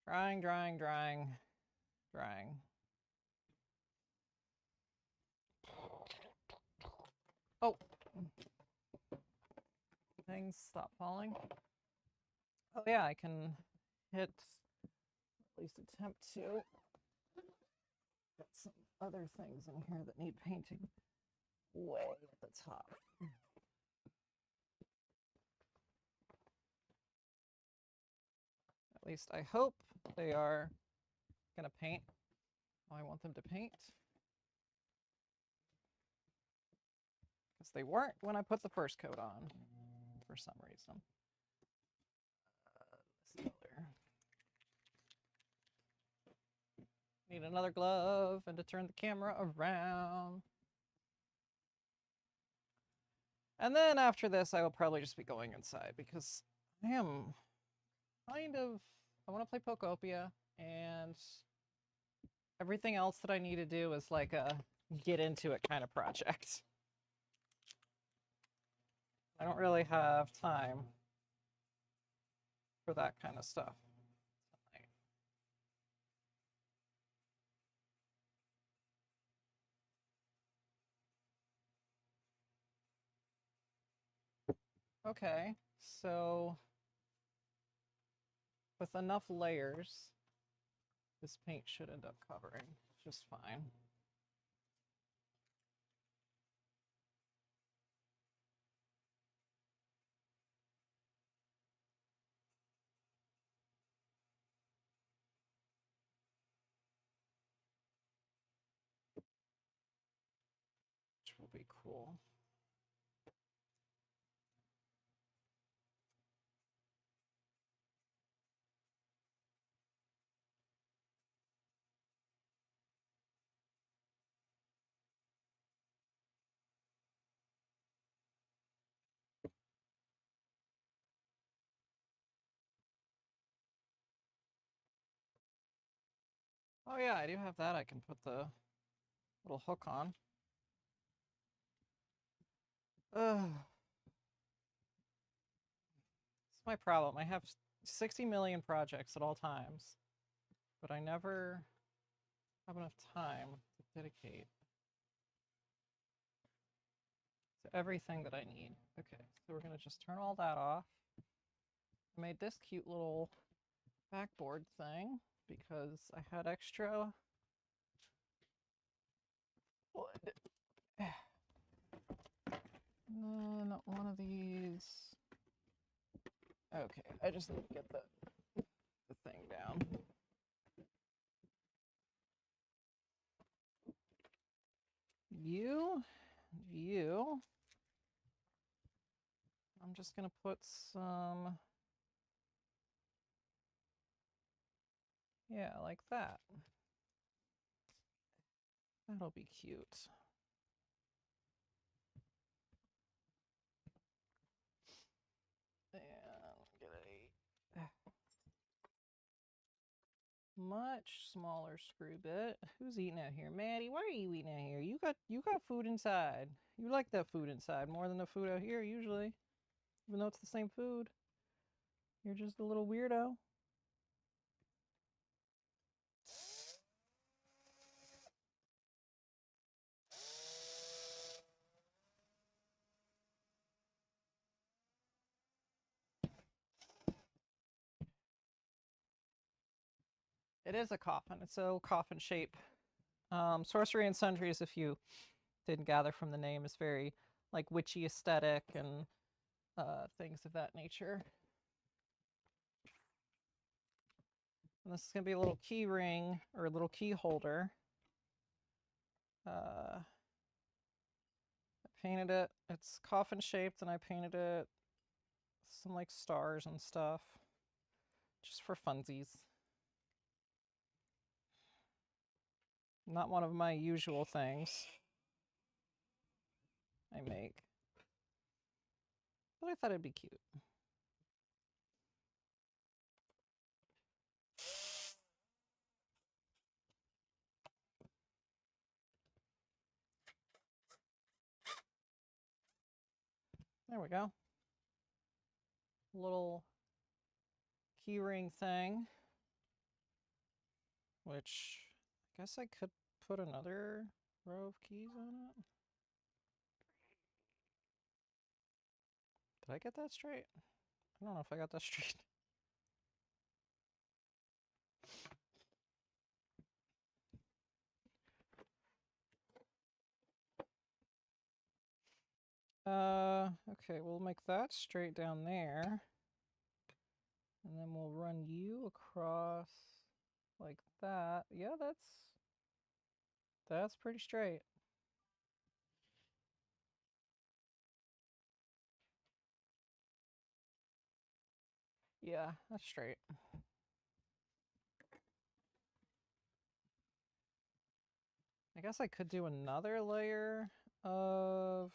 drying, drying, drying, drying. Oh, things stop falling. Oh yeah, I can hit, at least attempt to, get some other things in here that need painting way at the top. At least I hope they are gonna paint how I want them to paint. Because they weren't when I put the first coat on, for some reason. This color. Need another glove and to turn the camera around. And then after this, I will probably just be going inside because I am kind of, I want to play Pokopia, and everything else that I need to do is like a get into it kind of project. I don't really have time for that kind of stuff. Okay, so with enough layers, this paint should end up covering just fine. be cool. Oh yeah, I do have that I can put the little hook on. Ugh. It's my problem. I have 60 million projects at all times, but I never have enough time to dedicate to everything that I need. Okay, so we're gonna just turn all that off. I made this cute little backboard thing because I had extra wood. And then one of these. Okay, I just need to get the thing down. You. I'm just gonna put some, yeah, like that. That'll be cute. And get a much smaller screw bit. Who's eating out here? Maddie, why are you eating out here? You got food inside. You like that food inside more than the food out here usually. Even though it's the same food. You're just a little weirdo. It is a coffin. It's a coffin shape. Sorcery and Sundries, if you didn't gather from the name, is very like witchy aesthetic and things of that nature. And this is going to be a little key ring or a little key holder. I painted it. It's coffin shaped, and I painted it some like stars and stuff, just for funsies. Not one of my usual things I make, but I thought it'd be cute. There we go. Little keyring thing, which I guess I could put another row of keys on it. Did I get that straight? I don't know if I got that straight. Okay, we'll make that straight down there. And then we'll run you across like that. Yeah, that's pretty straight. Yeah, that's straight. I guess I could do another layer of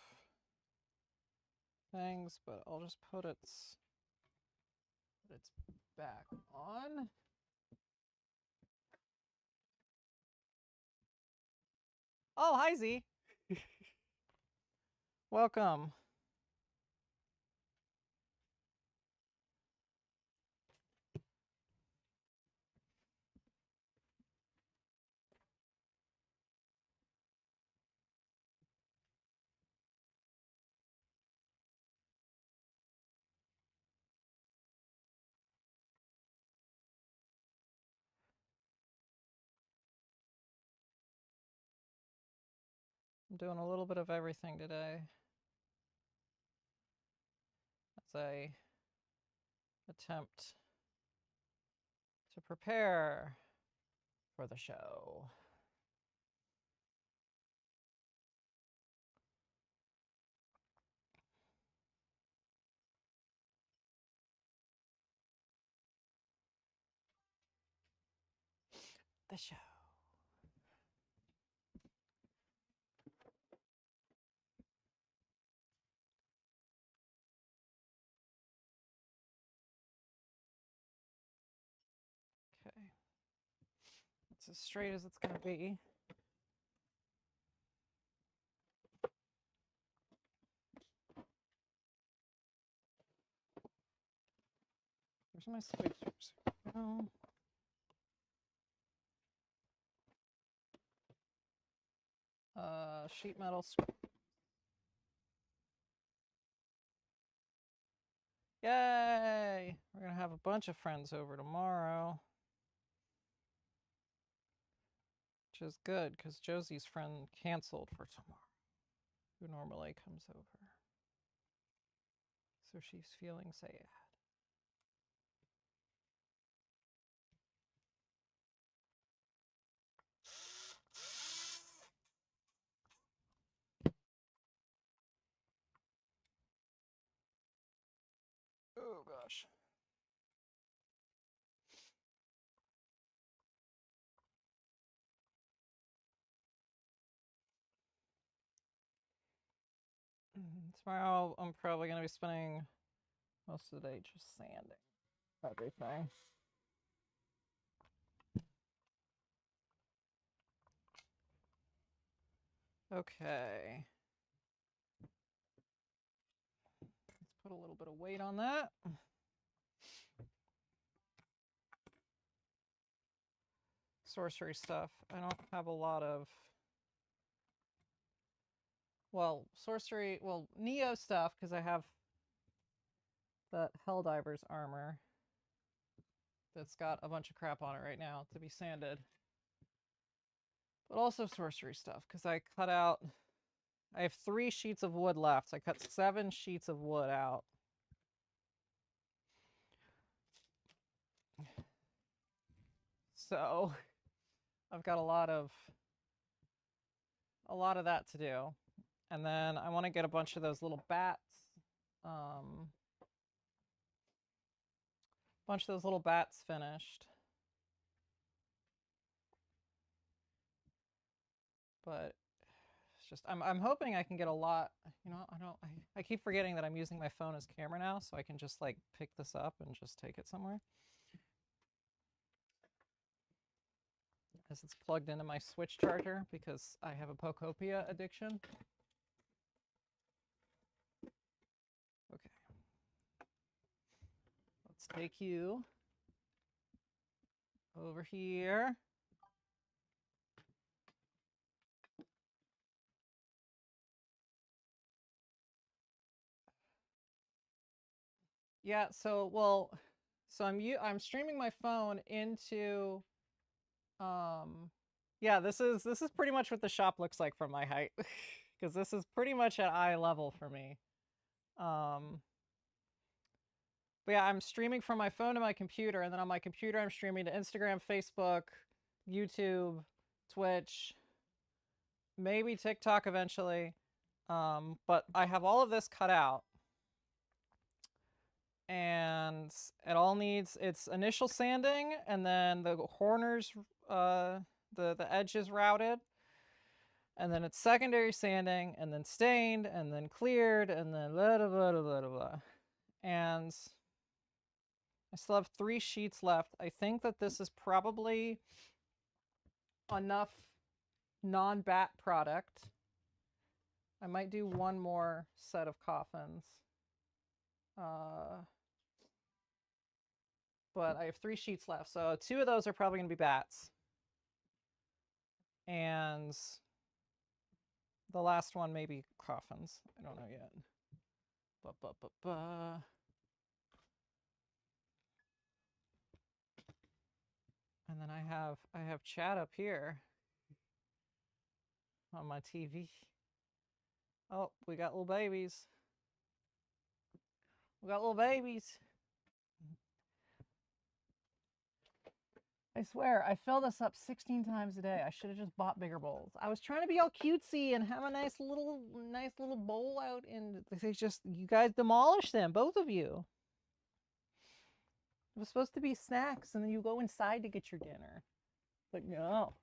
things, but I'll just put its back on. Oh, hi Z. Welcome. I'm doing a little bit of everything today. As I attempt to prepare for the show. the show. Okay. It's as straight as it's going to be. Where's my scissors? Oh. Sheet metal. Yay! We're going to have a bunch of friends over tomorrow. Which is good, because Josie's friend canceled for tomorrow, who normally comes over. So she's feeling sad. Oh gosh. Tomorrow I'm probably going to be spending most of the day just sanding everything. Okay. Let's put a little bit of weight on that. Sorcery stuff. I don't have a lot of, well, sorcery, well, Neo stuff, because I have that Helldiver's armor that's got a bunch of crap on it right now to be sanded. But also sorcery stuff, because I cut out, I have 3 sheets of wood left. I cut 7 sheets of wood out. So I've got a lot of that to do. And then I want to get a bunch of those little bats. Bunch of those little bats finished. But it's just, I'm hoping I can get a lot, you know, I keep forgetting that I'm using my phone as camera now, so I can just like pick this up and just take it somewhere. As it's plugged into my Switch charger, because I have a Pocopia addiction. Okay. Let's take you over here. Yeah, so well, so I'm streaming my phone into yeah, this is pretty much what the shop looks like from my height, because this is pretty much at eye level for me. But yeah, I'm streaming from my phone to my computer, and then on my computer I'm streaming to Instagram, Facebook, YouTube, Twitch, maybe TikTok eventually. But I have all of this cut out, and it all needs its initial sanding, and then the corners, the edges routed, and then it's secondary sanding, and then stained, and then cleared, and then blah blah blah blah blah blah. And I still have 3 sheets left. I think that this is probably enough non-bat product. I might do one more set of coffins. But I have 3 sheets left, so 2 of those are probably going to be bats. And the last one may be coffins. I don't know yet. And then I have chat up here on my TV. Oh, we got little babies. We got little babies. I swear, I fill this up 16 times a day. I should have just bought bigger bowls. I was trying to be all cutesy and have a nice little bowl out, and they just, you guys demolished them, both of you. It was supposed to be snacks, and then you go inside to get your dinner. But no.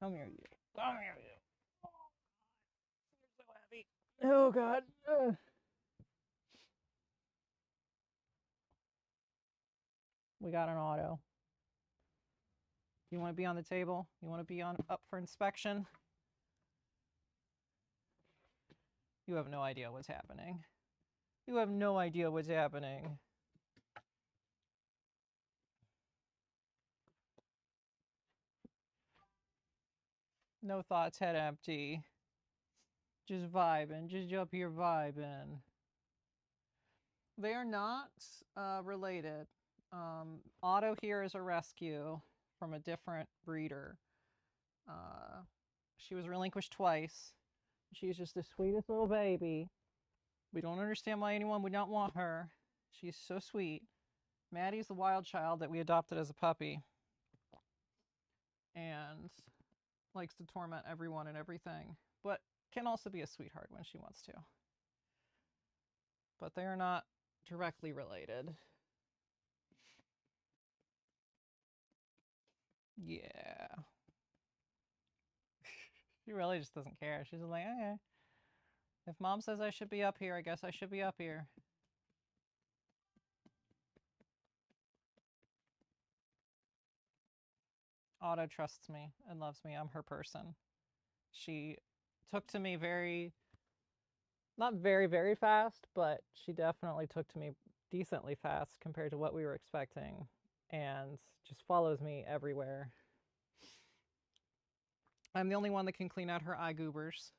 Come here, you. Come here, you. Oh, you're so heavy. Oh, God. Ugh. We got an auto. You want to be on the table? You want to be up for inspection? You have no idea what's happening. You have no idea what's happening. No thoughts, head empty. Just vibing, just up here vibing. They are not related. Otto here is a rescue from a different breeder. She was relinquished twice. She's just the sweetest little baby. We don't understand why anyone would not want her. She's so sweet. Maddie's the wild child that we adopted as a puppy. And likes to torment everyone and everything. But can also be a sweetheart when she wants to. But they are not directly related. Yeah. She really just doesn't care. She's like, okay. If mom says I should be up here, I guess I should be up here. Otto trusts me and loves me. I'm her person. She took to me not very, very fast, but she definitely took to me decently fast compared to what we were expecting, and just follows me everywhere. I'm the only one that can clean out her eye goobers,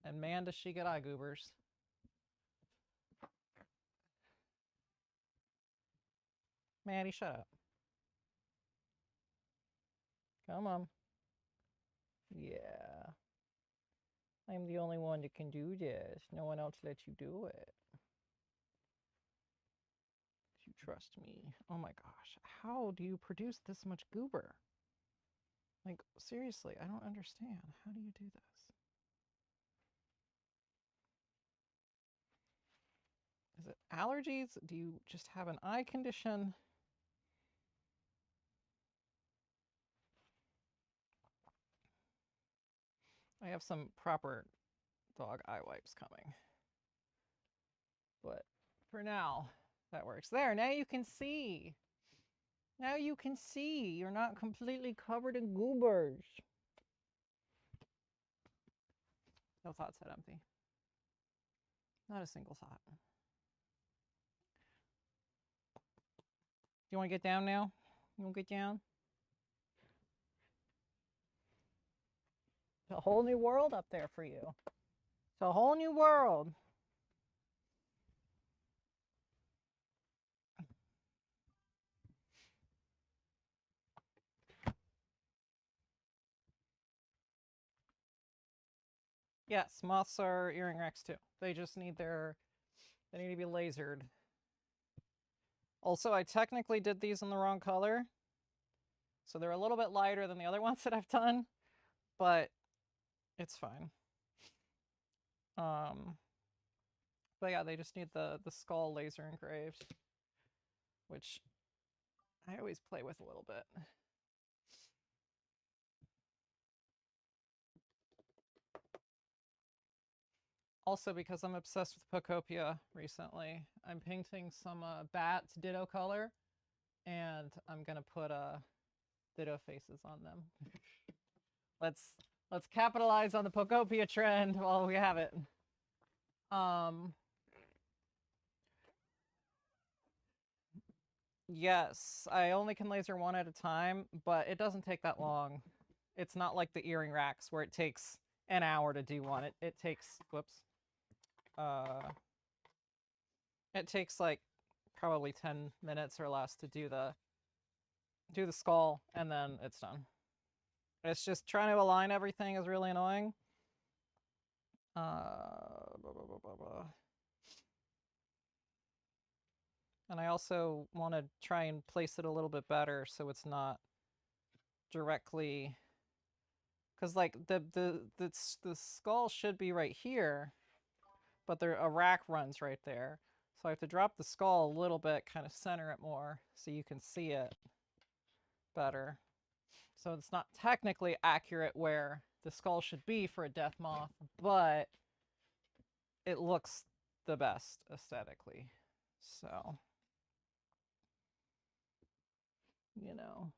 and man, does she get eye goobers. Maddie, shut up. Come on. Yeah. I'm the only one that can do this. No one else lets you do it. You trust me. Oh my gosh. How do you produce this much goober? Like, seriously, I don't understand. How do you do this? Is it allergies? Do you just have an eye condition? I have some proper dog eye wipes coming. But for now, that works. There, now you can see. Now you can see. You're not completely covered in goobers. No thoughts, head empty. Not a single thought. Do you want to get down now? You want to get down? It's a whole new world up there for you. It's a whole new world. Yes, moths are earring wrecks too. They just need they need to be lasered. Also, I technically did these in the wrong color. So they're a little bit lighter than the other ones that I've done, but it's fine. But yeah, they just need the skull laser engraved, which I always play with a little bit. Also, because I'm obsessed with Pocopia recently, I'm painting some bats ditto color, and I'm gonna put ditto faces on them. Let's capitalize on the Pocopia trend while we have it. Yes, I only can laser one at a time, but it doesn't take that long. It's not like the earring racks where it takes an hour to do one. It takes, whoops. It takes like probably 10 minutes or less to do the skull, and then it's done. It's just trying to align everything is really annoying. And I also want to try and place it a little bit better so it's not directly, because like the skull should be right here, but a rack runs right there. So I have to drop the skull a little bit, kind of center it more so you can see it better. So it's not technically accurate where the skull should be for a death moth, but it looks the best aesthetically. So, you know.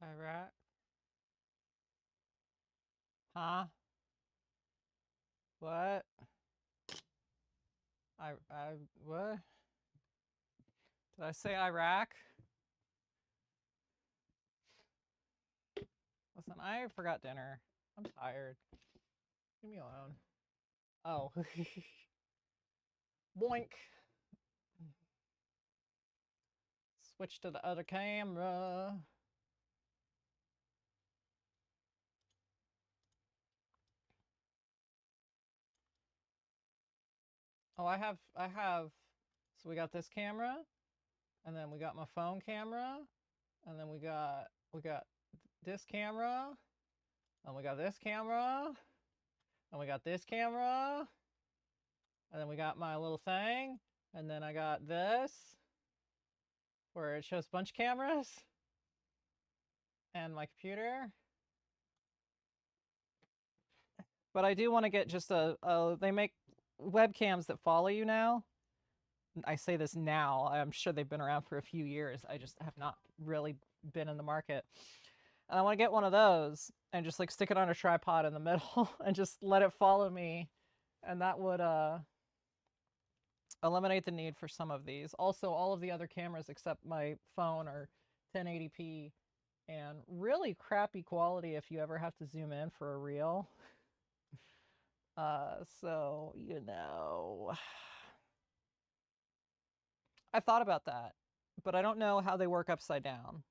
Iraq? Huh? What? What? Did I say Iraq? Listen, I forgot dinner. I'm tired. Leave me alone. Oh. Boink. Switch to the other camera. Oh, I have, so we got this camera, and then we got my phone camera, and then we got this camera, and we got this camera, and we got this camera, and then we got my little thing, and then I got this, where it shows a bunch of cameras, and my computer. But I do want to get just they make webcams that follow you now. I say this now, I'm sure they've been around for a few years. I just have not really been in the market. And I want to get one of those and just like stick it on a tripod in the middle and just let it follow me. And that would eliminate the need for some of these. Also, all of the other cameras except my phone are 1080p and really crappy quality if you ever have to zoom in for a reel. So, you know, I thought about that, but I don't know how they work upside down.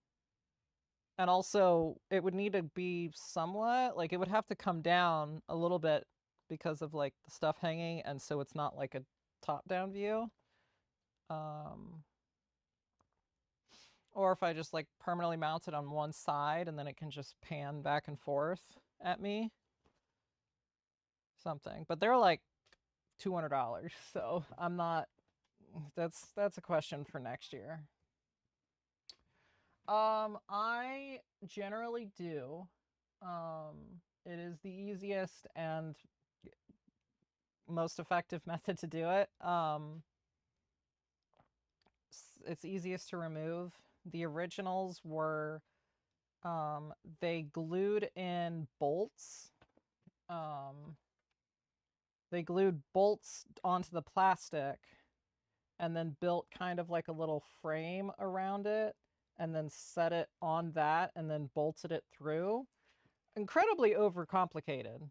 And also, it would need to be somewhat, like, it would have to come down a little bit because of, like, the stuff hanging, and so it's not, like, a top-down view. Or if I just, like, permanently mount it on one side, and then it can just pan back and forth at me. Something. But they're, like, $200, so I'm not... That's a question for next year. I generally do. It is the easiest and most effective method to do it. It's easiest to remove. The originals were, they glued in bolts. They glued bolts onto the plastic and then built kind of like a little frame around it and then set it on that and then bolted it through. Incredibly overcomplicated.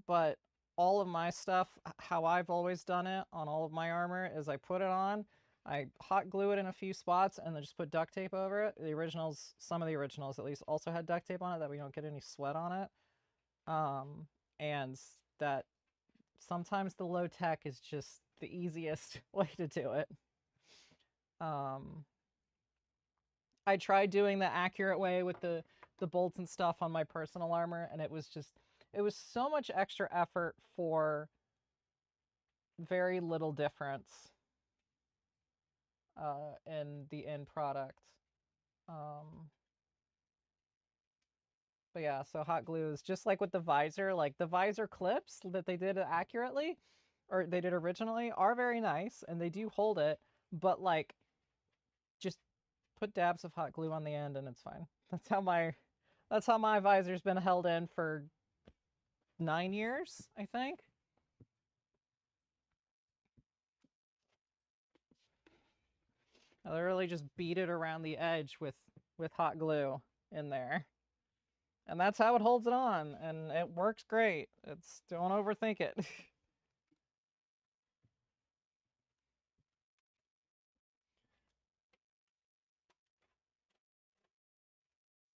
But all of my stuff, how I've always done it on all of my armor is I put it on, I hot glue it in a few spots and then just put duct tape over it. The originals, some of the originals at least, also had duct tape on it that we don't get any sweat on it. And that sometimes the low tech is just the easiest way to do it. I tried doing the accurate way with the bolts and stuff on my personal armor, and it was so much extra effort for very little difference in the end product. But yeah, so hot glue is just like with the visor, like the visor clips that they did accurately, or they did originally, are very nice, and they do hold it, but like, just put dabs of hot glue on the end and it's fine. That's how my visor's been held in for 9 years, I think. I literally just beat it around the edge with hot glue in there. And that's how it holds it on, and it works great. Don't overthink it.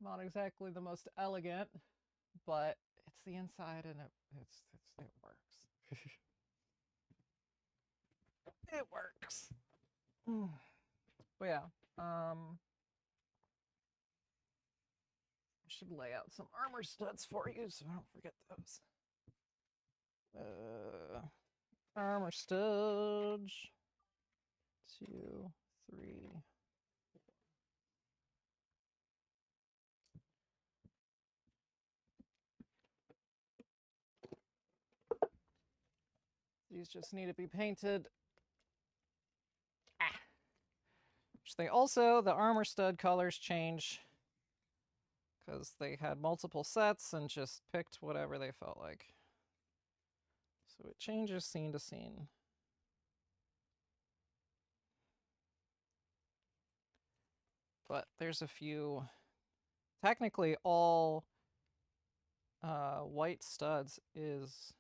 Not exactly the most elegant, but it's the inside and it works. It works. But yeah, I should lay out some armor studs for you so I don't forget those. Armor studs. 2, 3. These just need to be painted. Which they also, the armor stud colors change because they had multiple sets and just picked whatever they felt like. So it changes scene to scene. But there's a few, technically all white studs is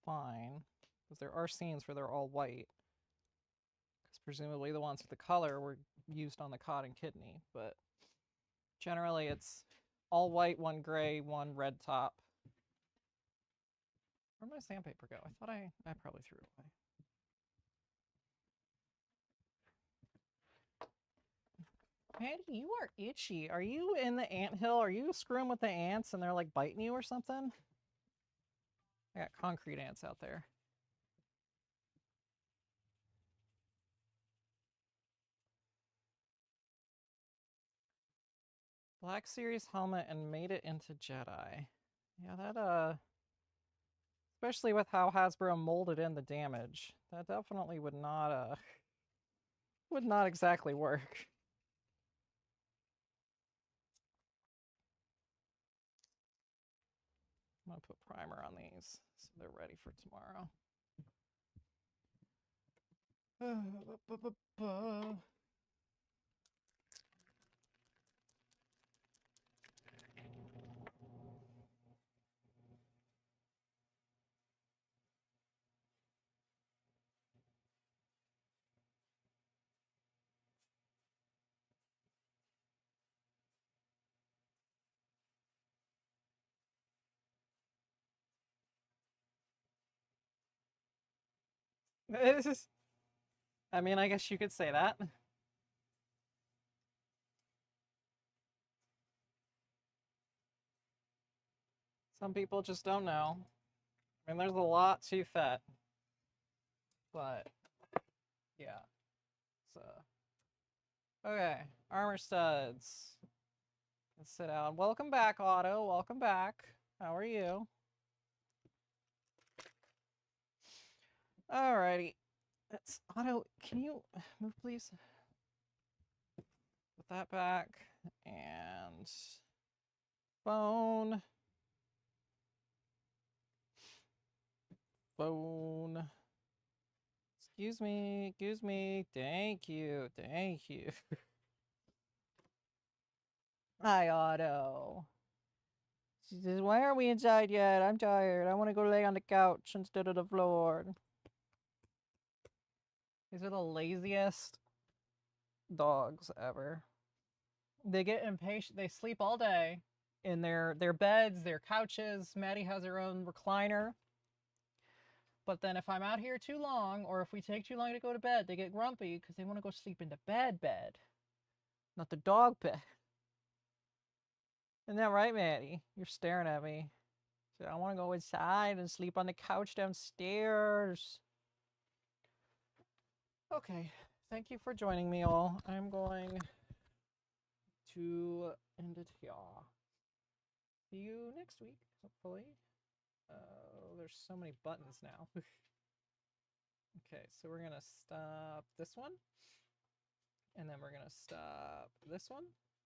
fine, because there are scenes where they're all white. Because presumably the ones with the color were used on the cod and kidney, but generally it's all white, one gray, one red top. Where'd my sandpaper go? I thought I probably threw it away. Patty, you are itchy. Are you in the anthill? Are you screwing with the ants and they're like biting you or something? I got concrete ants out there. Black Series helmet and made it into Jedi. Yeah, that especially with how Hasbro molded in the damage, that definitely would not exactly work. I'm gonna put primer on these so they're ready for tomorrow. I mean, I guess you could say that. Some people just don't know. I mean, there's a lot to Fett, but yeah. So okay, armor studs. Let's sit down. Welcome back, Otto. Welcome back. How are you? Alrighty. That's Otto. Can you move, please? Put that back and phone. Phone. Excuse me. Excuse me. Thank you. Thank you. Hi, Otto. She says, why aren't we inside yet? I'm tired. I want to go lay on the couch instead of the floor. These are the laziest dogs ever. They get impatient. They sleep all day in their beds, their couches. Maddie has her own recliner. But then if I'm out here too long, or if we take too long to go to bed, they get grumpy because they want to go sleep in the bed, not the dog bed. Isn't that right, Maddie? You're staring at me. So I want to go inside and sleep on the couch downstairs. Okay, thank you for joining me all. I'm going to end it here. See you next week, hopefully. There's so many buttons now. Okay, so we're gonna stop this one. And then we're gonna stop this one.